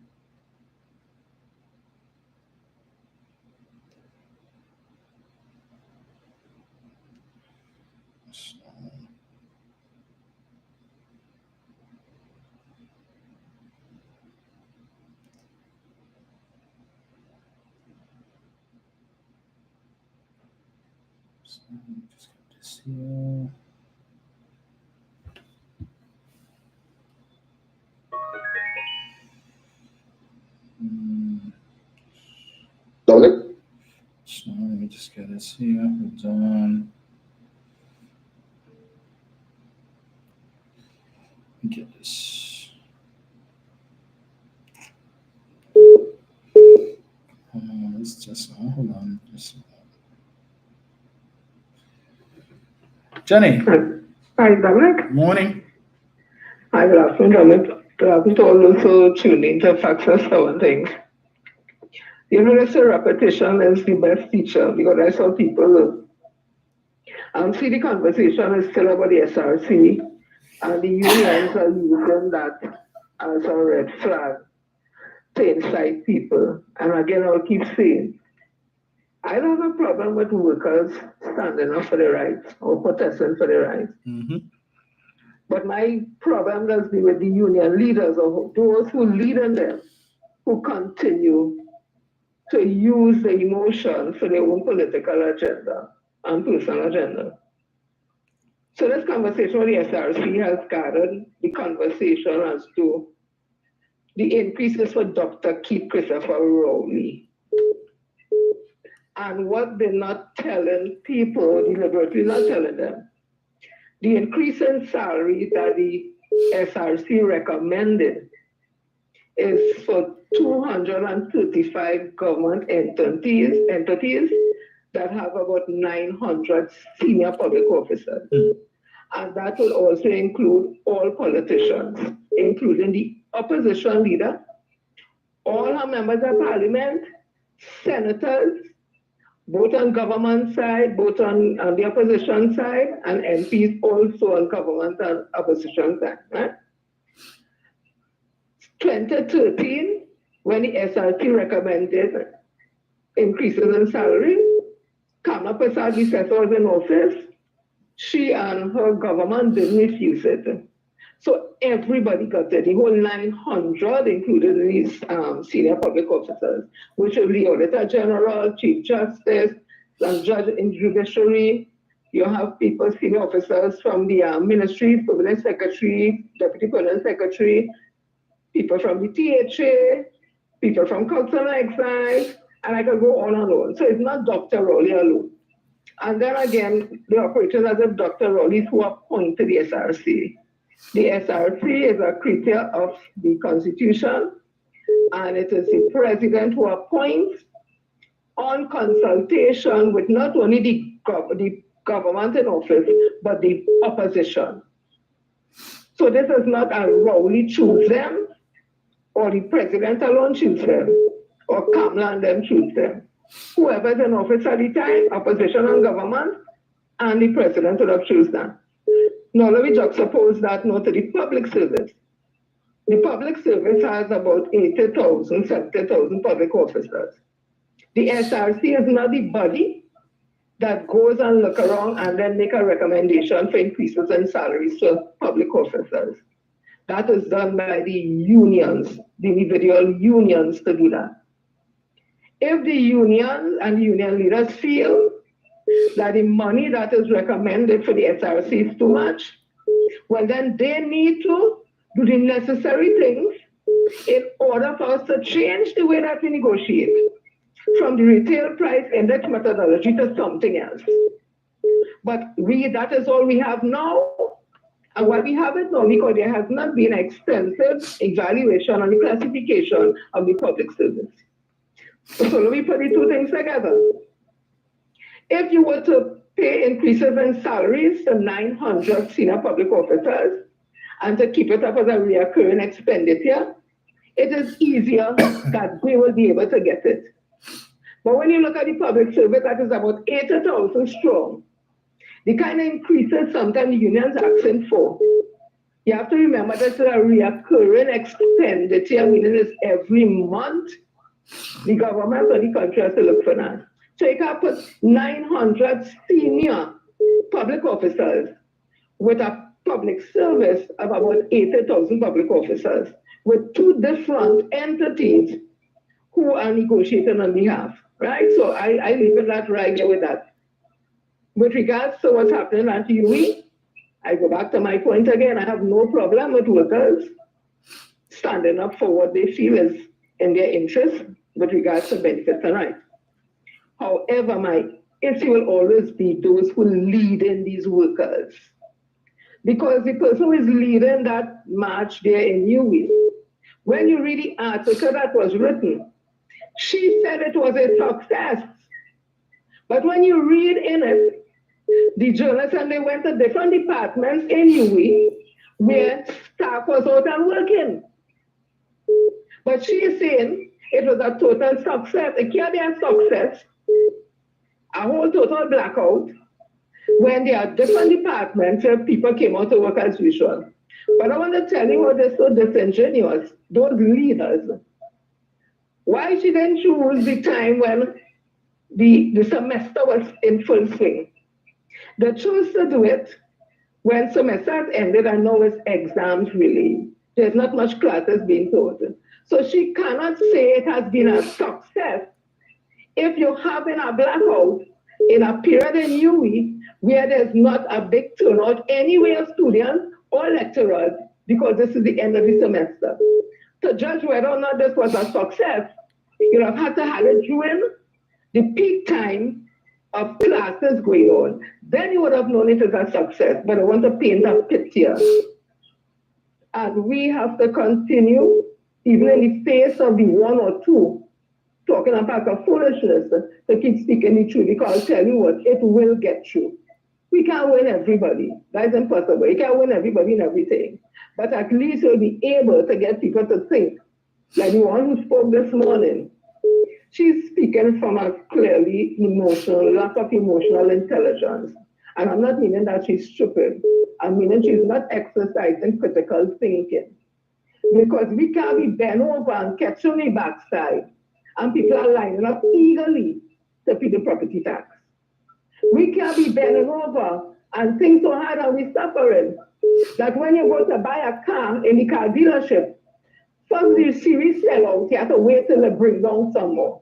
Just get this here. Dominic? So let me just get this here. Hold on. Get this. It's just hold on. Just Jenny. Hi, Dominic. Morning. Hi, good afternoon, Dominic. Good afternoon to all those who tune in to Facts and things. You know, they say repetition is the best teacher because I saw people See, the conversation is still about the SRC, and the unions are using that as a red flag to incite people. And again, I'll keep saying, I don't have a problem with workers standing up for their rights or protesting for their rights. Mm-hmm. But my problem does be with the union leaders or those who lead in them, who continue to use the emotion for their own political agenda and personal agenda. So this conversation with the SRC has gathered the conversation as to the increases for Dr. Keith Christopher Rowley. And what they're not telling people, deliberately not telling them, the increase in salary that the SRC recommended is for 235 government entities that have about 900 senior public officers. And that will also include all politicians, including the opposition leader, all our members of parliament, senators, both on government side, both on the opposition side, and MPs also on government and opposition side. Right? 2013, when the SRT recommended increases in salary, Kamala Prasad was in office. She and her government didn't refuse it. So everybody got it, the whole 900, including these senior public officers, which will be Auditor General, Chief Justice, and Judge in Judiciary. You have people, senior officers from the Ministry, Permanent Secretary, Deputy Permanent Secretary, people from the THA, people from Council of Excise, and I can go on and on. So it's not Dr. Rowley alone. And then again, the operators as if Dr. Rowley is who appointed the SRC. The SRC is a creature of the Constitution, and it is the president who appoints on consultation with not only the government in office, but the opposition. So this is not a Rowley choose them, or the president alone choose them, or Kamala and them choose them. Whoever's in office at the time, opposition and government, and the president will have choose them. Now let me juxtapose that note to the public service. The public service has about 80,000, 70,000 public officers. The SRC is not the body that goes and look around and then make a recommendation for increases in salaries for public officers. That is done by the unions, the individual unions to do that. If the union and the union leaders feel that the money that is recommended for the SRC is too much, well then they need to do the necessary things in order for us to change the way that we negotiate from the retail price index methodology to something else. But that is all we have now. And why we have it now, because there has not been extensive evaluation on the classification of the public service. So let me put the two things together. If you were to pay increases in salaries to 900 senior public officers and to keep it up as a recurring expenditure, it is easier that we will be able to get it. But when you look at the public service, that is about 80,000 strong. The kind of increases sometimes the unions are asking for, you have to remember that it's a recurring expenditure, meaning it's every month the government or the country has to look for that. So you can put 900 senior public officers with a public service of about 80,000 public officers with two different entities who are negotiating on behalf, right? So I leave it that right there with that. With regards to what's happening at UE, I go back to my point again. I have no problem with workers standing up for what they feel is in their interest with regards to benefits and rights. However, my issue will always be those who lead in these workers. Because the person who is leading that march there in UE, when you read the article that was written, she said it was a success. But when you read in it, the journalists and they went to different departments in UE where staff was out and working. But she is saying it was a total success. It can't be a success, a whole total blackout, when there are different departments where people came out to work as usual. But I want to tell you what is so disingenuous, those leaders. Why she didn't choose the time when the semester was in full swing? They chose to do it when semester has ended and now it's exams really. There's not much classes being taught. So she cannot say it has been a success if you're having a blackout in a period in UE where there's not a big turnout anywhere of students or lecturers because this is the end of the semester. To judge whether or not this was a success, you have had to have it during the peak time of classes going on. Then you would have known it as a success, but I want to paint a picture. And we have to continue, even in the face of the one or two talking about a foolishness, to keep speaking the truth, because I'll tell you what, it will get through. We can't win everybody. That's impossible. You can't win everybody in everything. But at least you'll be able to get people to think. Like the one who spoke this morning, she's speaking from a clearly emotional, lack of emotional intelligence. And I'm not meaning that she's stupid. I'm meaning she's not exercising critical thinking. Because we can't be bent over and catch on the backside, and people are lining up eagerly to pay the property tax. We can't be bending over and think so hard and we're suffering that when you go to buy a car in the car dealership, first the series sell out, you have to wait till they bring down some more.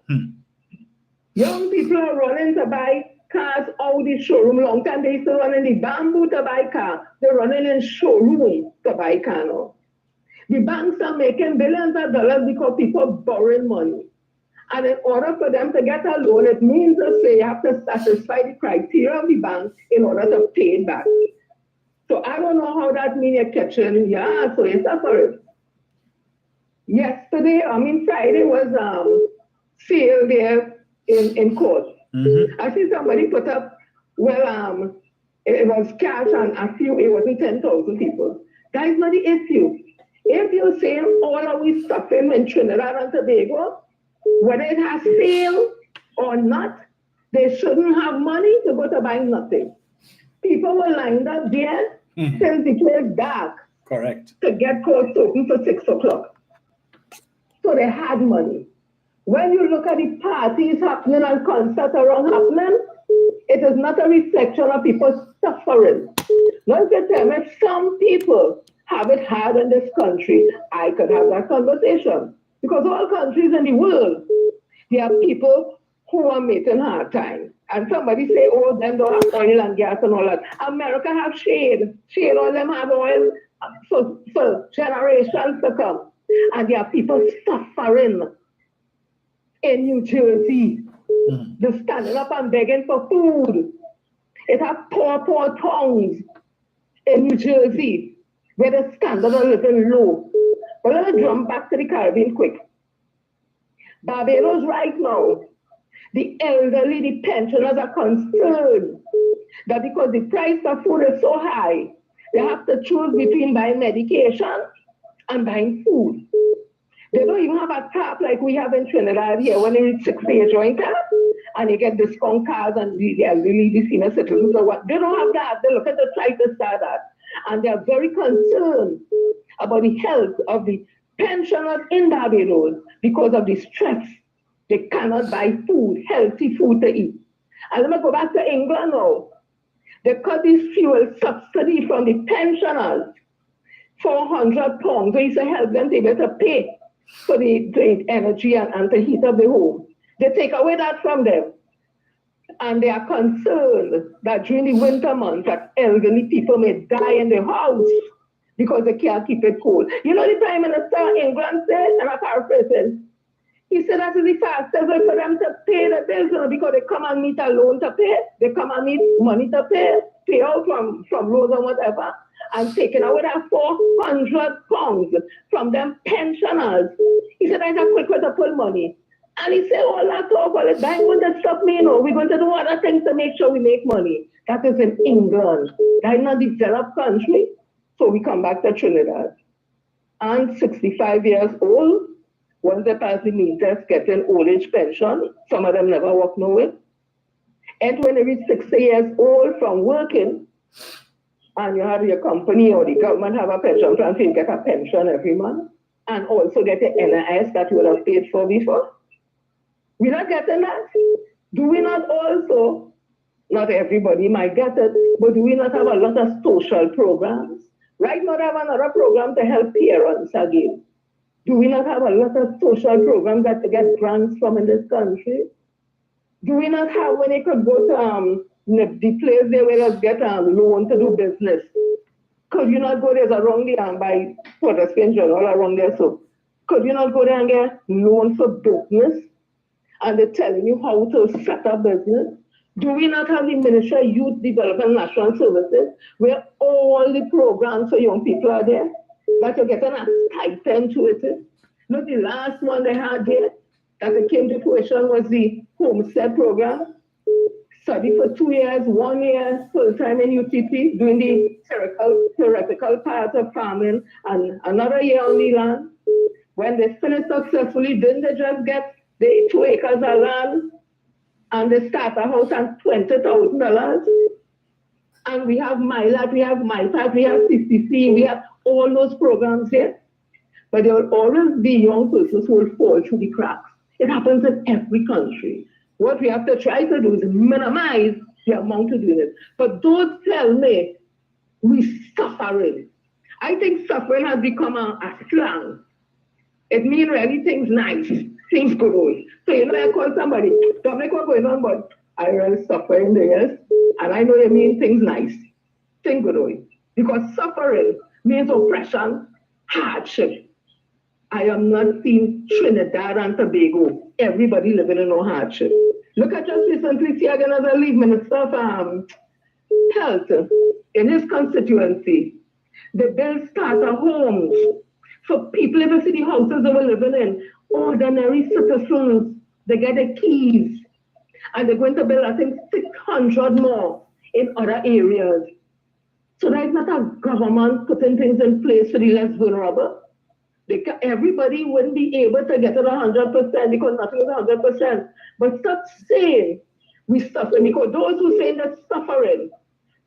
Young people are running to buy cars out the showroom. Long time they used to run in the bamboo to buy car. They're running in showroom to buy car now. The banks are making billions of dollars because people are borrowing money. And in order for them to get a loan, it means to say you have to satisfy the criteria of the bank in order to pay it back. So I don't know how that means you're catching, yeah, so you're suffering. Friday was sale there in court. I see somebody put up, it was cash and a few, it wasn't 10,000 people. That is not the issue. If you're saying all of we suffering in Trinidad and Tobago, whether it has sale or not, they shouldn't have money to go to buy nothing. People were lined up there since it was dark. Correct. To get courts open for 6 o'clock. So they had money. When you look at the parties happening and concerts around happening, it is not a reflection of people suffering. Once you tell me some people have it hard in this country, I could have that conversation. Because all countries in the world, there are people who are making hard time. And somebody say, oh, them don't have oil and gas and all that. America have shade. Shade, all them have oil for generations to come. And there are people suffering in New Jersey. They're standing up and begging for food. It has poor towns in New Jersey where the standard are a little low. But let me jump back to the Caribbean quick. Barbados right now, the elderly, the pensioners are concerned that because the price of food is so high, they have to choose between buying medication and buying food. They don't even have a tap like we have in Trinidad here. When you reach 60, you join tap and you get discount cards and the elderly, the senior citizens or what. They don't have that. They look at the try to start that. And they are very concerned about the health of the pensioners in Barbados because of the stress. They cannot buy food, healthy food to eat. And let me go back to England now. They cut this fuel subsidy from the pensioners, £400. They used to help them to be able to pay for the energy and to heat up the home. They take away that from them. And they are concerned that during the winter months that elderly people may die in their house because they can't keep it cool. You know the Prime Minister of England said, and I'm paraphrasing, he said that is the fastest way for them to pay the bills, because they come and meet a loan to pay, they come and need money to pay out from loans or whatever, and taking away that £400 from them pensioners. He said that's a quick way to pull money. And he said, oh, that's all, but that ain't going to stop me, we're going to do other things to make sure we make money. That is in England. That is not a developed country. So we come back to Trinidad. And 65 years old, once they pass the mean test, getting old age pension. Some of them never work nowhere. And when they reach 60 years old from working, and you have your company or the government have a pension plan, so you get a pension every month, and also get the NIS that you would have paid for before. We're not getting that. Do we not also, not everybody might get it, but do we not have a lot of social programs? Right now, they have another program to help parents again. Do we not have a lot of social programs that to get grants from in this country? Do we not have when they could go to the place there where they get loan to do business? Could you not go there around there and buy Protestant journal around there? So could you not go there and get loan for business? And they're telling you how to set up business? Do we not have the Ministry of Youth Development National Services where all the programs for young people are there? That you're getting a stipend to it? Not the last one they had there that it came to fruition was the Homestead program. Study for 2 years, 1 year full-time in UTP, doing the theoretical part of farming, and another year on the land. When they finished successfully, didn't they just get the 2 acres of land and they start a house and $20,000? And we have MyLab, we have MyPath, we have CCC, we have all those programs here. But there will always be young persons who will fall through the cracks. It happens in every country. What we have to try to do is minimize the amount of doing it. But don't tell me we're suffering. I think suffering has become a slang. It means really things nice, things good. So you know, I call somebody, don't make what's going on, but I really suffer in the years, and I know they mean things nice, things good. Because suffering means oppression, hardship. I am not seeing Trinidad and Tobago, everybody living in no hardship. Look at just recently, see again as a lead minister of health in his constituency. They build starter homes for people in the city houses they were living in. Ordinary citizens, they get the keys. And they're going to build, I think, 600 more in other areas. So there's not a government putting things in place for the less vulnerable. Everybody wouldn't be able to get it 100% because nothing is 100%. But stop saying we suffering, because those who say that suffering,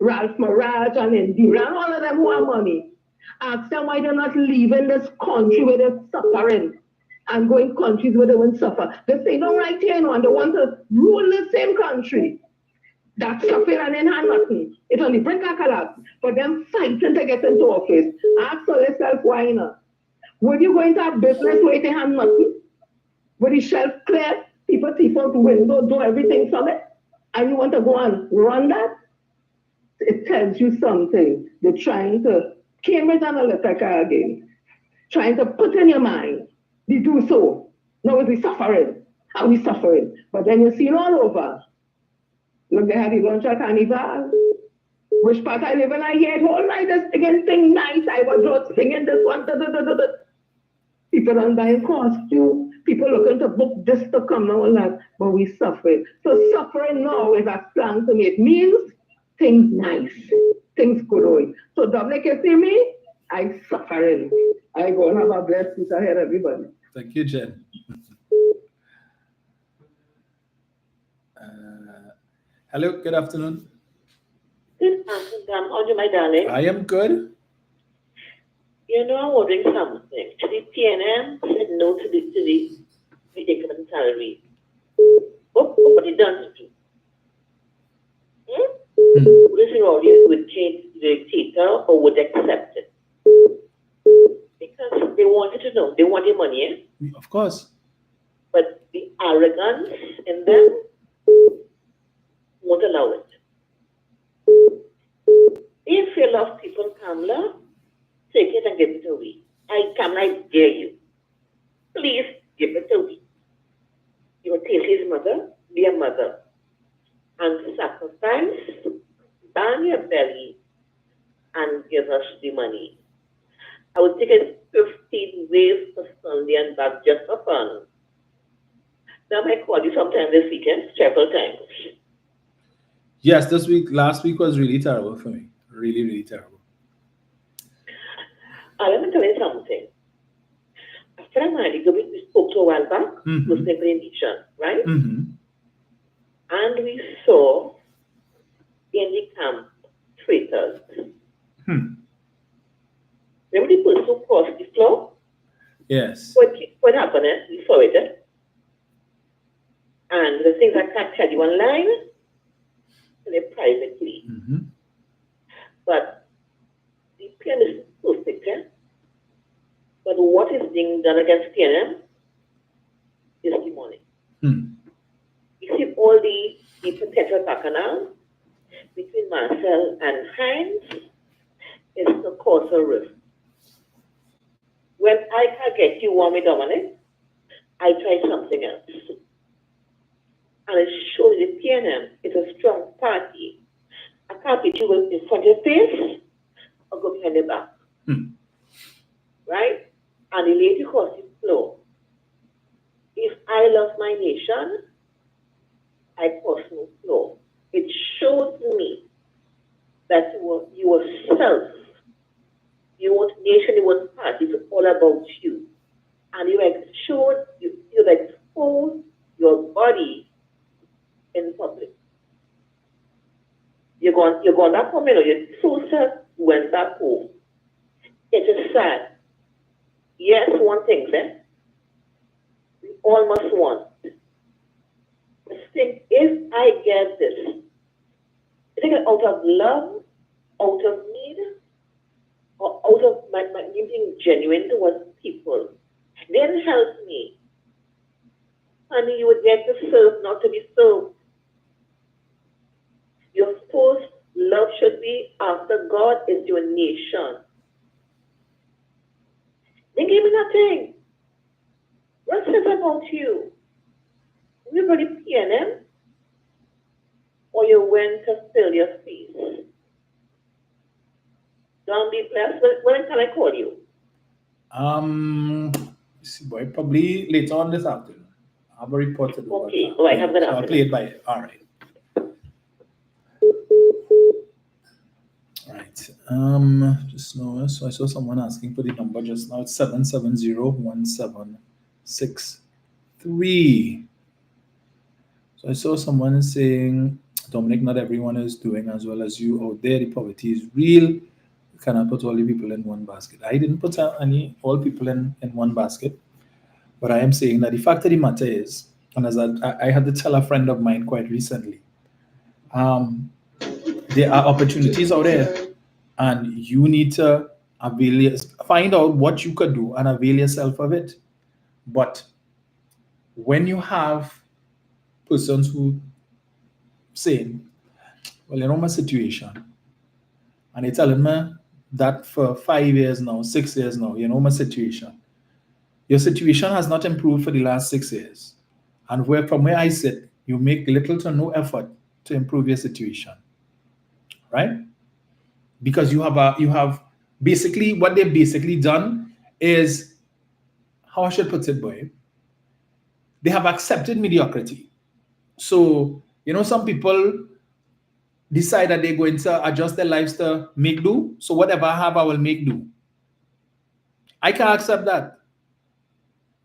Ralph Maraj and Indira and all of them who have money, ask them why they're not leaving this country where they're suffering and going countries where they won't suffer. They say, no, right here, no, and they want to rule the same country. That's suffering and then have nothing. It only bring a collapse. But them fighting to get into office. Ask yourself why not. Would you go into a business where they have nothing? Would the shelf clear? People thief out the window, do everything from it? And you want to go and run that? It tells you something. They're trying to, Cambridge Analytica again, trying to put in your mind, they do so. Now we'll be suffering. Are we suffering? But then you see it all over. Look, they had the lunch at Carnival. Which part I live in, I hear it all night. This again thing nice. I was just singing this one. People are buying costumes. People looking to book this to come and all that. But we suffering. So suffering now is a slang to me. It means things nice, things good. So Dominic, you see me? I suffering. I go and have a blessed week ahead, everybody. Thank you, Jen. Hello, good afternoon. Good afternoon. How are you, my darling? I am good. You know, I'm wondering something. The TNM said no to the ridiculous salary. What are they done to do? Listen, audience would change the dictator or would accept it? Because they wanted to know. They want their money, eh? Of course. But the arrogance in them won't allow it. If you love people, Kamala, take it and give it away. Kamala, I dare you. Please give it away. You will tell his mother, be a mother, and sacrifice, ban your belly, and give us the money. I would take it 15 ways for Sunday and back just for fun. Now I call you sometime this weekend, several times. Yes, last week was really terrible for me. Really, really terrible. Let me tell you something. A friend of mine, we spoke to a while back, was Nation, right? Mm-hmm. and we saw in the camp traitors. Remember the person who crossed the floor? Yes. What happened? We saw it. And the things I can't tell you online, they're privately. But the PNM is perfect. But what is being done against PNM is demonic. You see all the potential bacchanal between Marcel and Heinz is to cause a rift. When I can get you warm with Dominic, I try something else. And it shows the PNM is a strong party. I can't get you in front of your face or go behind the back. Right? And the lady across the floor. If I love my nation, I cross no floor. It shows me that you were self. You want nation, you want party, it's all about you. And you expose your body in public. You're going back home, you're so sad, went back home. It is sad. Yes, one thing, we all must want. But think, if I get this, I think out of love, out of need, or out of my being genuine towards people, then help me. Honey, you would get to serve, not to be served. Your first love should be after God is your nation. They gave me nothing. What says about you? You really PNM? Or you went to fill your fees? Don't be blessed. When can I call you? See, boy, probably later on this afternoon. I have a report to do. Okay, all right, have a good afternoon. I'll play it by ear. All right. Just now, so I saw someone asking for the number just now. It's 770-1763. So I saw someone saying, Dominic, not everyone is doing as well as you out there. The poverty is real. You cannot put all the people in one basket. I didn't put all people in one basket. But I am saying that the fact of the matter is, and as I had to tell a friend of mine quite recently, there are opportunities out there. And you need to find out what you could do and avail yourself of it. But when you have persons who say, well, you know my situation, and they're telling me that for 5 years now, 6 years now, you know my situation. Your situation has not improved for the last 6 years. And from where I sit, you make little to no effort to improve your situation. Right? Because you have basically what they've basically done is, how I should put it, boy, they have accepted mediocrity. So, some people decide that they're going to adjust their lives to make do. So whatever I have, I will make do. I can't accept that.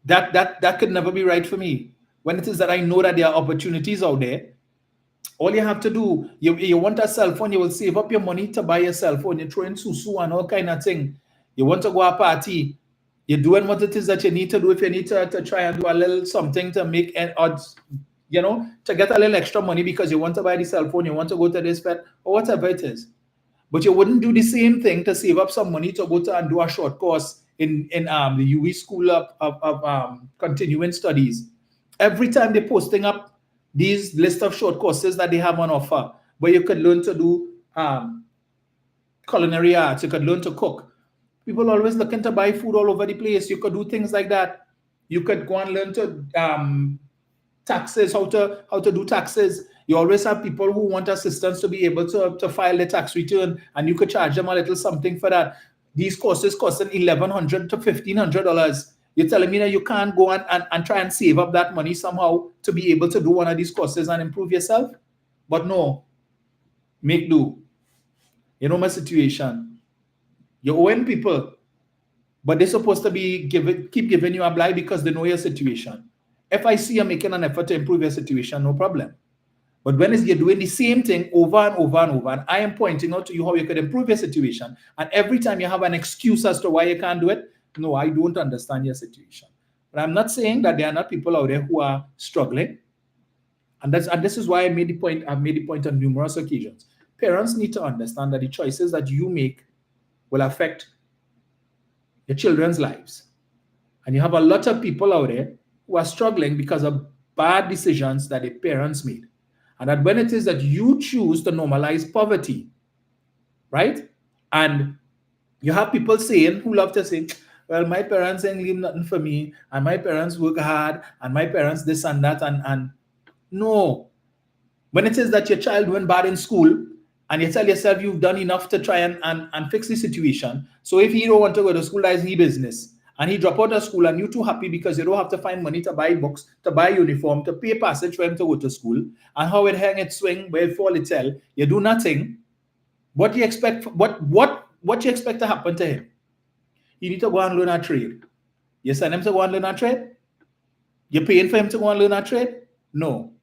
That could never be right for me. When it is that I know that there are opportunities out there, all you have to do, you want a cell phone, you will save up your money to buy a cell phone. You're throwing susu and all kind of thing. You want to go a party, you're doing what it is that you need to do. If you need to try and do a little something to make odds, to get a little extra money because you want to buy the cell phone, you want to go to this fete, or whatever it is. But you wouldn't do the same thing to save up some money to go to and do a short course in the UE School of Continuing Studies. Every time they're posting up these list of short courses that they have on offer, where you could learn to do culinary arts, you could learn to cook. People always looking to buy food all over the place. You could do things like that. You could go and learn to taxes, how to do taxes. You always have people who want assistance to be able to file their tax return, and you could charge them a little something for that. These courses costing $1,100 to $1,500. You're telling me that you can't go and try and save up that money somehow to be able to do one of these courses and improve yourself? But no, make do. You know my situation. You're owing people, but they're supposed to be keep giving you a blight because they know your situation. If I see you making an effort to improve your situation, no problem. But when you're doing the same thing over and over and over, and I am pointing out to you how you could improve your situation, and every time you have an excuse as to why you can't do it, no, I don't understand your situation. But I'm not saying that there are not people out there who are struggling. And this is why I made the point. I've made the point on numerous occasions. Parents need to understand that the choices that you make will affect your children's lives. And you have a lot of people out there who are struggling because of bad decisions that their parents made. And that when it is that you choose to normalize poverty, right? And you have people saying, who love to say, well, my parents ain't leave nothing for me, and my parents work hard, and my parents this and that, and no. When it is that your child went bad in school, and you tell yourself you've done enough to try and fix the situation, so if he don't want to go to school, that's his business. And he drop out of school, and you're too happy because you don't have to find money to buy books, to buy uniform, to pay passage for him to go to school. And how it hang, it swing, where it fall, it tell. You do nothing. What do you expect? What you expect to happen to him? You need to go and learn a trade. You send him to go and learn a trade? You're paying for him to go and learn a trade? No.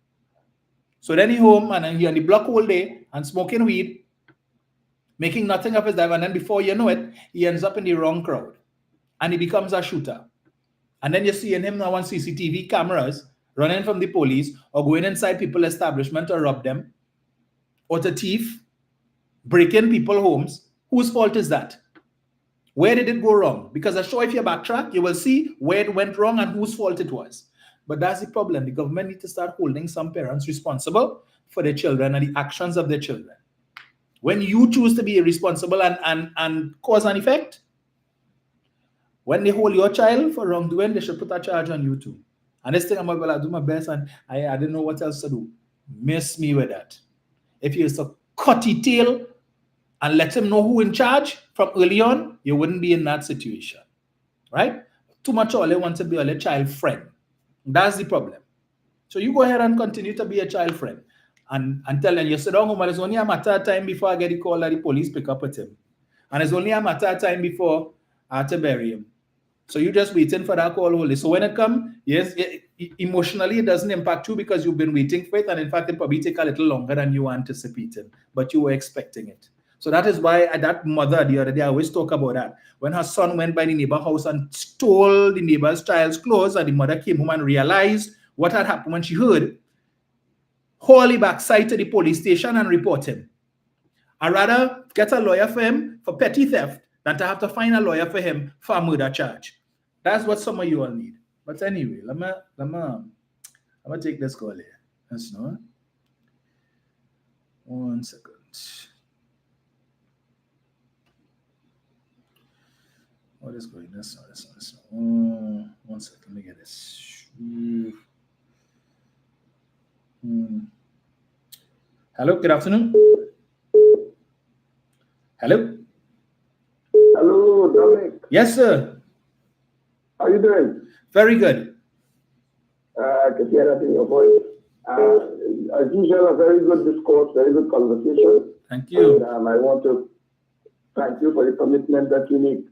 So then he home and he on the block all day and smoking weed, making nothing of his life, and then before you know it, he ends up in the wrong crowd. And he becomes a shooter. And then you're seeing him now on CCTV cameras running from the police or going inside people's establishment to rob them or to thief, breaking people's homes. Whose fault is that? Where did it go wrong? Because I'm sure if you backtrack, you will see where it went wrong and whose fault it was. But that's the problem. The government needs to start holding some parents responsible for their children and the actions of their children. When you choose to be irresponsible and cause an effect, when they hold your child for wrongdoing, they should put a charge on you too. And this thing, I'm like, well, I do my best and I didn't know what else to do. Miss me with that. If you used to cut his tail and let him know who in charge from early on, you wouldn't be in that situation, right? Too much all they want to be a child friend. That's the problem. So you go ahead and continue to be a child friend and tell them, you sit down home, and it's only a matter of time before I get the call that the police pick up with him. And it's only a matter of time before I have to bury him. So you're just waiting for that call only. So when it comes, yes, emotionally, it doesn't impact you because you've been waiting for it. And in fact, it probably take a little longer than you anticipated, but you were expecting it. So that is why that mother the other day, I always talk about that. When her son went by the neighbor's house and stole the neighbor's child's clothes, and the mother came home and realized what had happened when she heard, haul him backside to the police station and report him. I'd rather get a lawyer for him for petty theft than to have to find a lawyer for him for a murder charge. That's what some of you all need. But anyway, let me take this call here. That's no. 1 second. What is going? That's not. 1 second. Let me get this. Hello, good afternoon. Hello. Hello, Dominic. Yes, sir. How are you doing? Very good. I can hear that in your voice. As usual, a very good discourse, very good conversation. Thank you. And I want to thank you for the commitment that you make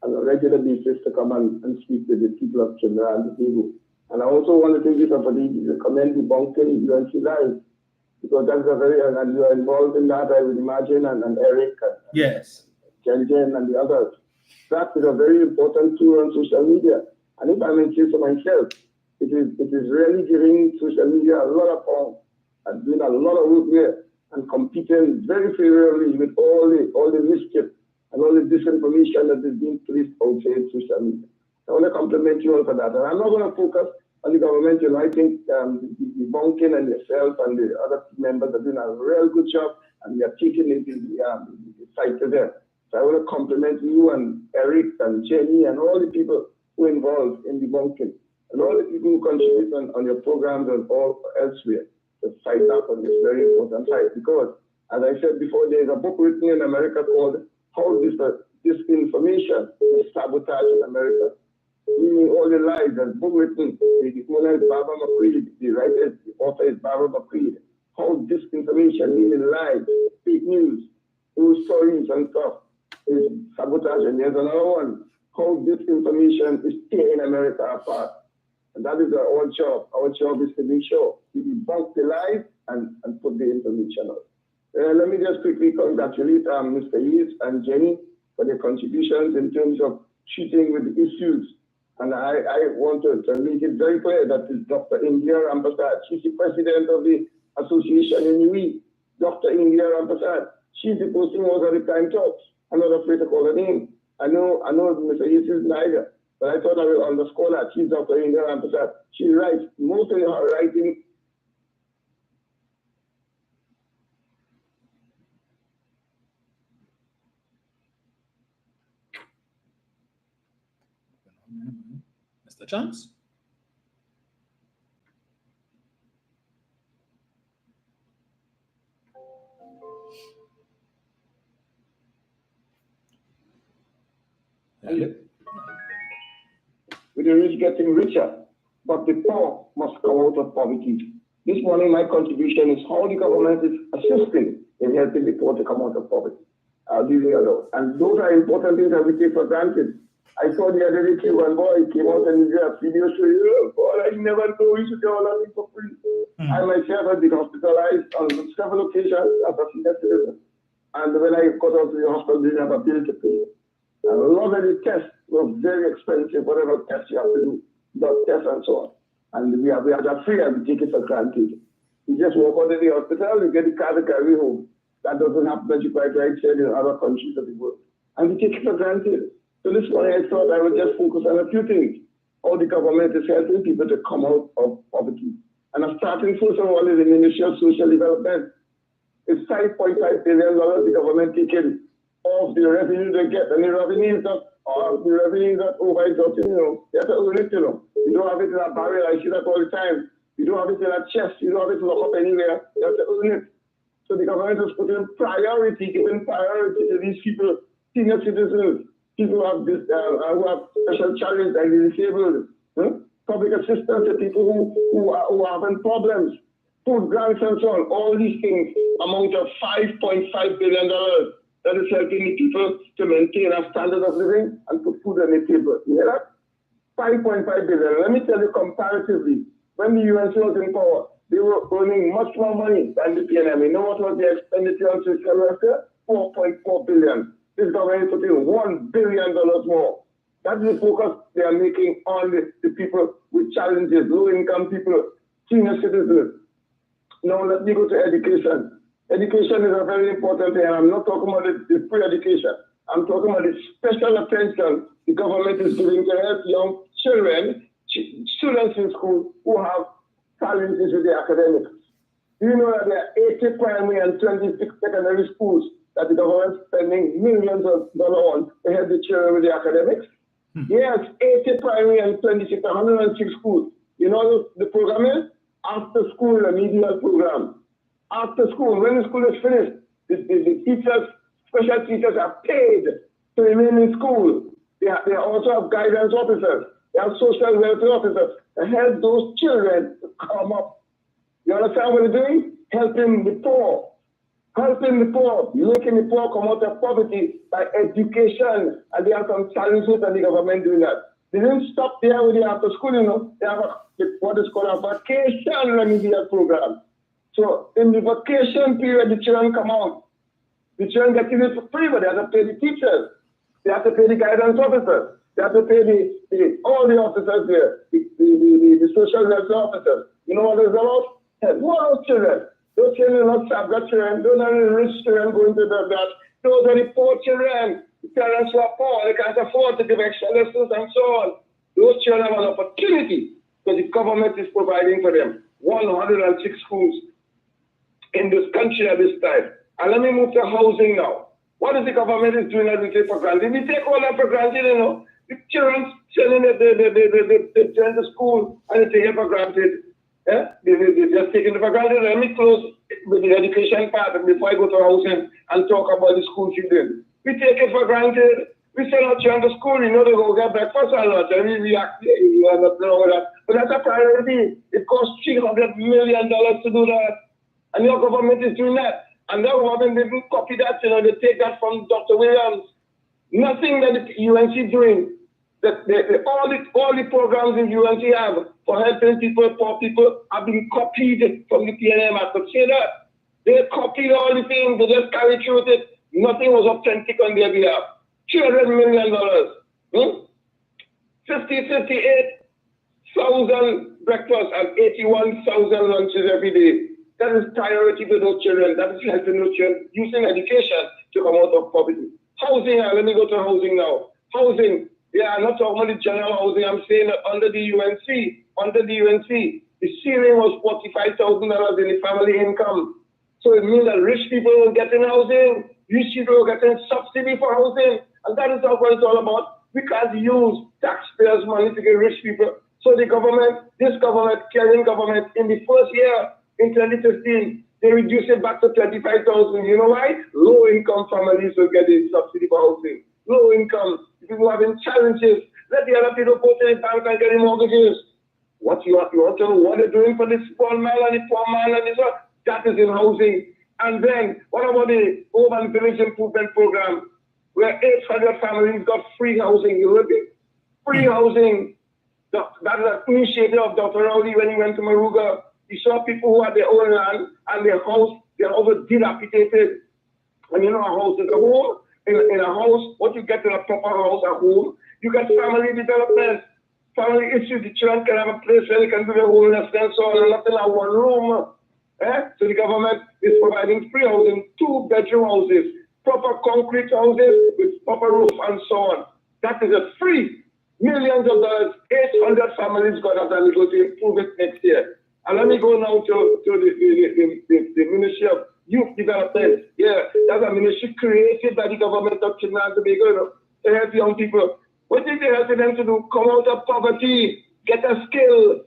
on a regular basis to come and speak with the people of Trinidad and Tobago. And I also want to take this opportunity to commend the Bunking UNC Live, because that's a very, and you are involved in that, I would imagine, and Eric, and yes, Jen and the others. That is a very important tool on social media. And if I may say so myself, it is really giving social media a lot of power and doing a lot of work there and competing very favorably with all the mischief and all the disinformation that is being placed outside social media. I want to compliment you all for that. And I'm not going to focus on the government. You know, I think the Bunking and yourself and the other members are doing a real good job, and we are taking it in the site to them. So I want to compliment you and Eric and Jenny and all the people who are involved in the Bunking and all the people who contribute on your programs and all elsewhere to fight up on this very important fight. Because, as I said before, there is a book written in America called How Disinformation is Sabotaging America. Meaning all the lies. There's a book written, the owner is Barbara McCreed, the writer, the author is Barbara McCreed. How disinformation, meaning lies, fake news, those stories and stuff, is sabotage. And there's another one, how disinformation is tearing America apart. And that is our job. Our job is to make sure we debunk the lies and put the information out. Let me just quickly congratulate Mr. Yates and Jenny for their contributions in terms of treating with the issues. And I want to make it very clear that it's Dr. India Ramprasad. She's the president of the association in UAE. Dr. India Ramprasad. She's the person who was at the time talks. I'm not afraid to call her name. I know Mr. Yates is neither, but I thought I will underscore that. She's Dr. India Ramprasad. She writes, most of her writing Mr. Chance? with the rich getting richer, but the poor must come out of poverty. This morning, my contribution is how the government is assisting in helping the poor to come out of poverty. And those are important things that we take for granted. I saw the other day one boy came out and he did a video showing, oh God, I never know we should get all that thing for free. I myself have been hospitalized on several occasions as a senior citizen. And when I got out to the hospital, they didn't have a bill to pay. And a lot of the tests were very expensive, whatever tests you have to do, blood tests and so on. And we are that free and we take it for granted. You just walk out of the hospital, you get the car to carry home. That doesn't happen, as you quite right said, in other countries of the world. And we take it for granted. So this morning I thought I would just focus on a few things. How the government is helping people to come out of poverty. And I'm starting first of all is the Ministry of Social Development. It's $5.5 billion the government taking of the revenue they get. And the revenue is not overexhausting, You have to earn it, You don't have it in a barrel, I see that all the time. You don't have it in a chest, you don't have it locked up anywhere. You have to earn it. So the government is putting priority, giving priority to these people, senior citizens, people who have special challenges like the disabled, public assistance to people who are having problems, food grants and so on. All these things amount of $5.5 billion that is helping the people to maintain a standard of living and put food on the table. You hear that? $5.5 billion. Let me tell you comparatively, when the UNC was in power, they were earning much more money than the PNM. You know what was the expenditure on social welfare? $4.4 billion. This government is putting $1 billion more. That's the focus they are making on the people with challenges, low-income people, senior citizens. Now let me go to education. Education is a very important thing, and I'm not talking about the free education. I'm talking about the special attention the government is giving to help young children, students in school who have challenges with their academics. Do you know that there are 80 primary and 26 secondary schools that the government is spending millions of dollars on to help the children with their academics? Yes, 80 primary and 26, 106 schools. You know the program is? After school remedial program. After school, when the school is finished, the teachers, special teachers are paid to remain in school. They also have guidance officers. They have social welfare officers to help those children to come up. You understand what they're doing? Helping the poor. Helping the poor, making the poor come out of poverty by education. And they have some challenges and the government doing that. They didn't stop there with the after school, They have what is called a vacation remedial program. So in the vacation period, the children come out. The children get it for free, but they have to pay the teachers. They have to pay the guidance officers. They have to pay all the officers there, the social welfare officers. You know what it's about? Who are those children? Those children are not Sabga children. Those are the rich children going to that. Those are the poor children. The parents who are poor, they can't afford to give extra lessons and so on. Those children have an opportunity because the government is providing for them 106 schools in this country at this time. And let me move to housing now. What is the government is doing that we take for granted? We take all that for granted, The children sending the children to school and they take it for granted. Yeah? They're just taking it for granted. Let me close with the education part before I go to housing and talk about the school children. We take it for granted. We send our children to school, they go get breakfast and lunch, and we react, that. But that's a priority. It costs $300 million to do that. And your government is doing that. And the government didn't copy that, they take that from Dr. Williams. Nothing that the UNC is doing. All the programs in UNC have for helping people, poor people, have been copied from the PNM. I could say that. They copied all the things, they just carried through with it. Nothing was authentic on their behalf. $300 million. 58,000 breakfasts and 81,000 lunches every day. That is priority for those children. That is helping those children using education to come out of poverty. Housing, let me go to housing now. Housing, yeah, I'm not talking about the general housing. I'm saying that under the UNC, the ceiling was $45,000 in the family income. So it means that rich people were getting housing, rich people were getting subsidy for housing, and that is what it's all about. We can't use taxpayers' money to get rich people. So the government, this government, carrying government, in the first year, in 2015, they reduced it back to 25,000. You know why? Low-income families will get a subsidy for housing. Low income, people having challenges. Let the other people go to the bank and get mortgages. What you want to know what they're doing for this small man and the poor man and this one? That is in housing. And then, what about the urban village improvement program, where 800 families got free housing? You heard me? Free housing. That is an initiative of Dr. Rowley when he went to Maruga. He saw people who had their own land and their house, they're over dilapidated. And you know, a house is a home. In a house, what you get in a proper house, a home, you get family development. Family issues, the children can have a place where they can do their own and so on, and not in a one room. So the government is providing free housing, 2-bedroom houses, proper concrete houses with proper roof and so on. That is a free. Millions of dollars, 800 families got that and go to improve it next year. And let me go now to the Ministry of Youth Development. Yeah, that's a ministry created by the government of Trinidad and Tobago to help young people. What did they help them to do? Come out of poverty, get a skill,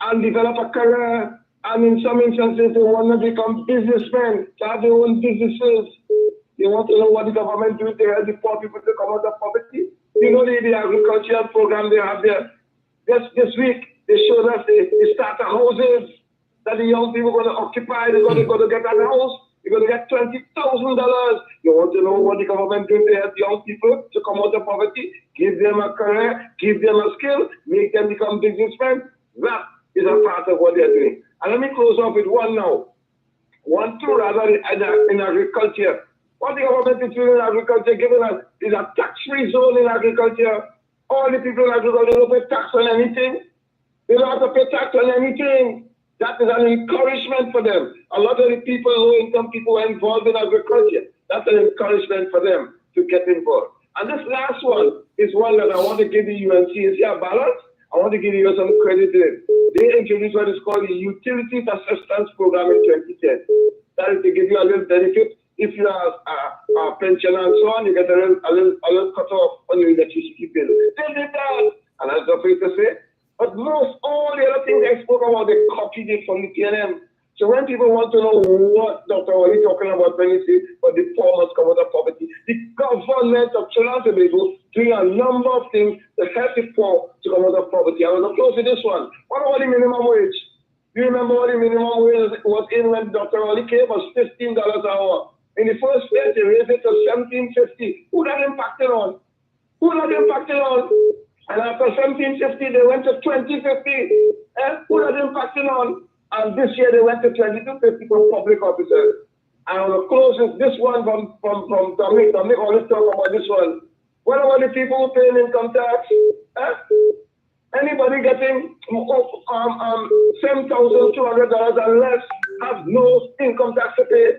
and develop a career. And in some instances, they want to become businessmen, to have their own businesses. They want to know what the government does to help the poor people to come out of poverty. You know the agricultural program they have there. This week, they showed us the starter houses that the young people are going to occupy. They're going to get a house. You're going to get $20,000. You want to know what the government doing to help young people to come out of poverty? Give them a career, give them a skill, make them become businessmen. That is a part of what they're doing. And let me close off with one now. Two rather in agriculture. What the government is doing in agriculture, giving us is a tax-free zone in agriculture. All the people in agriculture don't pay tax on anything. They don't have to pay tax on anything. That is an encouragement for them. A lot of the people, low-income people, are involved in agriculture. That's an encouragement for them to get involved. And this last one is one that I want to give the UNC. You see a balance? I want to give you some credit to it. They introduced what is called the Utilities Assistance Program in 2010. That is to give you a little benefit. If you have a pension and so on, you get a little cut off on your electricity bill. They did that. And that's the way to say. But all the other things I spoke about, they copied it from the PNM. So when people want to know what Dr. Wali talking about when he says, but the poor must come out of poverty, the government of Trinidad and Tobago doing a number of things to help the poor to come out of poverty. I will close with this one. What about the minimum wage? Do you remember what the minimum wage was in when Dr. Wali came? It was $15 an hour. In the first phase, they raised it to $17.50. Who that impacted on? Who that impacted on? And after $17.50, they went to $20.50. Who that impacted on? And this year they went to $22.50 for public officers. And I will close with this one from Dominic. Dominic always talk about this one. What about the people who pay income tax? Anybody getting $7,200 and less have no income tax to pay?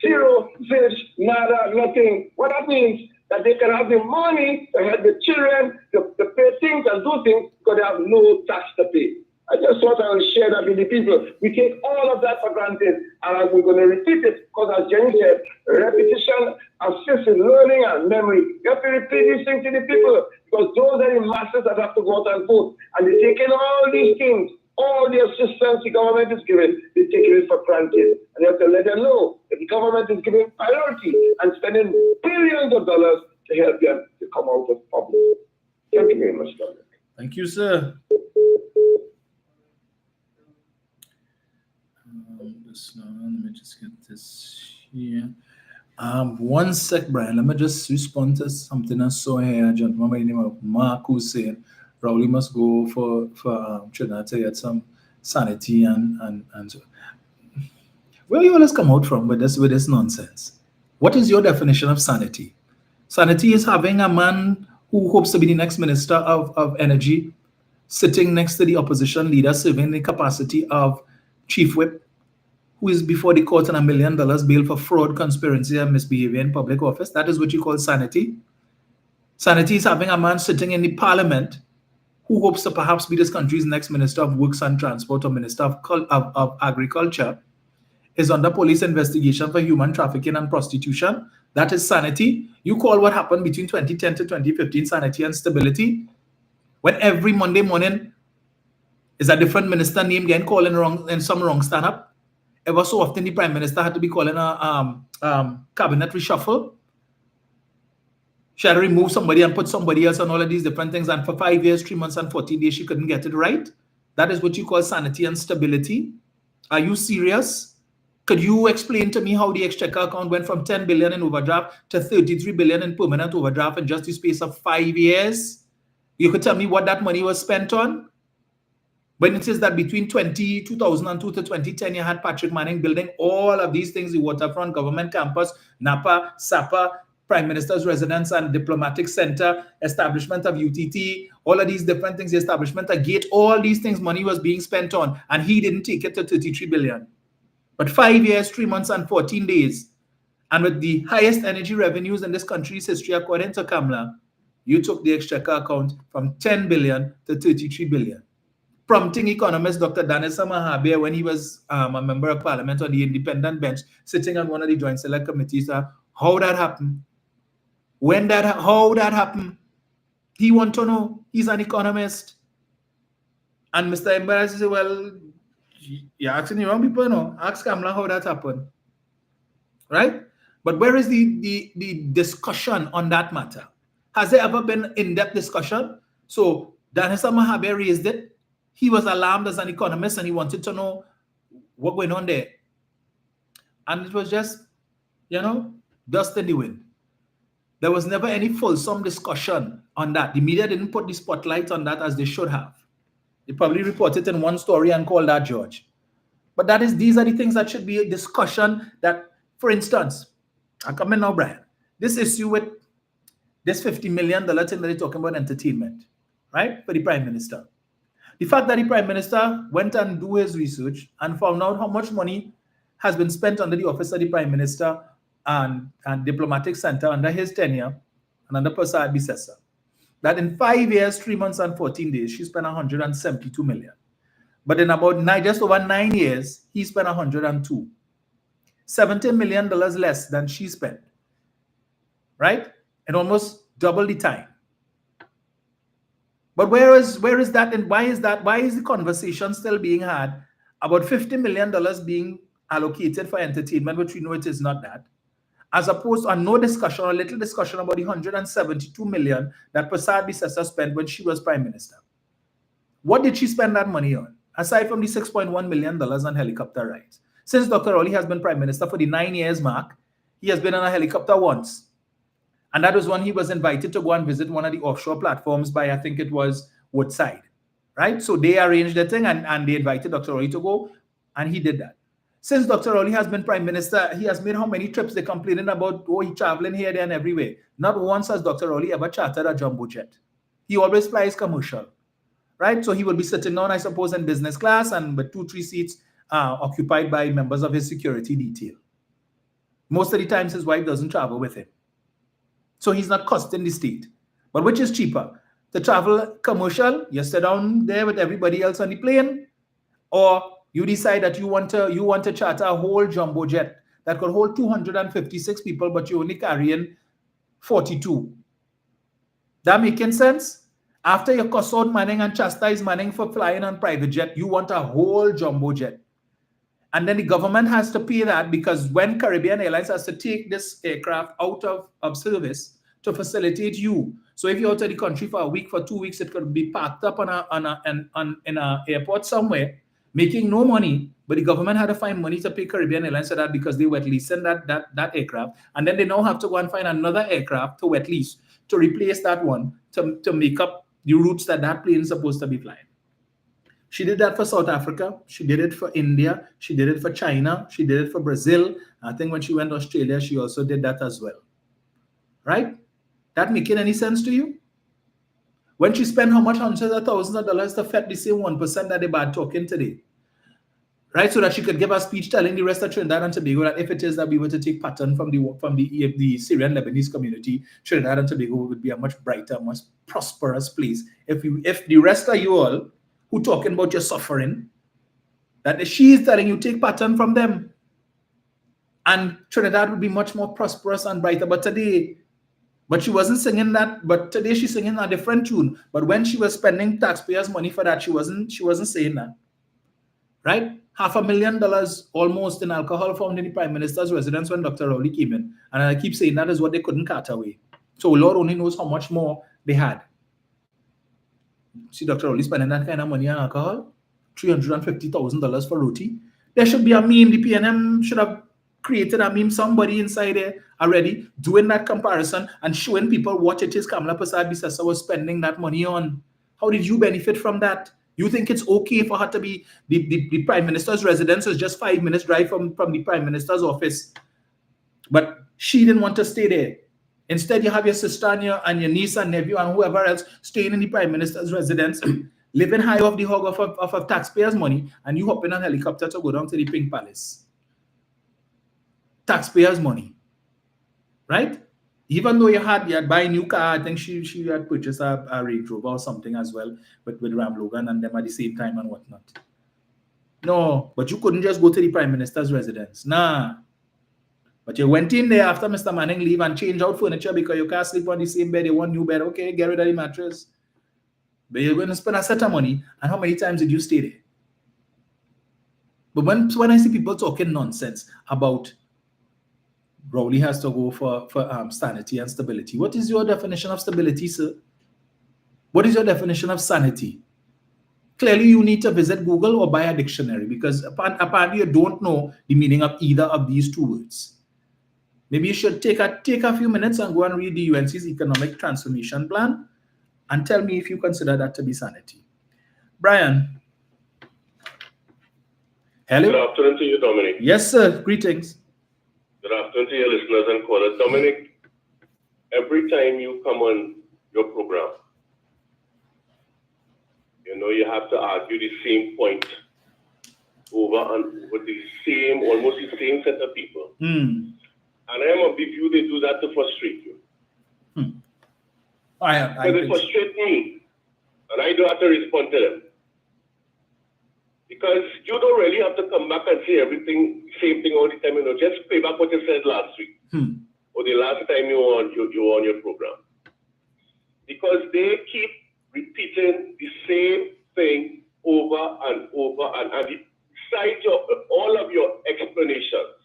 Zero, zilch, nada, nothing. What that means that they can have the money to help the children to pay things and do things because they have no tax to pay. I just thought I would share that with the people. We take all of that for granted and we're going to repeat it because as Jenny said, repetition assists in learning and memory. You have to repeat these things to the people because those are the masses that have to go out and vote. And they're taking all these things, all the assistance the government is giving, they're taking it for granted. And you have to let them know that the government is giving priority and spending billions of dollars to help them to come out of poverty. Thank you very much, Dominic. Thank you, sir. Let me just get this here. One sec, Brian. Let me just respond to something I saw here. A gentleman by the name of Mark who's saying Rowley must go for Trinidad to get some sanity and so. Where you always come out from with this nonsense? What is your definition of sanity? Sanity is having a man who hopes to be the next minister of energy sitting next to the opposition leader serving the capacity of chief whip who is before the court on $1 million bail for fraud, conspiracy, and misbehavior in public office. That is what you call sanity. Sanity is having a man sitting in the parliament who hopes to perhaps be this country's next minister of works and transport or minister of agriculture, is under police investigation for human trafficking and prostitution. That is sanity. You call what happened between 2010 to 2015 sanity and stability, when every Monday morning is a different minister name getting called in some wrong stand-up. Ever so often, the prime minister had to be calling a cabinet reshuffle. She had to remove somebody and put somebody else on all of these different things. And for 5 years, 3 months, and 14 days, she couldn't get it right. That is what you call sanity and stability. Are you serious? Could you explain to me how the exchequer account went from 10 billion in overdraft to 33 billion in permanent overdraft in just the space of 5 years? You could tell me what that money was spent on? When it is that between 2002 to 2010, you had Patrick Manning building all of these things, the waterfront, government campus, Napa, SAPA, Prime Minister's residence and diplomatic center, establishment of UTT, all of these different things, the establishment of gate, all these things money was being spent on, and he didn't take it to 33 billion. But 5 years, 3 months, and 14 days, and with the highest energy revenues in this country's history, according to Kamla, you took the exchequer account from 10 billion to 33 billion. Prompting economist Dr. Danessa Mahabir, when he was a member of parliament on the independent bench, sitting on one of the joint select committees, how that happened? How that happened? He want to know. He's an economist. And Mr. Embarrass said, well, you're asking the wrong people, no? Ask Kamla how that happened. Right? But where is the discussion on that matter? Has there ever been in-depth discussion? So Danessa Mahabir raised it. He was alarmed as an economist and he wanted to know what went on there. And it was just, dust in the wind. There was never any fulsome discussion on that. The media didn't put the spotlight on that as they should have. They probably reported in one story and called that George. But these are the things that should be a discussion that, for instance, I come in now, Brian, this issue with this $50 million thing that they're talking about entertainment, right, for the Prime Minister. The fact that the Prime Minister went and do his research and found out how much money has been spent under the office of the Prime Minister and diplomatic center under his tenure and under Prasad Bisesa, that in 5 years, 3 months, and 14 days, she spent 172 million. But in about just over 9 years, he spent 102. $70 million less than she spent, right? And almost double the time. But where is that, and why is the conversation still being had about $50 million being allocated for entertainment, which we know it is not that, as opposed to no discussion or little discussion about the 172 million that Prasad Bisesa spent when she was Prime Minister? What did she spend that money on, aside from the $6.1 million on helicopter rides? Since Dr. Rowley has been Prime Minister for the 9 years mark, he has been on a helicopter once. And that was when he was invited to go and visit one of the offshore platforms by, I think it was Woodside, right? So they arranged the thing and they invited Dr. Rowley to go, and he did that. Since Dr. Rowley has been Prime Minister, he has made how many trips? They're complaining about, he's traveling here, there, and everywhere. Not once has Dr. Rowley ever chartered a jumbo jet. He always flies commercial, right? So he will be sitting down, I suppose, in business class and with 2-3 seats occupied by members of his security detail. Most of the times, his wife doesn't travel with him. So he's not costing the state. But which is cheaper? To travel commercial, you sit down there with everybody else on the plane, or you decide that you want to charter a whole jumbo jet that could hold 256 people, but you're only carrying 42. That making sense? After you cuss out Manning and chastise Manning for flying on private jet, you want a whole jumbo jet. And then the government has to pay that, because when Caribbean Airlines has to take this aircraft out of service to facilitate you. So if you're out of the country for a week, for 2 weeks, it could be parked up in an airport somewhere, making no money, But the government had to find money to pay Caribbean Airlines for that because they wet leasing that aircraft. And then they now have to go and find another aircraft to wet lease to replace that one to make up the routes that plane is supposed to be flying. She did that for South Africa. She did it for India. She did it for China. She did it for Brazil. I think when she went to Australia, she also did that as well. Right? That making any sense to you? When she spent how much hundreds of thousands of dollars to fet the same 1% that they bad talking today, right? So that she could give a speech telling the rest of Trinidad and Tobago that if it is that we were to take pattern from the Syrian Lebanese community, Trinidad and Tobago would be a much brighter, much prosperous place. If the rest of you all who talking about your suffering, that she is telling you take pattern from them, and Trinidad would be much more prosperous and brighter. But she wasn't singing that. But today she's singing a different tune. But when she was spending taxpayers' money for that, she wasn't saying that. Right? $500,000 almost in alcohol found in the Prime Minister's residence when Dr. Rowley came in. And I keep saying that is what they couldn't cut away. So Lord only knows how much more they had. See Dr. Rowley spending that kind of money on alcohol? $350,000 for roti. There should be a meme. The PNM should have created a meme, somebody inside there already doing that comparison and showing people what it is Kamala Persad-Bissessar was spending that money on. How did you benefit from that? You think it's okay for her to be the Prime Minister's residence is just 5 minutes drive from the Prime Minister's office, but she didn't want to stay there. Instead, you have your sister and your niece and nephew and whoever else staying in the Prime Minister's residence, living high off the hog of taxpayers' money, and you hop in a helicopter to go down to the Pink Palace. Taxpayers' money, right? Even though you had buy a new car, I think she had purchased a Range Rover or something as well, but with Ram Logan and them at the same time and whatnot. No, but you couldn't just go to the Prime Minister's residence. Nah. But you went in there after Mr. Manning leave and changed out furniture because you can't sleep on the same bed. You want new bed. Okay, get rid of the mattress. But you're going to spend a set of money. And how many times did you stay there? But when I see people talking nonsense about Rowley has to go for sanity and stability. What is your definition of stability, sir? What is your definition of sanity? Clearly, you need to visit Google or buy a dictionary because apparently you don't know the meaning of either of these two words. Maybe you should take a few minutes and go and read the UNC's Economic Transformation Plan and tell me if you consider that to be sanity. Brian. Hello. Good afternoon to you, Dominic. Yes, sir. Greetings. Good afternoon to your listeners and callers. Dominic, every time you come on your program, you have to argue the same point over and over almost the same set of people. And I am of the view they do that to frustrate you. But they frustrate me, and I do have to respond to them. Because you don't really have to come back and say everything, same thing all the time. Just pay back what you said last week or the last time you were on your program. Because they keep repeating the same thing over and over. And besides all of your explanations,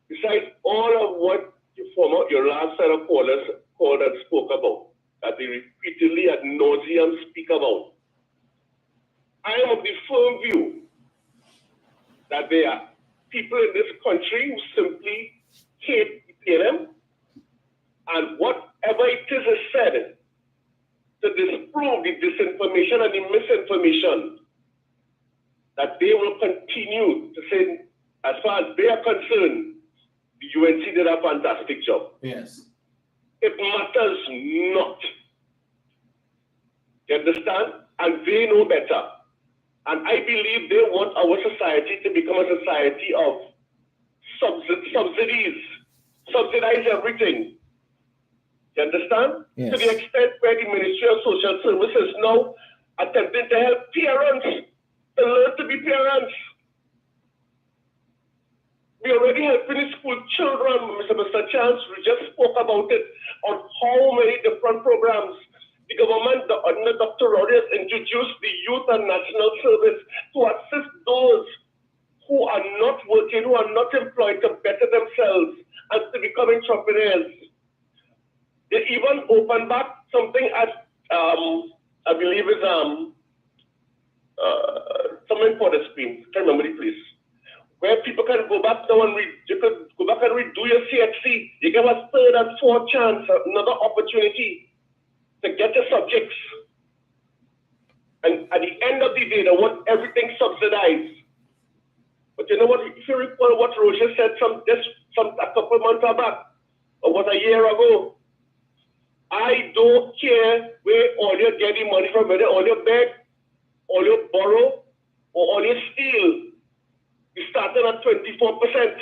besides all of what your last set of callers called and spoke about, that they repeatedly ad nauseum speak about, I am of the firm view that there are people in this country who simply hate the PNM, and whatever it is said to disprove the disinformation and the misinformation, that they will continue to say, as far as they are concerned, the UNC did a fantastic job. Yes. It matters not. You understand? And they know better. And I believe they want our society to become a society of subsidies, subsidize everything. You understand? Yes. To the extent where the Ministry of Social Services now attempting to help parents to learn to be parents. We already helping school children, Mr. Chance, we just spoke about it, on how many different programs the government, under Dr. Rowley, has introduced the Youth and National Service to assist those who are not working, who are not employed, to better themselves and to become entrepreneurs. They even opened back something as, I believe is some government for the screen. Can't remember the place. Where people can go back now and you can go back and redo your CXC. You give a third and fourth chance, another opportunity to get your subjects. And at the end of the day, they want everything subsidized. But you know what? If you recall what Roger said a couple months back, or was a year ago, I don't care where all you get the money from, whether all you beg, all you borrow, or all you steal. You started at 24%.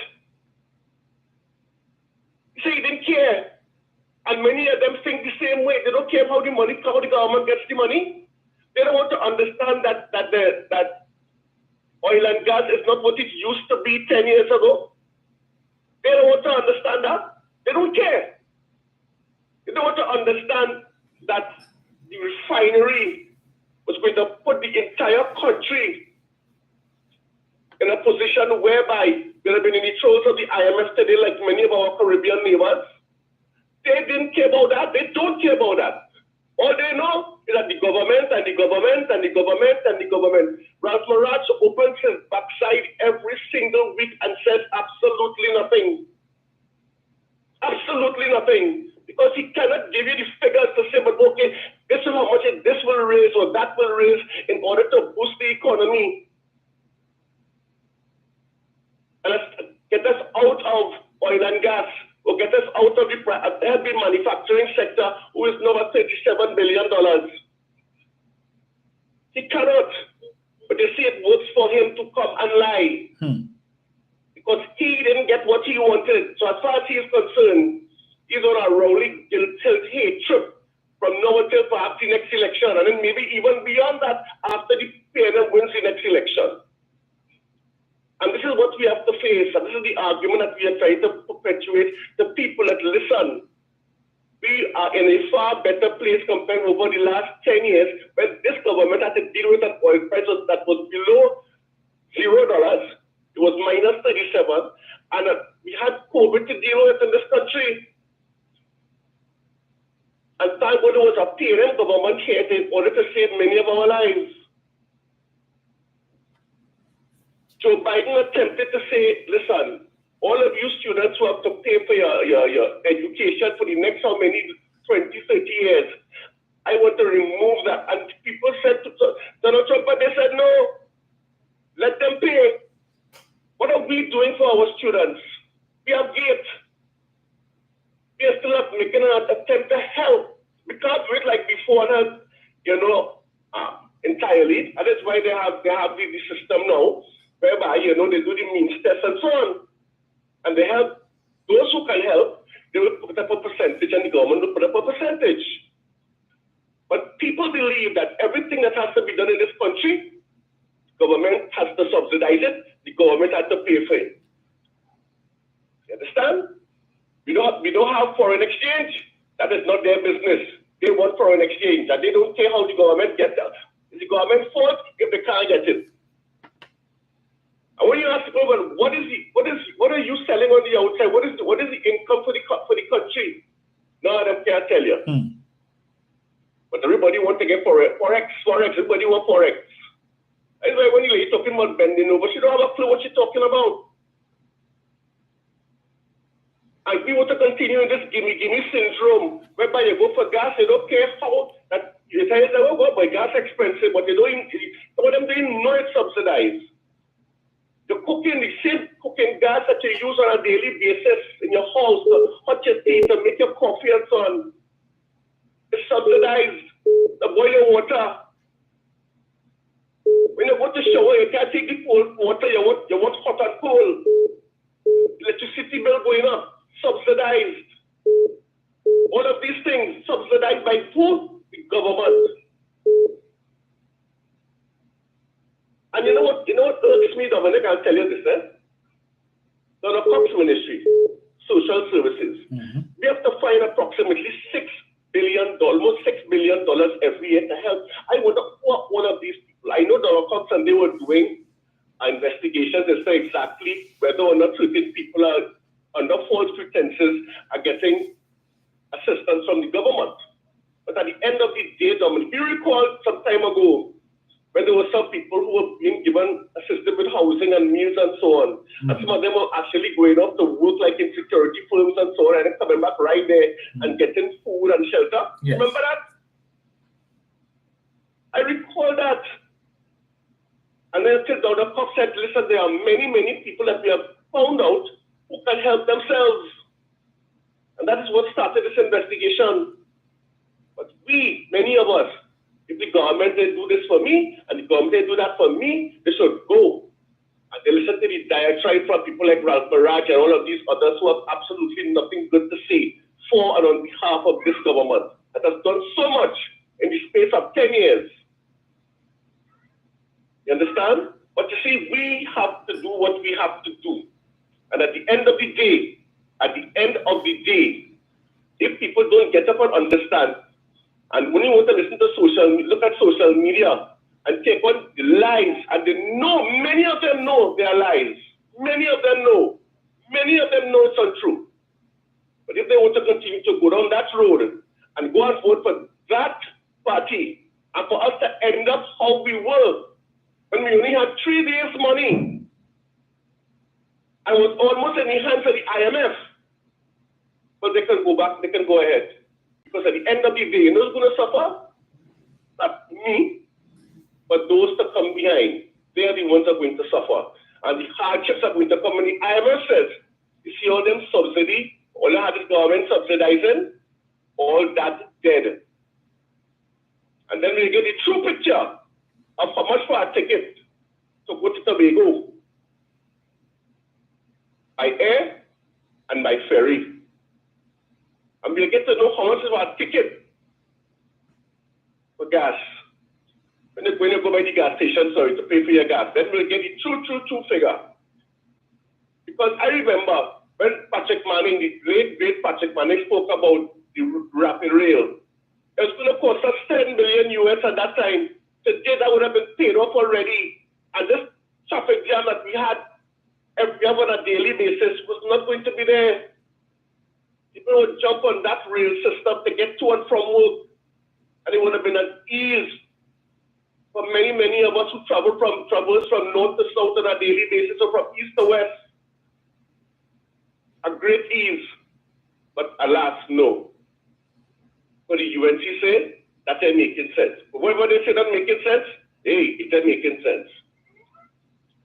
You say you didn't care. And many of them think the same way. They don't care how the government gets the money. They don't want to understand that oil and gas is not what it used to be 10 years ago. They don't want to understand that. They don't care. They don't want to understand that the refinery was going to put the entire country in a position whereby we have been in the throes of the IMF today, like many of our Caribbean neighbors. They didn't care about that. They don't care about that. All they know is that the government and the government and the government and the government. Ralph Marach opens his backside every single week and says absolutely nothing. Absolutely nothing. Because he cannot give you the figures to say, but okay, this is how much this will raise or that will raise in order to boost the economy. And let's get us out of oil and gas. Or get us out of the heavy manufacturing sector, who is now at $37 billion. He cannot, but they say it works for him to come and lie. Because he didn't get what he wanted. So as far as he is concerned, he's on a rolling tilt-hate trip from now until perhaps the next election, and then maybe even beyond that after the PNM wins the next election. And this is what we have to face, and this is the argument that we are trying to perpetuate to people that listen. We are in a far better place compared over the last 10 years when this government had to deal with an oil price that was below $0. It was minus 37, and we had COVID to deal with in this country. And thank God there was a PNM government here in order to save many of our lives. Joe Biden attempted to say, listen, all of you students who have to pay for your education for the next how many, 20, 30 years, I want to remove that. And people said to Donald Trump, but they said, no, let them pay. What are we doing for our students? We have gate. We are still not making an attempt to help. We can't do it like before, entirely. And that's why they have the system now, whereby, they do the means test and so on. And they help those who can help, they will put up a percentage and the government will put up a percentage. But people believe that everything that has to be done in this country, government has to subsidize it, the government has to pay for it. You understand? We don't have foreign exchange. That is not their business. They want foreign exchange, and they don't care how the government gets that. It's the government's fault if they can't get it. And when you ask people, well, what are you selling on the outside? What is the income for the country? None of them can't tell you. But everybody wants to get forex. Everybody wants forex. That's why when you're talking about bending over, she don't have a clue what she's talking about. And we want to continue in this gimme syndrome, whereby you go for gas, you don't care how that you tell yourself, oh, but gas expensive, but some of them didn't know it's subsidized. The same cooking gas that you use on a daily basis in your house to hot your tea, to make your coffee and so on, is subsidized. To boil your water. When you go to shower, you can't take the cold water, you want hot and cold. Electricity bill going up, subsidized. All of these things subsidized by who? The government. And you know what irks me, Dominic? I'll tell you this, The Cops Ministry, Social Services. We have to find approximately almost $6 billion every year to help. I wonder what one of these people, I know Donald Cox and they were doing investigations as to exactly whether or not certain people are under false pretenses are getting assistance from the government. But at the end of the day, Dominic, you recall some time ago when there were some people who were being given even assist them with housing and meals and so on. And some of them were actually going off to work like in security firms and so on, and then coming back right there and getting food and shelter. Yes. Remember that? I recall that. And then till down the cop said, listen, there are many, many people that we have found out who can help themselves. And that is what started this investigation. But we, many of us, if the government they do this for me and the government they do that for me, they should go. And they listen to the diatribe from people like Ralph Barrage and all of these others who have absolutely nothing good to say for and on behalf of this government that has done so much in the space of 10 years. You understand? But you see, we have to do what we have to do. And at the end of the day, if people don't get up and understand, and when you want to listen to look at social media and take on the lies, and they know, many of them know they are lies. Many of them know it's untrue. But if they want to continue to go down that road and go and vote for that party, and for us to end up how we were, when we only had 3 days' money, I was almost in the hands of the IMF, but they can go back, they can go ahead. Because at the end of the day, you know who's going to suffer? Not me, but those that come behind. They are the ones that are going to suffer. And the hardships are going to come. And the IMF says, you see all them subsidy, all you had is government subsidizing, all that dead. And then we get the true picture of how much for a ticket to go to Tobago by air and by ferry. And we'll get to know how much is our ticket for gas. When you go by the gas station, sorry, to pay for your gas, then we'll get the true figure. Because I remember when Patrick Manning, the great Patrick Manning, spoke about the rapid rail, it was going to cost us $10 billion US at that time. Today that would have been paid off already. And this traffic jam that we have on a daily basis was not going to be there. People would jump on that rail system to get to and from work, and it would have been an ease for many, many of us who traverse from north to south on a daily basis or from east to west. A great ease, but alas, no. So the UNC say that ain't making sense. But whatever they say not making sense, hey, it ain't making sense.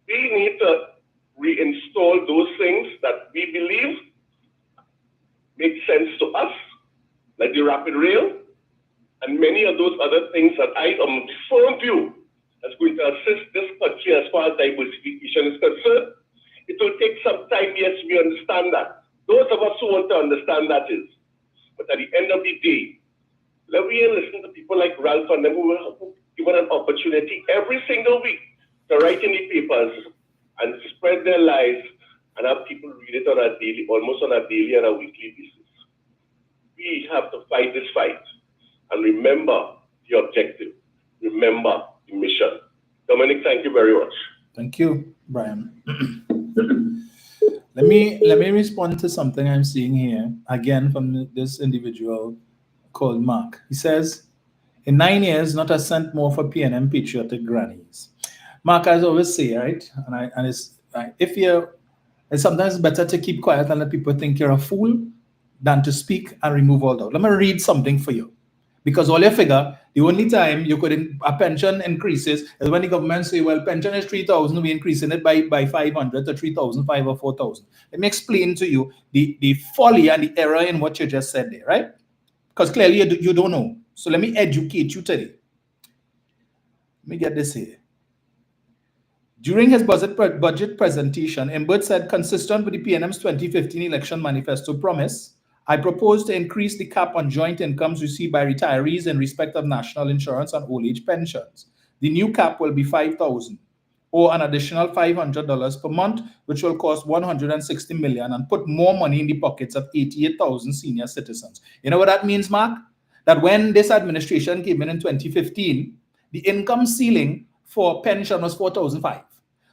We need to reinstall those things that we believe make sense to us, like the rapid rail, and many of those other things that I am of the firm view that's going to assist this country as far as diversification is concerned. It will take some time, yes, we understand that. Those of us who want to understand that is. But at the end of the day, let me listen to people like Ralph and them who will given an opportunity every single week to write in the papers and spread their lies and have people read it on a daily, almost on a daily and a weekly basis. We have to fight this fight and remember the objective, remember the mission. Dominic, thank you very much. Thank you, Brian. Let me respond to something I'm seeing here, again from this individual called Mark. He says, in 9 years, not a cent more for PNM patriotic grannies. Mark, as I always say, right? And it's if you're, it's sometimes better to keep quiet and let people think you're a fool than to speak and remove all doubt. Let me read something for you. Because all you figure, the only time you could, a pension increases is when the government say, well, pension is 3,000, we're increasing it by 500 to 3,005 or 4,000. Let me explain to you the folly and the error in what you just said there, right? Because clearly you don't know. So let me educate you today. Let me get this here. During his budget presentation, Imbert said, consistent with the PNM's 2015 election manifesto promise, I propose to increase the cap on joint incomes received by retirees in respect of national insurance and old age pensions. The new cap will be $5,000 or an additional $500 per month, which will cost $160 million and put more money in the pockets of 88,000 senior citizens. You know what that means, Mark? That when this administration came in 2015, the income ceiling for pension was $4,500.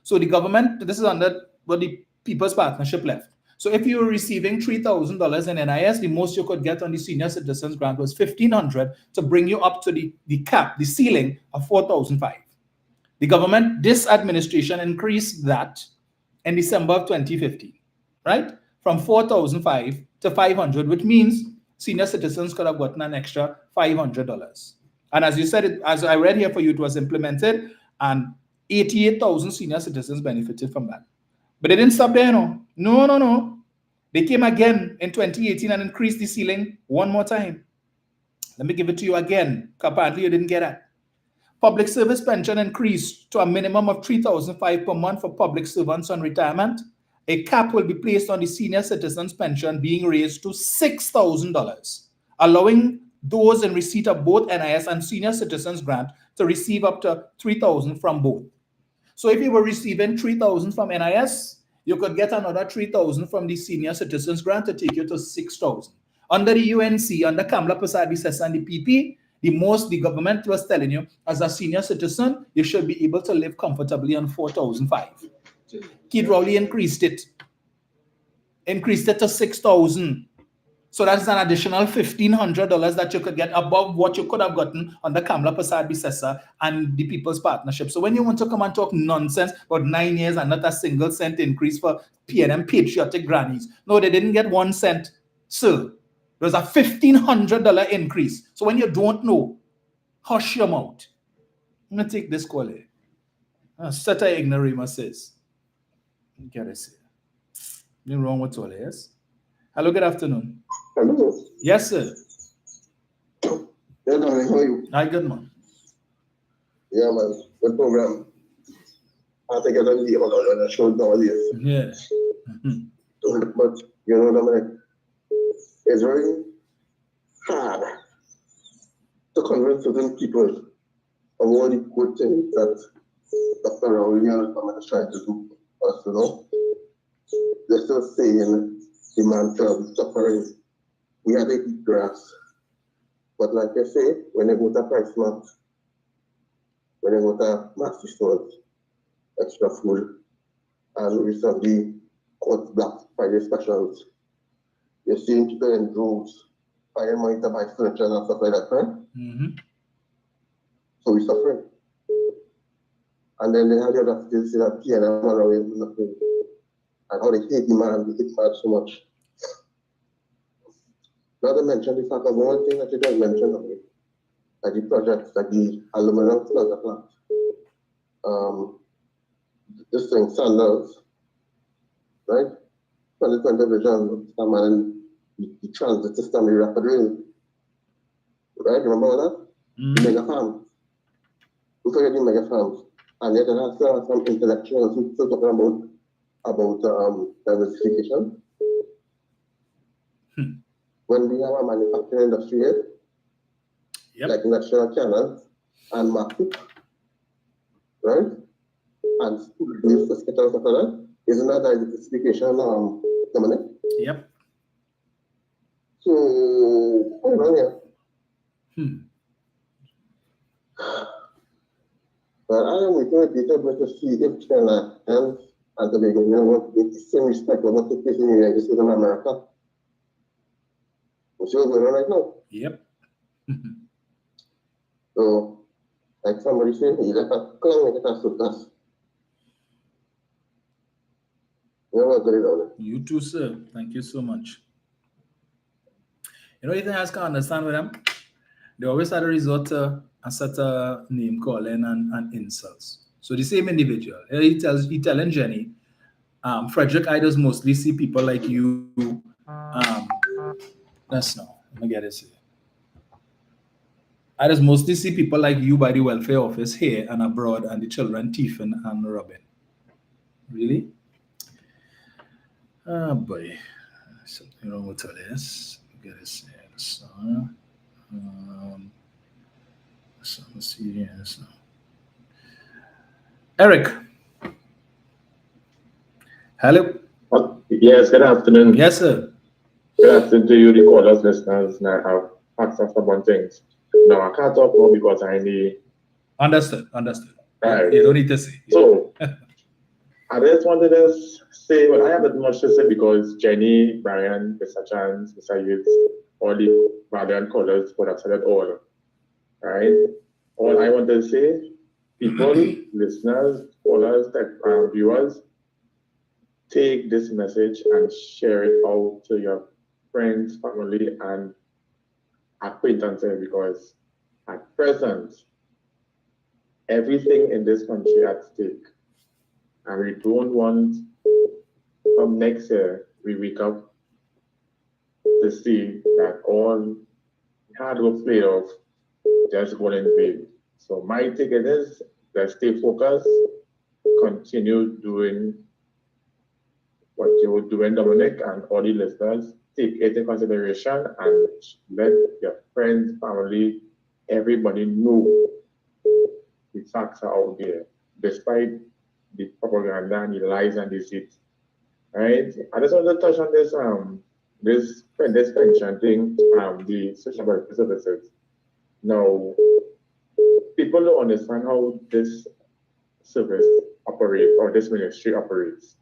So the government, this is under what the People's Partnership left. So if you were receiving $3,000 in NIS, the most you could get on the senior citizens grant was $1,500 to bring you up to the cap, the ceiling of $4,500. The government, this administration increased that in December of 2015, right? From 4,005 to 500, which means senior citizens could have gotten an extra $500. And as you said, as I read here for you, it was implemented and 88,000 senior citizens benefited from that. But they didn't stop there, no. No. They came again in 2018 and increased the ceiling one more time. Let me give it to you again. Apparently you didn't get that. Public service pension increased to a minimum of $3,500 per month for public servants on retirement. A cap will be placed on the senior citizens pension being raised to $6,000, allowing those in receipt of both NIS and senior citizens grant to receive up to $3,000 from both. So if you were receiving $3,000 from NIS, you could get another $3,000 from the senior citizens grant to take you to $6,000. Under the UNC, under Kamla Prasad Visesa and the PP, the most the government was telling you, as a senior citizen, you should be able to live comfortably on $4,500. Keith Rowley increased it to $6,000. So that's an additional $1,500 that you could get above what you could have gotten under Kamla Prasad Visesa and the People's Partnership. So when you want to come and talk nonsense about 9 years and not a single cent increase for PNM patriotic grannies, no, they didn't get 1 cent, sir. There was a $1,500 increase. So when you don't know, hush your mouth. I'm going to take this call here. Such a ignoramus says. Get it here. Nothing wrong with all this. Hello, good afternoon. Hello. Yes, sir. Yeah, darling, how are you? Hi, good man. Yeah, man. Good program. I think I don't need on the show nowadays. Yeah. But, you know, Dominic, it's very hard to convince certain people of all the good things that Dr. Rowley and the government is trying to do for us, you know. They're still saying the man shall be suffering. We had to eat grass. But like I say, when they go to Price Mart, when they go to Massy stores, extra food, and recently caught Black Friday specials, you're seeing people in droves buying money to buy furniture and stuff like that, right? Mm-hmm. So we're suffering. And then they had the other to say that PNM man away with nothing. And how they hate the man, they hate man so much. Not to mention the fact of one thing that you guys mentioned of it, like the projects, like the aluminum smelter plant. This thing, Sandals, right? 2020 vision, and the transit system, the rapid rail. Right? Remember all that? The mega farms. Who forget the mega farms? And yet there are some intellectuals who still talking about diversification. When we have a manufacturing industry here, like National Canal and market, right? And school-based hospitals after that, isn't that diversification, Dominic? Yep. So, hold on here. But I am waiting with data to see if China and Tobago want the same respect of what took place in the United States of America. What's going on right now? Yep. So, like somebody said, you let a clown make it a surplus. You know what good is on it? You too, sir. Thank you so much. You know, anything else can understand with them? They always had a resort to a set of name calling and insults. So the same individual, he telling Jenny, Frederick, I just mostly see people like you. That's no, let me get this here. I just mostly see people like you by the welfare office here and abroad, and the children, Tiffin and Robin. Really? Oh boy, something wrong with all this. Get this here. So, let's see here. So. Eric. Hello. Yes, good afternoon. Yes, sir. Good afternoon to you, the callers, listeners. Now I have access to one things. Now I can't talk more because I need. Understood. Right. You don't need to say. So, I just wanted to say, well, I haven't much to say because Jenny, Brian, Mr. Chance, Mr. Hughes, all the Valiant callers would have said it all. Right? All I want to say people, listeners, callers, viewers, take this message and share it out to your friends, family, and acquaintances, because at present, everything in this country at stake. And we don't want from next year, we wake up to see that all hard work paid off just going in vain. So my ticket is, let's stay focused, continue doing what you were doing, Dominic, and all the listeners. Take it into consideration and let your friends, family, everybody know the facts are out there, despite the propaganda and the lies and deceit. Right? I just want to touch on this pension thing, the social welfare services. Now, people don't understand how this service operates or this ministry operates.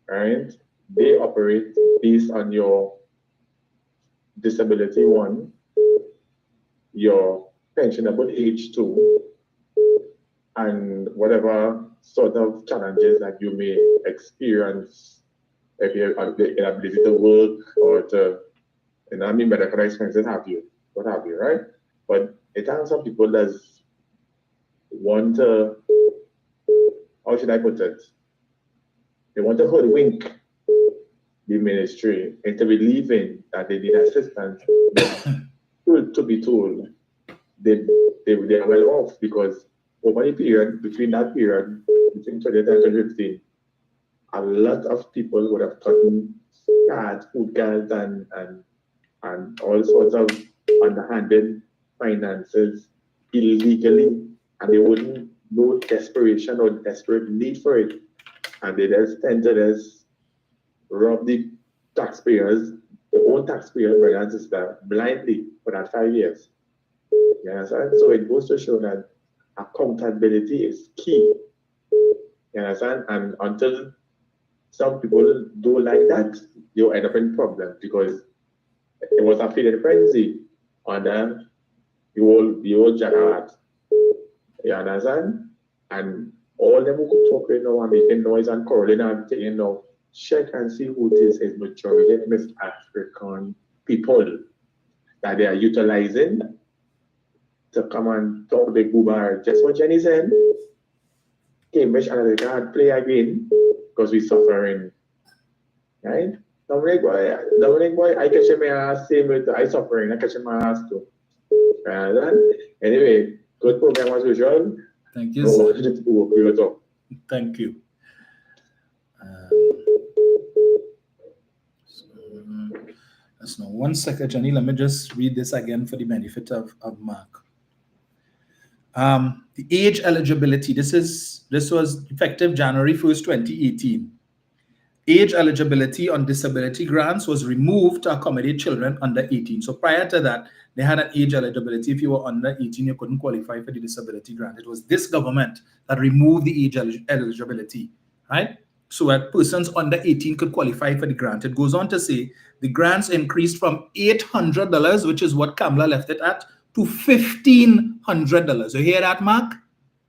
Right? They operate based on your disability 1, your pensionable age 2, and whatever sort of challenges that you may experience if you have the inability to work or to, I mean, medical expenses what have you, right? But it has some people that want to, how should I put it? They want to hoodwink the ministry into believing that they need assistance, but to be told they are well off, because over the period, between 2010 and 2015, a lot of people would have gotten cards, food cards, and all sorts of underhanded finances illegally, and they wouldn't know desperation or desperate need for it, and they just tend to just rob the taxpayers, the own taxpayers, brother and sister, blindly for that 5 years. You understand? So it goes to show that accountability is key. You understand? And until some people do like that, you end up in problems, because it was a feeding frenzy on the whole Jagarat. You understand? And all them who could talk right now and making noise and quarreling and everything, check and see who this is majority of West African people that they are utilizing to come and talk the goobar. Just what Jenny said, Cambridge Analytica had play again because we're suffering. Right? Dominic boy, I catch my ass, same with I suffering, I catch my ass too. Anyway, good program as usual. Thank you, sir. Thank you. That's now 1 second, Johnny. Let me just read this again for the benefit of Mark. The age eligibility. This was effective January 1st, 2018. Age eligibility on disability grants was removed to accommodate children under 18. So prior to that, they had an age eligibility. If you were under 18, you couldn't qualify for the disability grant. It was this government that removed the age eligibility, right? So that persons under 18 could qualify for the grant. It goes on to say the grants increased from $800, which is what Kamla left it at, to $1,500. You hear that, Mark?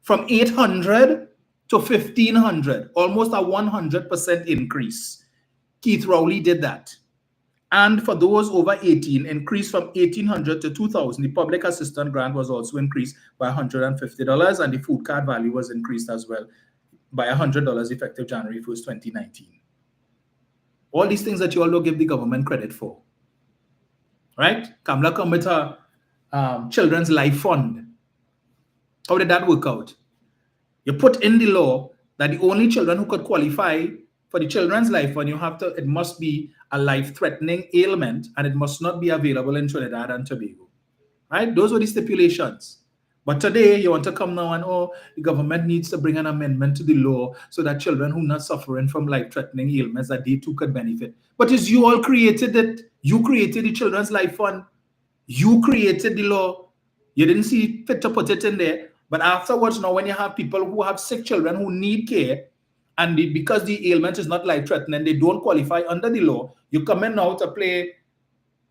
From $800 to $1,500, almost a 100% increase. Keith Rowley did that. And for those over 18, increased from $1,800 to $2,000. The public assistance grant was also increased by $150, and the food card value was increased as well by $100 effective January 1st, 2019. All these things that you all don't give the government credit for. Right? Kamla come with her Children's Life Fund. How did that work out? You put in the law that the only children who could qualify for the Children's Life Fund, it must be a life-threatening ailment, and it must not be available in Trinidad and Tobago. Right? Those were the stipulations. But today, you want to come now and, the government needs to bring an amendment to the law so that children who are not suffering from life-threatening ailments, that they too could benefit. But it's you all created it. You created the Children's Life Fund. You created the law. You didn't see fit to put it in there. But afterwards, now when you have people who have sick children who need care, and because the ailment is not life-threatening, they don't qualify under the law, you come in now to play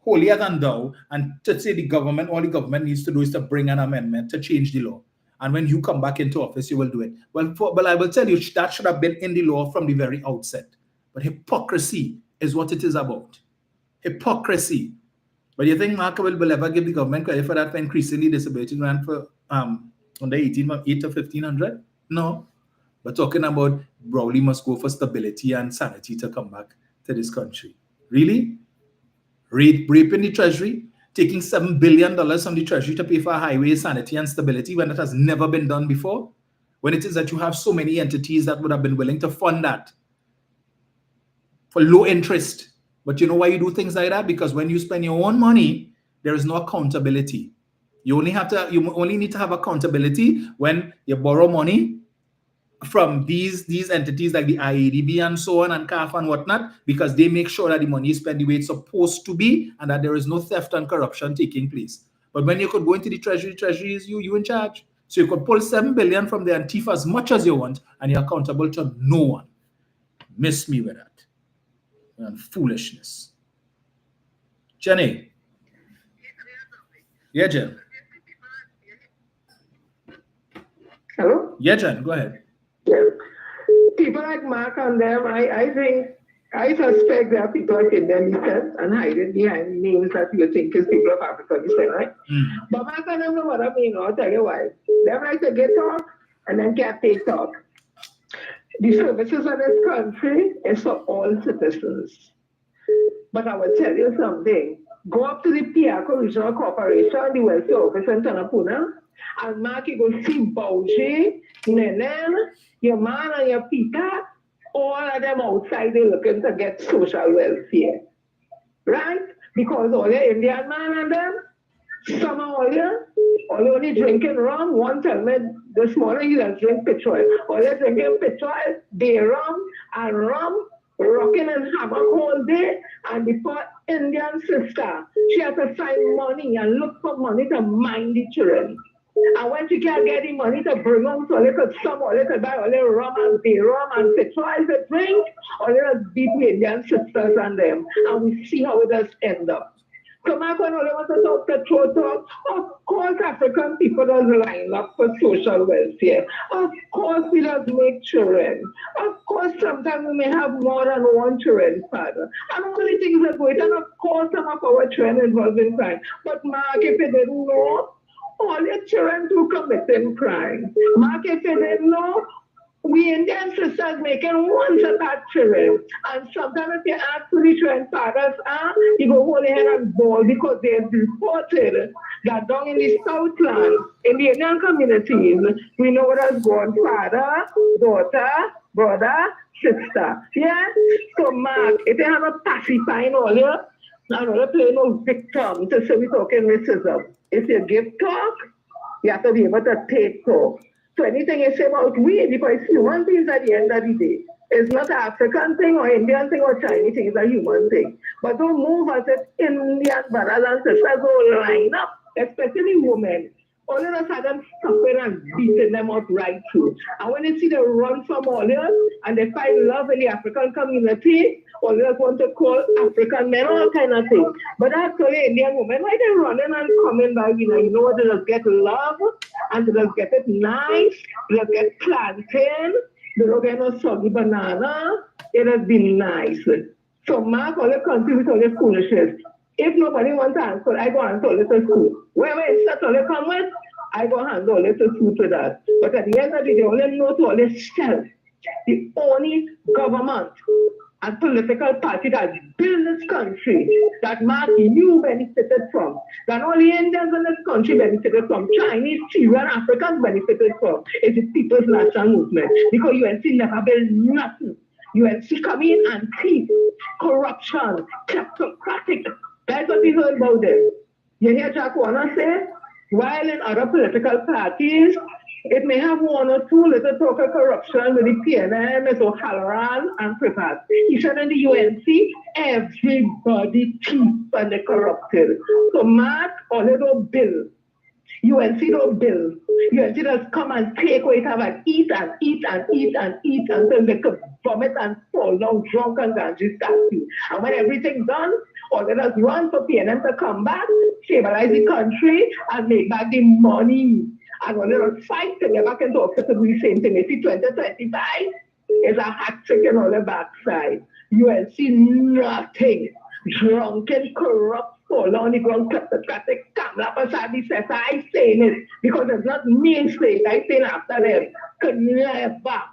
holier than thou and to say all the government needs to do is to bring an amendment to change the law. and when you come back into office, you will do it. Well, I will tell you, that should have been in the law from the very outset. But hypocrisy is what it is about. Hypocrisy. But you think Mark will ever give the government credit for that, for increasing the disability grant for under 18 from 8 to 1,500? No. We're talking about Rowley must go for stability and sanity to come back to this country. Really? Raping the treasury, taking $7 billion from the treasury to pay for highway sanity and stability when that has never been done before? When it is that you have so many entities that would have been willing to fund that for low interest. But you know why you do things like that? Because when you spend your own money, there is no accountability. You only need to have accountability when you borrow money from these entities like the IADB and so on and CAF and whatnot, because they make sure that the money is spent the way it's supposed to be and that there is no theft and corruption taking place. But when you could go into the treasury is you in charge. So you could pull $7 billion from the Antifa as much as you want and you're accountable to no one. Miss me with that. And foolishness. Jenny. Yeah, Jen. Hello? Yeah, Jen, go ahead. Yeah. People like Mark and them, I suspect there are people in them descent and hiding behind names that you think is people of African descent, right? But Mark and them know what I mean, I'll tell you why. They like to get talk and then can't take talk. The services of this country is for all citizens. But I will tell you something. Go up to the Piaco Regional Corporation, the welfare office in Tanapuna, and Mark, you go see Bougie, Nenen, your man and your Peter, all of them outside, they're looking to get social welfare. Right? Because all the Indian man and them, some of all only drinking rum. One tell me this morning you just drink petrol. All they drinking petrol, they rum, rocking and hammock all day. And the poor Indian sister, she has to find money and look for money to mind the children. And when she can't get the money to bring home, so they could buy all the rum and beer rum and petrol to drink, or they just beat the Indian sisters and them. And we see how it does end up. So Mark, when all they want to talk petrol talk, of course African people does line up for social welfare. Of course we does make children. Of course sometimes we may have more than one children, father. And all the things are going, and of course some of our children involved in crime. But Mark, if you didn't know, all your children do committing crime. Mark, if you didn't know, we Indian sisters making one set of children. And sometimes if you ask who the children fathers are, you go hold their head and ball because they've reported that down in the Southland, in the Indian communities, we know what has gone father, daughter, brother, sister. Yeah? So Mark, if you have a pacifying all here, and not play no victim to say we're talking racism. If you give talk, you have to be able to take talk. So anything you say about we, because human beings at the end of the day, it's not an African thing or Indian thing or Chinese thing, it's a human thing. But don't move as if Indian brothers and sisters will line up, especially women. All of a sudden suffering and beating them out right through. And when you see them run from all here and they find love in the African community, all they want to call African men, all kind of things. But actually Indian women, why they running and coming back, you know what, they just get love and they just get it nice, they just get plantain, they don't get no soggy banana, it has been nice. So Mark, all the country with all the foolishness. If nobody wants to answer, I go answer all the school. Where it's all they come with, I go handle all the school to that. But at the end of the day, only know to all the self. The only government and political party that built this country, that Mark, you benefited from, that all the Indians in this country benefited from, Chinese, Syrian, Africans benefited from, is the People's National Movement. Because UNC never built nothing. UNC come in and thief, corruption, kleptocratic. That's what we heard about them. You hear Jack Warner say, while in other political parties, it may have one or two little talk of corruption with the PNM, Mr. O'Halloran and Privat. He said in the UNC, everybody thief and they corrupted. So Mark, all they don't bill. UNC don't bill. UNC just come and take what it have and eat and eat and eat and eat until they could vomit and fall down drunk and ganji statue. And when everything's done, all they just run for PNM to come back, stabilize the country, and make back the money. And when they're not fighting, they're back into office to do the same thing. You see, 2025 is a hat trick on the backside. You will see nothing. Drunken, corrupt, fall on the ground, kleptocratic, Kamla Pasadi says, I saying it because it's not me saying, I saying after them, could never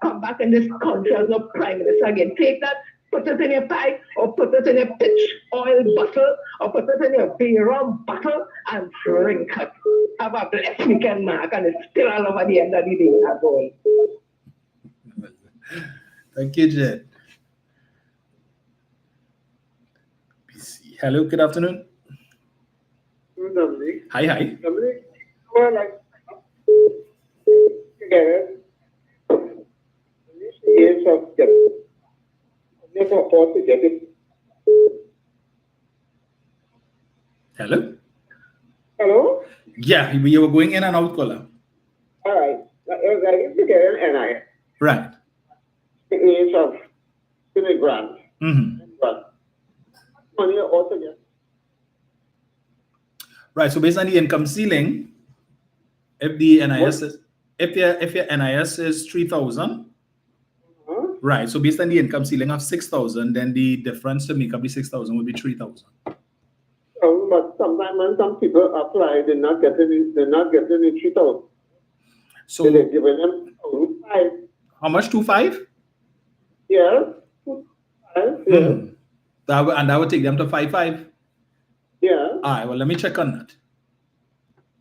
come back in this country as no prime minister again. Take that, put it in your pipe, or put it in a pitch oil bottle, or put it in your beer rum bottle, and drink it. Have a blessed weekend, Mark, and it's still all over the end of the day, as all. Thank you, Jen. Hello, good afternoon. Dominic. Hi. Dominic, well, like, together, these years of debt, never afford to get it. Hello? Hello? Yeah, you were going in and out, caller. All right. I used to get an NI. Right. The age of 20 grand. Mm-hmm. Money also get. Right. So based on the income ceiling, if the NIS is if your NIS is 3,000, right. So based on the income ceiling of 6,000, then the difference to make up the 6,000 would be 3,000. But sometimes when some people apply, they're not getting the 3,000. So they're giving them 5. How much? 2.5? Yeah. 2.5. Yeah. That would take them to 5.5. Yeah. All right. Well, let me check on that.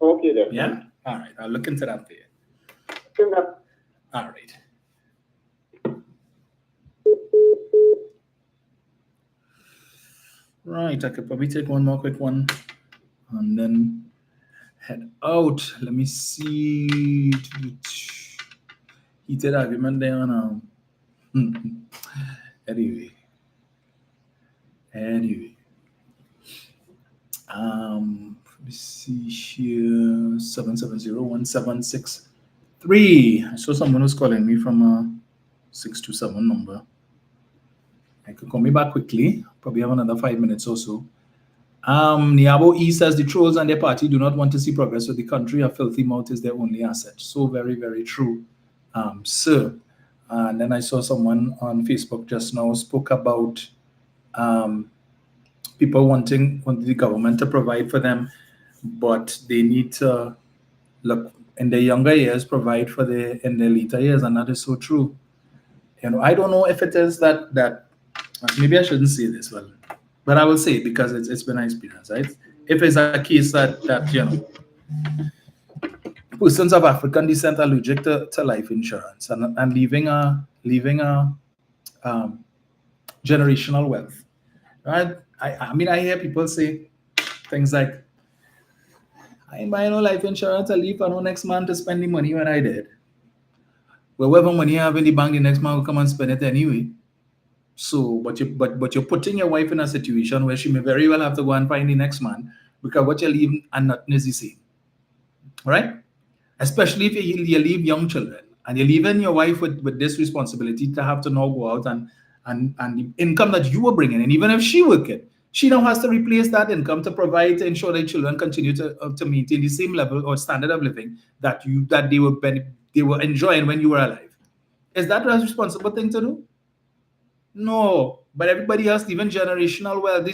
Okay then. Yeah. All right. I'll look into that for you. All right. Right. I could probably take one more quick one, and then head out. Let me see. Heated argument there now. Anyway. Let me see here. 770-1763. I saw someone was calling me from a 627 number. I could call me back quickly. Probably have another 5 minutes or so. Niabo E says the trolls and their party do not want to see progress with the country. A filthy mouth is their only asset. So very, very true, sir. And then I saw someone on Facebook just now spoke about people wanting the government to provide for them, but they need to look in their younger years, provide for in their later years, and that is so true. I don't know if it is that maybe I shouldn't say this, but I will say it because it's been an experience, right? If it's a case that persons of African descent are allergic to life insurance and leaving a generational wealth, right? I mean, I hear people say things like, I ain't buying no life insurance, I leave for no next month to spend the money when I did. Well, whatever money you have in the bank, the next month will come and spend it anyway. So, but you're putting your wife in a situation where she may very well have to go and find the next man because what you're leaving and nothing is the same, right? Especially if you leave young children and you're leaving your wife with this responsibility to have to now go out and the income that you were bringing in, even if she working, she now has to replace that income to provide to ensure that children continue to maintain the same level or standard of living that they were enjoying when you were alive. Is that a responsible thing to do? No, but everybody else, even generational wealth,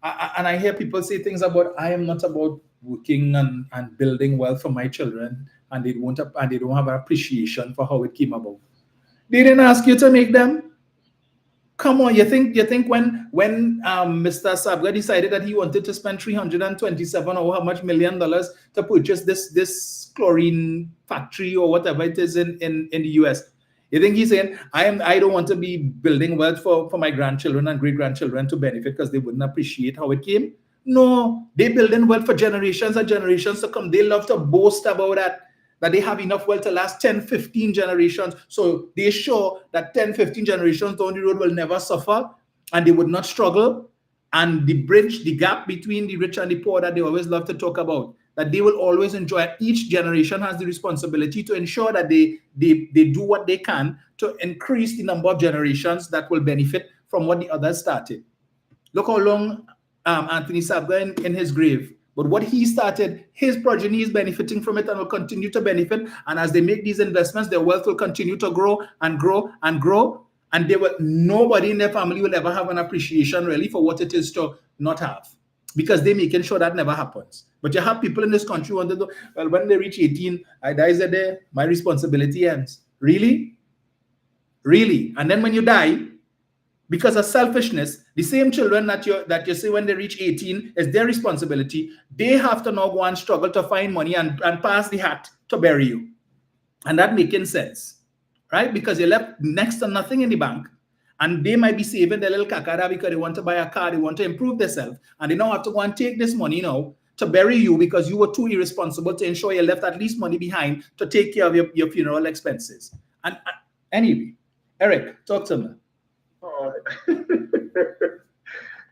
and I hear people say things about, I am not about working and building wealth for my children, and they don't have an appreciation for how it came about. They didn't ask you to make them. Come on, you think when Mr. Sabga decided that he wanted to spend $327 or how much $1 million to purchase this chlorine factory or whatever it is in the US, you think he's saying, I don't want to be building wealth for my grandchildren and great-grandchildren to benefit because they wouldn't appreciate how it came? No, they building wealth for generations and generations to come. They love to boast about that they have enough wealth to last 10, 15 generations. So they're sure that 10, 15 generations down the road will never suffer and they would not struggle. And the gap between the rich and the poor that they always love to talk about, that they will always enjoy. Each generation has the responsibility to ensure that they do what they can to increase the number of generations that will benefit from what the others started. Look how long Anthony Sabga in his grave But what he started, his progeny is benefiting from it and will continue to benefit. And as they make these investments, their wealth will continue to grow and grow and grow. And nobody in their family will ever have an appreciation really for what it is to not have, because they're making sure that never happens. But you have people in this country who want to do, well, when they reach 18, I die there, my responsibility ends. Really? Really? And then when you die, because of selfishness, the same children that you see when they reach 18 is their responsibility. They have to now go and struggle to find money and pass the hat to bury you. And that making sense, right? Because you left next to nothing in the bank, and they might be saving their little kakara because they want to buy a car, they want to improve themselves, and they now have to go and take this money now to bury you because you were too irresponsible to ensure you left at least money behind to take care of your funeral expenses. And anyway, Eric, talk to me.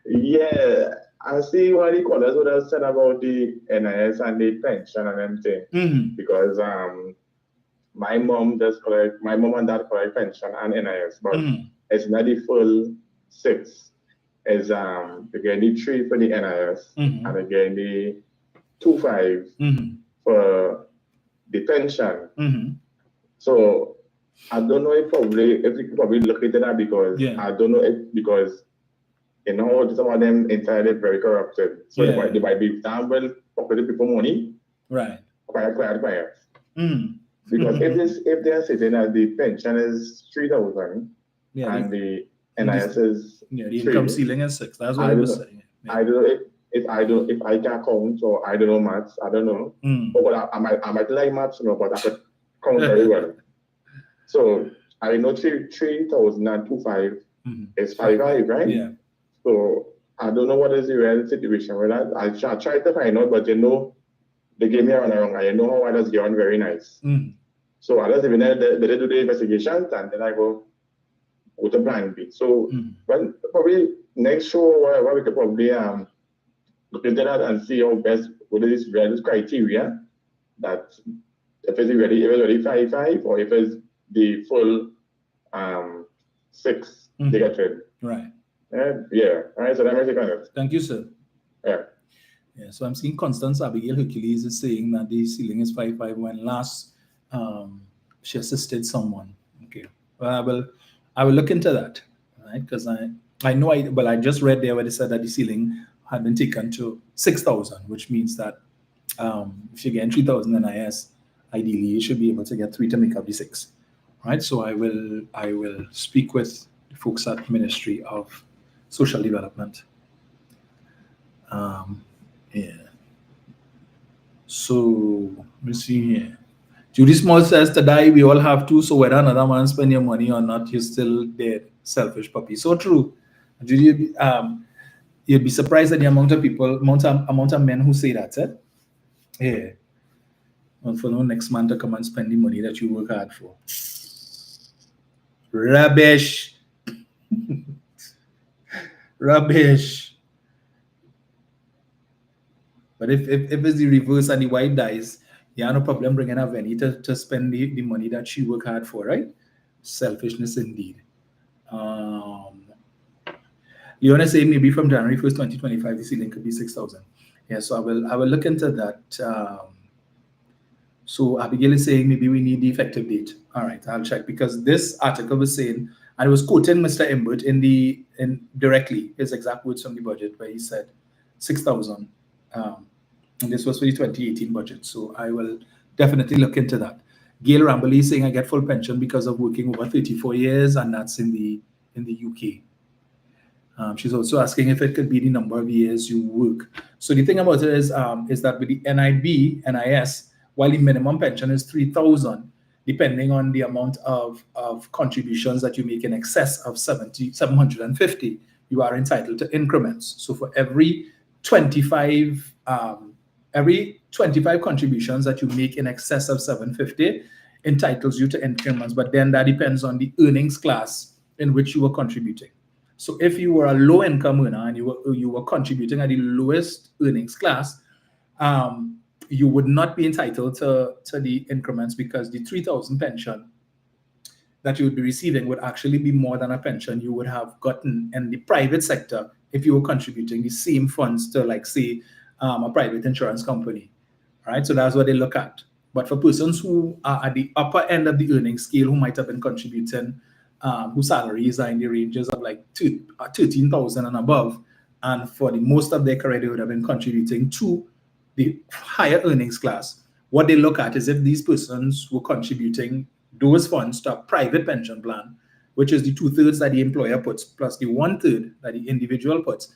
Yeah, I see what the callers would have said about the NIS and the pension and everything. Because my mom and dad collect pension and NIS, but it's not the full 6. It's again the 3 for the NIS and again the 2.5 for the pension. So I don't know if you probably look into that, because I don't know if, because you know some of them inside are very corrupted. So they might be damn well pocketing people money. Right. Quiet. Because if they're sitting at the pension is 3,000 and the NIS is the income ceiling is 6. That's what I was saying. I don't know if I can count, or I don't know maths. I don't know. But I might like maths, but I could count very well. So I know 3,000 and 2.5 is 5.5, right? Yeah. So I don't know what is the real situation with that. I tried to find out, but they gave me a runaround. I know how I just get on very nice. So I just even they do the investigations, and then I go to plan B. So when probably next show or whatever, we could probably look into that and see how best what is this criteria that if it's already 5.5 or if it's the full 6 they get paid. Right. Yeah. All right. So that makes it kind of. Thank you, sir. Yeah. Yeah. So I'm seeing Constance Abigail Hercules is saying that the ceiling is 5.5 when last she assisted someone. Okay. Well, I will look into that, right? Because I know I just read there where they said that the ceiling had been taken to 6,000, which means that if you get 3,000 NIS, ideally you should be able to get 3 to make up the 6. Right, so I will speak with the folks at Ministry of Social Development. Yeah. So let me see here. Judy Small says to die we all have to. So whether another man spend your money or not, you're still dead. Selfish puppy. So true. Judy, you'd be surprised at the amount of men who say that. Yeah. Well, for no next man to come and spend the money that you work hard for. Rubbish. Rubbish. But if it's the reverse and the wife dies, you have no problem bringing a Venny to spend the money that she worked hard for, right? Selfishness indeed. You want to say maybe from January 1st, 2025, the ceiling could be 6,000. Yeah, so I will look into that. So Abigail is saying maybe we need the effective date. All right, I'll check, because this article was saying, and it was quoting Mr. Imbert in directly his exact words from the budget, where he said 6,000, and this was for the 2018 budget. So I will definitely look into that. Gail Rambley is saying I get full pension because of working over 34 years, and that's in the UK. She's also asking if it could be the number of years you work. So the thing about it is that with the NIS, while the minimum pension is 3,000, depending on the amount of contributions that you make in excess of 750, you are entitled to increments. So for every 25 contributions that you make in excess of 750 entitles you to increments, but then that depends on the earnings class in which you were contributing. So if you were a low income earner and you were contributing at the lowest earnings class, you would not be entitled to the increments, because the 3,000 pension that you would be receiving would actually be more than a pension you would have gotten in the private sector if you were contributing the same funds to, like, say, a private insurance company. Right? So that's what they look at. But for persons who are at the upper end of the earning scale, who might have been contributing, whose salaries are in the ranges of like 13,000 and above, and for the most of their career, they would have been contributing to the higher earnings class. What they look at is if these persons were contributing those funds to a private pension plan, which is the 2/3 that the employer puts plus the 1/3 that the individual puts,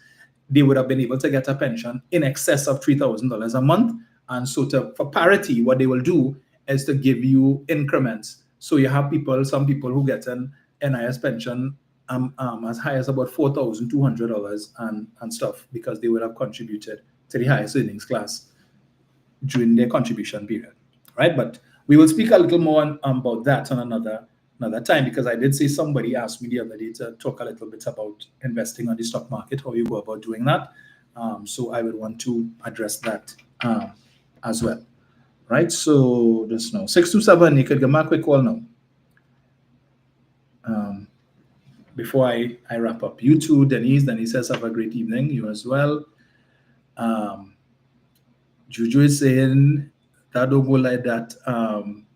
they would have been able to get a pension in excess of $3,000 a month. And so for parity, what they will do is to give you increments. So you have some people who get an NIS pension as high as about $4,200 and stuff, because they would have contributed to the highest earnings class during their contribution period, right? But we will speak a little more about that on another time, because I did see somebody asked me the other day to talk a little bit about investing on the stock market, how you go about doing that. So I would want to address that as well, right? So just now, 627, you could give me a quick call now. Before I wrap up. You too, Denise. Denise says, have a great evening. You as well. Juju is saying, that don't go like that,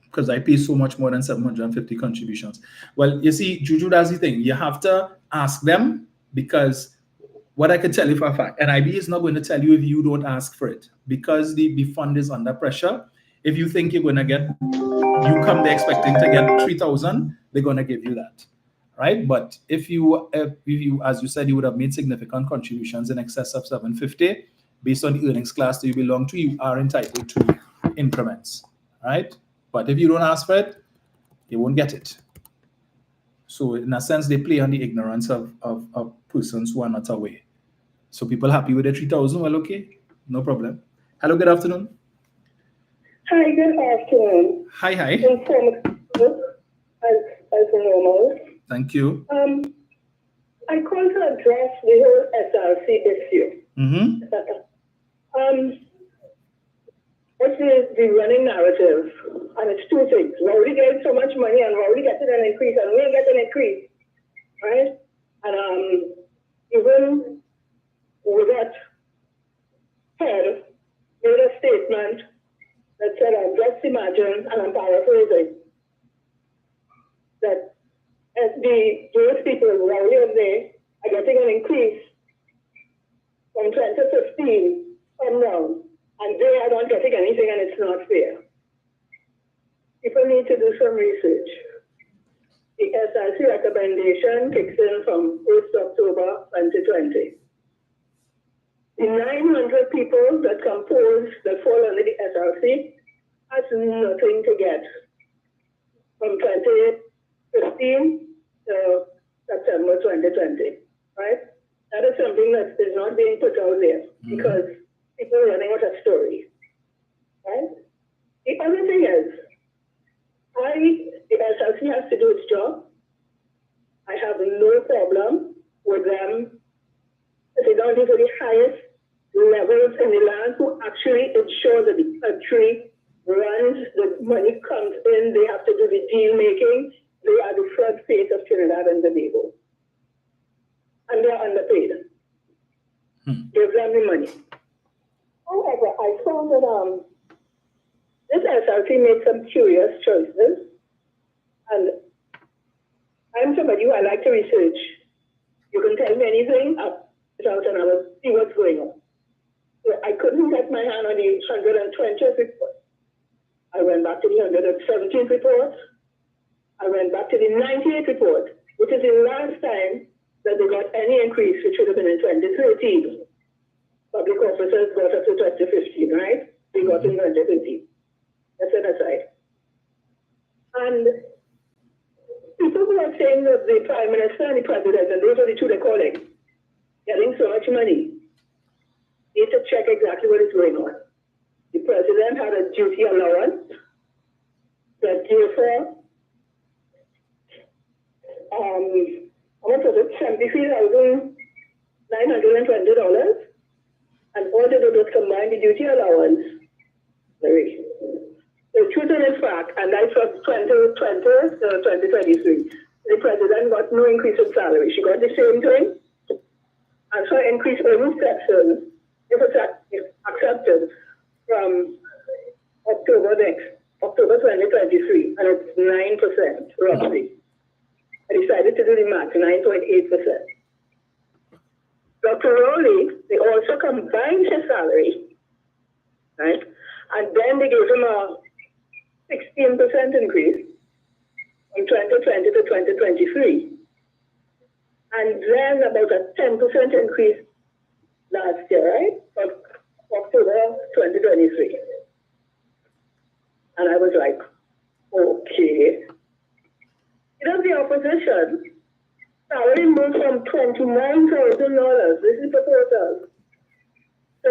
because I pay so much more than 750 contributions. Well, you see, Juju, that's the thing. You have to ask them, because what I can tell you for a fact, NIB is not going to tell you if you don't ask for it, because the fund is under pressure. If you think you're going to get, you come there expecting to get 3,000, they're going to give you that, right? But if you, as you said, you would have made significant contributions in excess of 750, based on the earnings class that you belong to, you are entitled to increments, right? But if you don't ask for it, you won't get it. So in a sense, they play on the ignorance of persons who are not aware. So people happy with the 3,000? Well, okay, no problem. Hello, good afternoon. Hi, good afternoon. Hi. As normal. Thank you. I called to address the whole SRC issue. Mm-hmm. What's the running narrative? And it's two things. We're already getting so much money and we're already getting an increase and we ain't getting an increase, right? And even Wigot head made a statement that said, just imagine, and I'm paraphrasing, that those people who are already on there are getting an increase from 2015 on down, and they are not getting anything, and it's not fair. People need to do some research. The SRC recommendation kicks in from 1st October 2020. The 900 people that fall under the SRC has nothing to get from 2015 to September 2020, right? That is something that is not being put out there because people are running out of story, right? The other thing is, the SRC has to do its job. I have no problem with them sitting down to the highest levels in the land who actually ensure that the country runs, the money comes in, they have to do the deal making. They are the front face of Trinidad and Tobago. And they're underpaid. Give them the money. However, I found that this SRC made some curious choices. And I'm somebody who I like to research. You can tell me anything, I'll put out and I will see what's going on. So I couldn't get my hand on the 120th report. I went back to the 117th report. I went back to the 98th report, which is the last time that they got any increase, which should have been in 2013. Public officers got up to 2015, right? They got in 2013. That's an aside. And people who are saying that the Prime Minister and the President, and those are the two they're calling, getting so much money, need to check exactly what is going on. The President had a duty allowance that gave her how much was it? $73,920. And all they did was combine the duty allowance. The truth is fact, and that's from 2020 to 2023. The President got no increase in salary. She got the same thing. And so increase earning section if accepted from October 2023, and it's 9% roughly. I decided to do the math, 9.8%. Dr. Rowley, they also combined his salary, right? And then they gave him a 16% increase from 2020 to 2023. And then about a 10% increase last year, right? From October 2023. And I was like, okay. You know, the opposition salary moved from $29,000, this is the total, to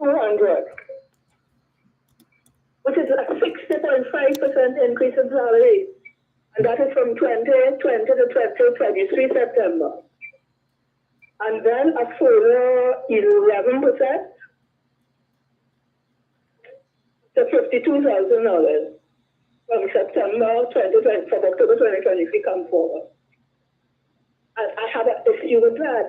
$37,200, which is a 60.5% increase in salary. And that is from 2020 to 2023 September. And then a further 11% to $52,000 from September 2020, from October 2023 come forward. And I have an issue with that,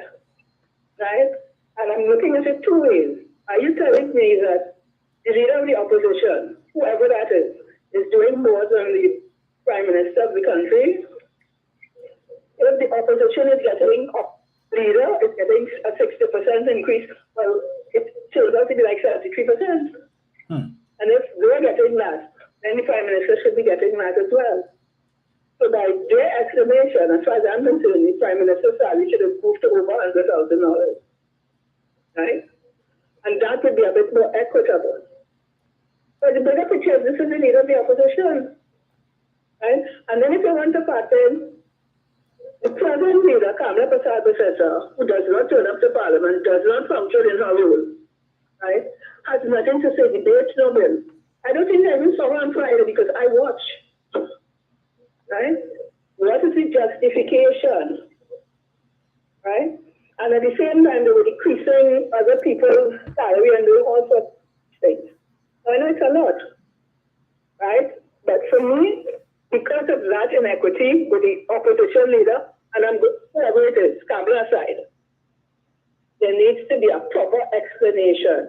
right? And I'm looking at it two ways. Are you telling me that the leader of the opposition, whoever that is doing more than the Prime Minister of the country? If the opposition is getting leader is getting a 60% increase, well, it turns out to be like 73%. And if they're getting that, then the Prime Minister should be getting that as well. So by their estimation, as far as I'm concerned, the Prime Minister's salary should have moved to over $100,000, right? And that would be a bit more equitable. But the bigger picture is this is the leader of the opposition, right? And then if you want to pattern, the present leader, Kamala Prasad, who does not turn up to Parliament, does not function in her role, right, has nothing to say, debates no bill. I don't think I even saw her on Friday because I watch, right? What is the justification, right? And at the same time, they were decreasing other people's salary and doing all sorts of things. I know it's a lot, right? But for me, because of that inequity with the opposition leader, and I'm good, whoever it is, Kamala side, there needs to be a proper explanation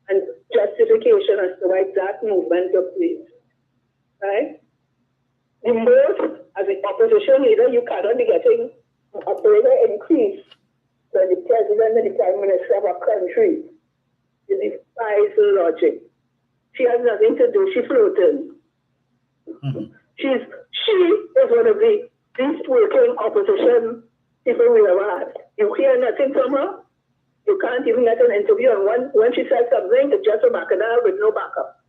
and justification as to why that movement took place, right? The most, as the opposition leader, you cannot be getting a bigger increase than the president and the prime minister of a country. It defies logic. She has nothing to do, she's floating. She is one of the least working opposition people we ever had. You hear nothing from her. You can't even get an interview. And when she says something, it's just a bacchanal with no backup.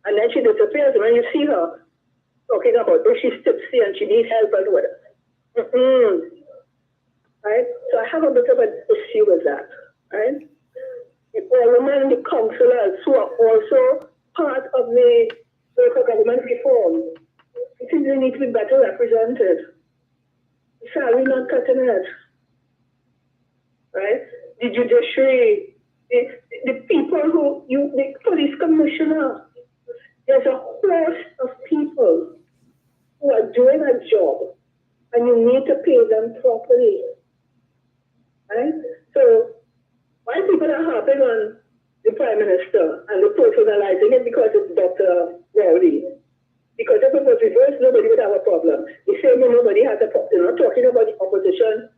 And then she disappears. When you see her talking about if she's tipsy and she needs help and whatever. Right? So I have a bit of an issue with that. Right? The parliament, the councillors who are also part of the local government reform, I think they need to be better represented. Salary not cutting it. Right? The judiciary, the people the police commissioner, there's a host of people who are doing a job and you need to pay them properly. Right? So why people are harping on the Prime Minister and the personalizing it because it's Dr. Rowley. Because if it was reversed, nobody would have a problem. The same way nobody has a problem. They're not talking about the opposition,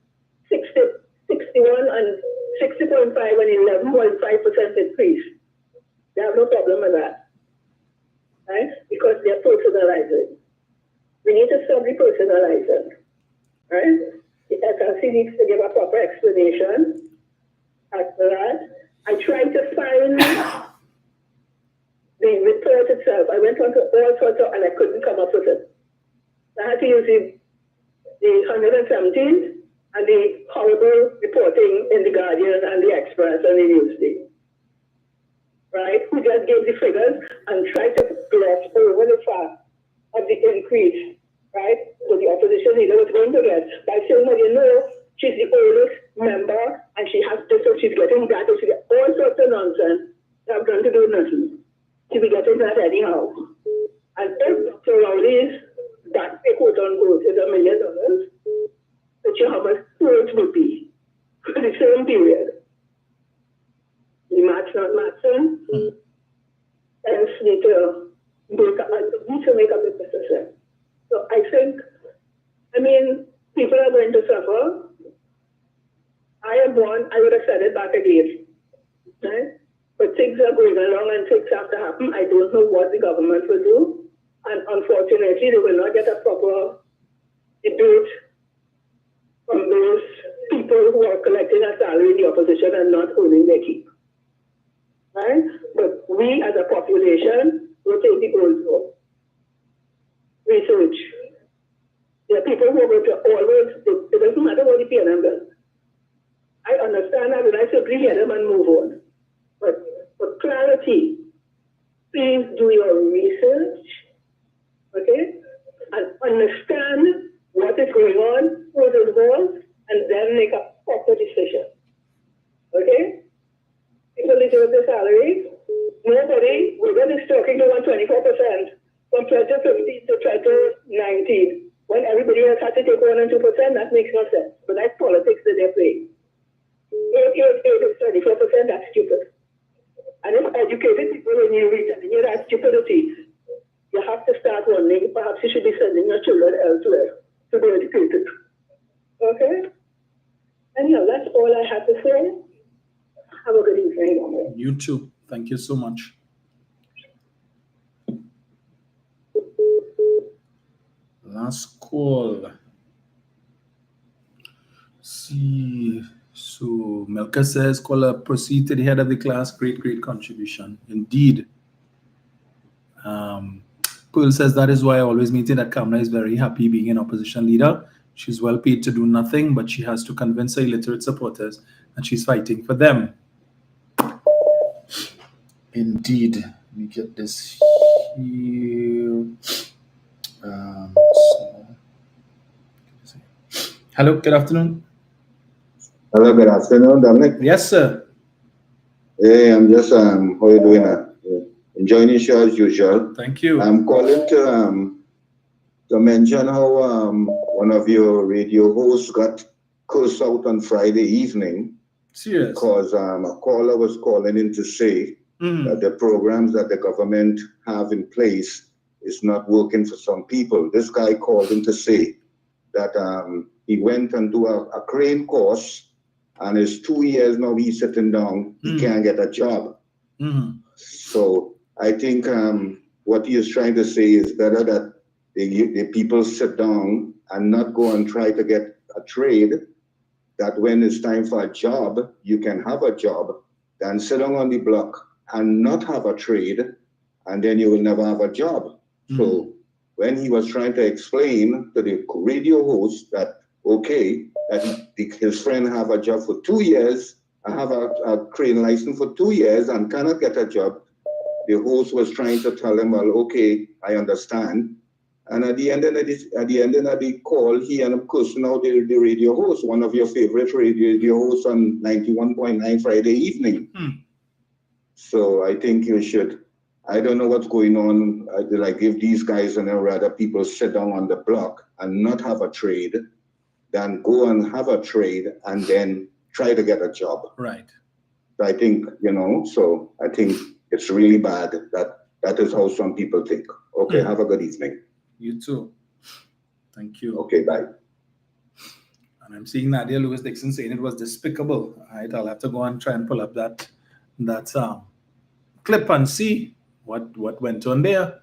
61 and 60.5 and 11.5% increase. They have no problem with that. Right? Because they're personalizing. We need to stop the personalizing. Right? The SRC needs to give a proper explanation. After that, I tried to find the report itself. I went on to all sorts of, and I couldn't come up with it. I had to use the 117 and the horrible reporting in the Guardian and the Express and the Newsday. Right? Who just gave the figures and tried to gloss over the fact of the increase, right? So the opposition leader was going to get by saying, well, you know, she's the oldest member and she has this, so she's getting that, and she gets all sorts of nonsense that have done to do nothing. She'll be getting that anyhow. And if Dr. Rowley's that quote unquote is $1 million, which how much it would be. for the same period. The match not matching. Hence, need to make up the necessary. So I think, people are going to suffer. I am one, I would have said it back again. Right? But things are going along and things have to happen. I don't know what the government will do. And unfortunately, they will not get a proper debate from those people who are collecting a salary in the opposition and not owning their keep. Right? But we as a population will take the old road. Research. There are people who are going to always, it doesn't matter what the PNM does. I understand that and I simply hear them and move on. But for clarity, please do your research, okay? And understand what is going on, who is involved, and then make a proper decision, okay? People deserve the salary. Nobody, Wigot is talking to 124% from 2015 to 2019. When everybody else had to take 1 and 2%, that makes no sense. But that's politics that they're playing. If 24%, that's stupid. And if educated people, when you reach and you that stupidity, you have to start wondering, perhaps you should be sending your children elsewhere to be educated. Okay? Anyhow, that's all I have to say. Have a good evening. You too. Thank you so much. Last call. See, so Melka says, caller, proceed to the head of the class. Great contribution. Indeed. Pearl says, that is why I always maintain that Kamala is very happy being an opposition leader. She's well paid to do nothing, but she has to convince her illiterate supporters and she's fighting for them. Indeed. Let me get this here. Hello, good afternoon. Hello, good afternoon, Dominic. Yes, sir. Hey, I'm just, how are you doing? Enjoying your show as usual. Thank you. I'm calling to mention how one of your radio hosts got cursed out on Friday evening. Serious? Because a caller was calling in to say that the programs that the government have in place is not working for some people. This guy called in to say that he went and do a crane course, and it's 2 years now he's sitting down, he can't get a job. So I think what he is trying to say is better that the people sit down and not go and try to get a trade, that when it's time for a job, you can have a job, than sit down on the block and not have a trade, and then you will never have a job. So when he was trying to explain to the radio host that, okay, that his friend have a job for 2 years, and have a crane license for 2 years and cannot get a job, the host was trying to tell him, well, okay, I understand. And at the end of the call, he ended up cursing out the radio host, one of your favorite radio hosts on 91.9 Friday evening. So I think you should, I don't know what's going on. Like if these guys and rather people sit down on the block and not have a trade, than go and have a trade and then try to get a job. Right. I think, so I think it's really bad that is how some people think. Okay, have a good evening. You too. Thank you. Okay, bye. And I'm seeing Nadia Lewis Dixon saying it was despicable. All right, I'll have to go and try and pull up that clip and see what went on there.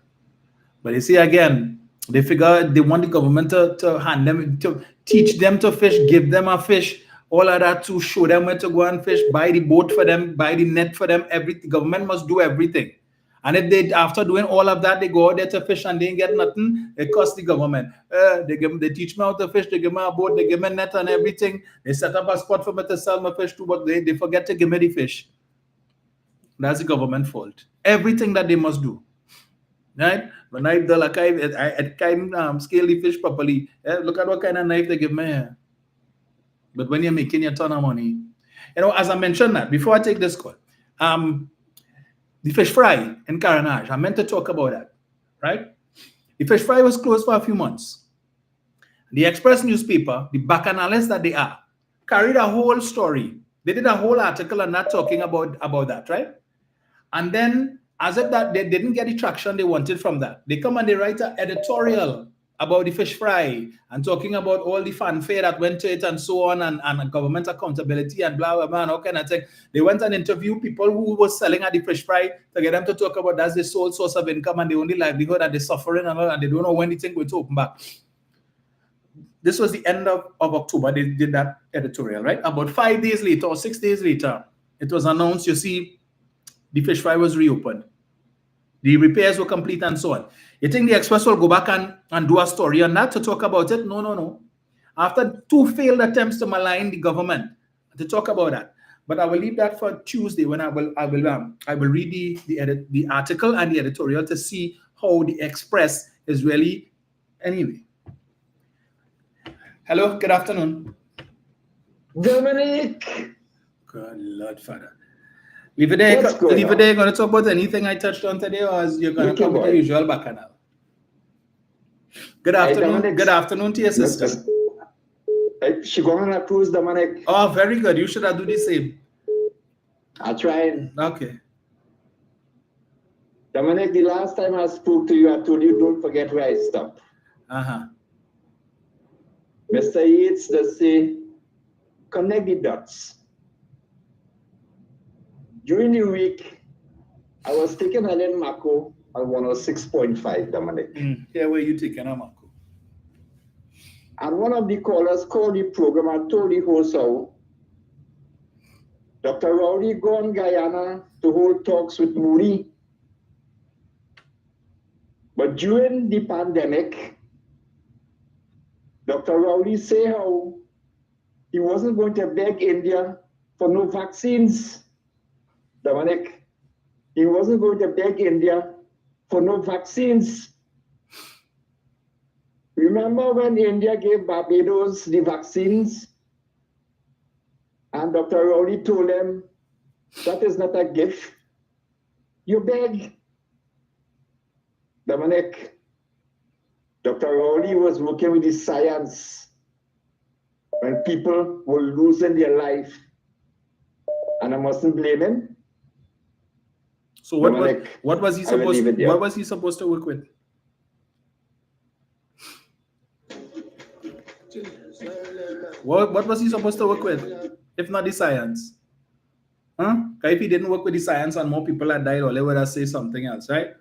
But you see, again, they figure they want the government to hand them, to teach them to fish, give them a fish, all of that, to show them where to go and fish, buy the boat for them, buy the net for them. The government must do everything. And if they, after doing all of that, they go out there to fish and they ain't get nothing, it costs the government. They teach me how to fish, they give me a boat, they give me a net and everything. They set up a spot for me to sell my fish to, but they forget to give me the fish. That's the government fault. Everything that they must do. Right? When I can't scale the fish properly. Look at what kind of knife they give me here. But when you're making a ton of money, as I mentioned that, before I take this call, the fish fry in Carenage, I meant to talk about that, right? The fish fry was closed for a few months. The Express newspaper, the bacchanalists that they are, carried a whole story. They did a whole article on that talking about that, right? And then as if that they didn't get the traction they wanted from that, they come and they write an editorial about the fish fry and talking about all the fanfare that went to it and so on, and government accountability and blah, blah, blah, and all kind of thing. They went and interviewed people who were selling at the fish fry to get them to talk about that's the sole source of income and the only livelihood, and they're suffering and all, and they don't know when the thing will open back. This was the end of October. They did that editorial, right? About 5 days later or 6 days later, it was announced, you see, the fish fry was reopened. The repairs were complete and so on. You think the Express will go back and do a story on that to talk about it? No. After 2 failed attempts to malign the government to talk about that. But I will leave that for Tuesday when I will read the article and the editorial to see how the Express is really anyway. Hello, good afternoon. Dominic. Good Lord, Father. Leave it there. Going to talk about anything I touched on today, or is you're going to come with the usual bacchanal? Good afternoon. Hey, good afternoon to your sister. She going on a cruise, Dominic. Oh, very good. You should have do the same. I tried. Okay. Dominic, the last time I spoke to you, I told you don't forget where I stopped. Mr. Yates does say, connect the dots. During the week, I was taking Helen Mako on 106.5, Dominic. Yeah, where you taking a Mako? And one of the callers called the program and told the host how Dr. Rowley gone Guyana to hold talks with Moody. But during the pandemic, Dr. Rowley say how he wasn't going to beg India for no vaccines. Dominic, he wasn't going to beg India for no vaccines. Remember when India gave Barbados the vaccines? And Dr. Rowley told them, that is not a gift. You beg. Dominic, Dr. Rowley was working with the science when people were losing their life. And I mustn't blame him. So what was he supposed to work with? What was he supposed to work with, if not the science? If he didn't work with the science and more people had died, or they would have said something else, right?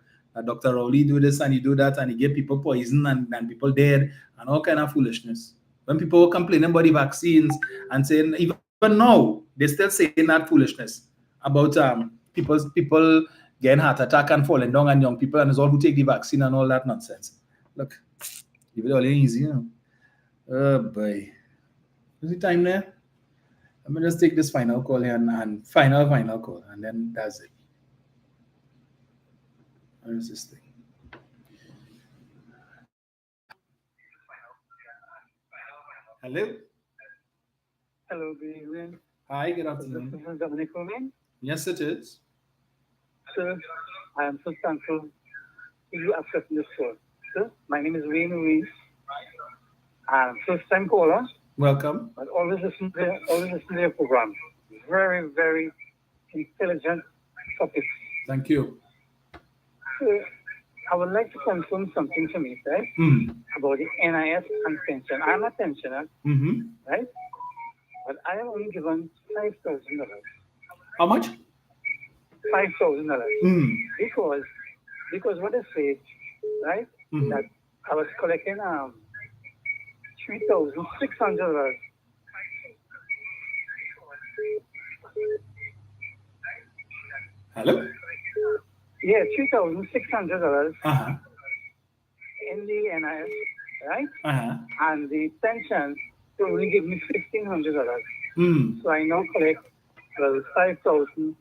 Dr. Rowley do this and he do that and he gave people poison and people dead and all kind of foolishness. When people were complaining about the vaccines and saying, even now, they still saying that foolishness about people getting heart attack and falling down and young people and it's all who take the vaccine and all that nonsense. Look, leave it all easy, you know. Oh boy. Is the time there? Let me just take this final call here and final call, and then that's it. Where is this thing? Hello? Hello, good evening. Hi, good afternoon. This is Dominic Romain. Yes, it is. Sir, I am so thankful for you accepting this call. Sir, my name is Wayne Ruiz. I'm first-time caller. Welcome. But always listen to your program. Very, very intelligent topics. Thank you. Sir, I would like to confirm something to me, right? About the NIS and pension. I'm a pensioner, right? But I am only given $5,000. How much? $5,000. Because what they say, right? That I was collecting $3,600. Hello? Yeah, $3,600 in the NIS, right? And the pension to only give me $1,500. So I now collect $5,100.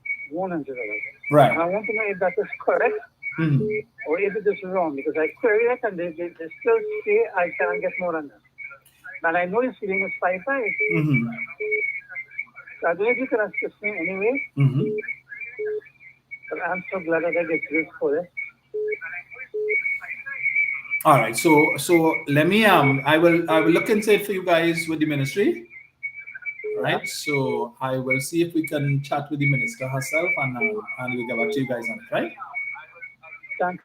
Right. And I want to know if that is correct or if it is wrong, because I query it and they still say I cannot get more than that. And I know the ceiling is 5.5. So I don't know if you can assist me anyway. But I'm so glad that I get this for it. All right. So let me I will look into it for you guys with the ministry. right? So I will see if we can chat with the minister herself, and we'll get back to you guys on it, right? Thank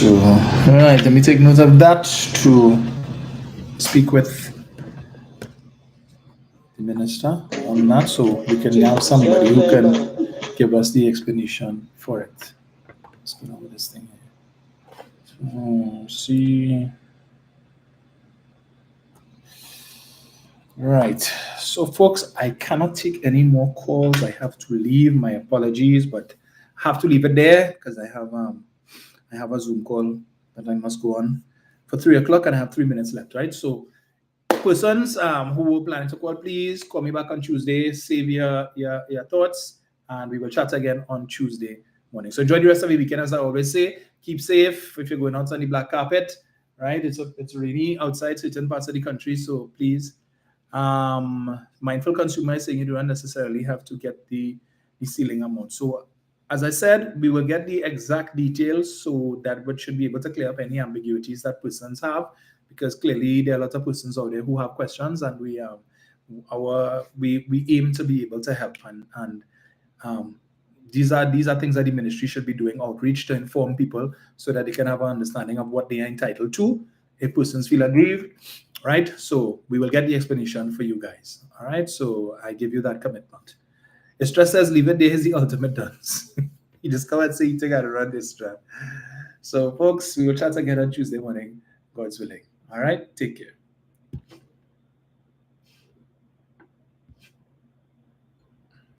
So, all right, let me take note of that to speak with the minister on that, so we can have somebody who can give us the explanation for it. What's going on with this thing here? So, see. Right. So, folks, I cannot take any more calls. I have to leave. My apologies, but I have to leave it there because I have a Zoom call that I must go on for 3 o'clock, and I have 3 minutes left. Right. So, persons who were planning to call, please call me back on Tuesday. Save your thoughts, and we will chat again on Tuesday morning. So, enjoy the rest of the weekend, as I always say. Keep safe if you're going out on the black carpet. Right. It's rainy outside certain parts of the country, so please. Mindful consumer is saying you don't necessarily have to get the ceiling amount. So as I said, we will get the exact details so that we should be able to clear up any ambiguities that persons have, because clearly there are a lot of persons out there who have questions, and we aim to be able to help, and these are things that the ministry should be doing outreach to inform people so that they can have an understanding of what they are entitled to if persons feel aggrieved. Right, so we will get the explanation for you guys. All right, so I give you that commitment. Stress says leave it there is the ultimate dance. You just come and say you gotta run this strap. So folks, we will chat again on Tuesday morning, God's willing. All right, take care.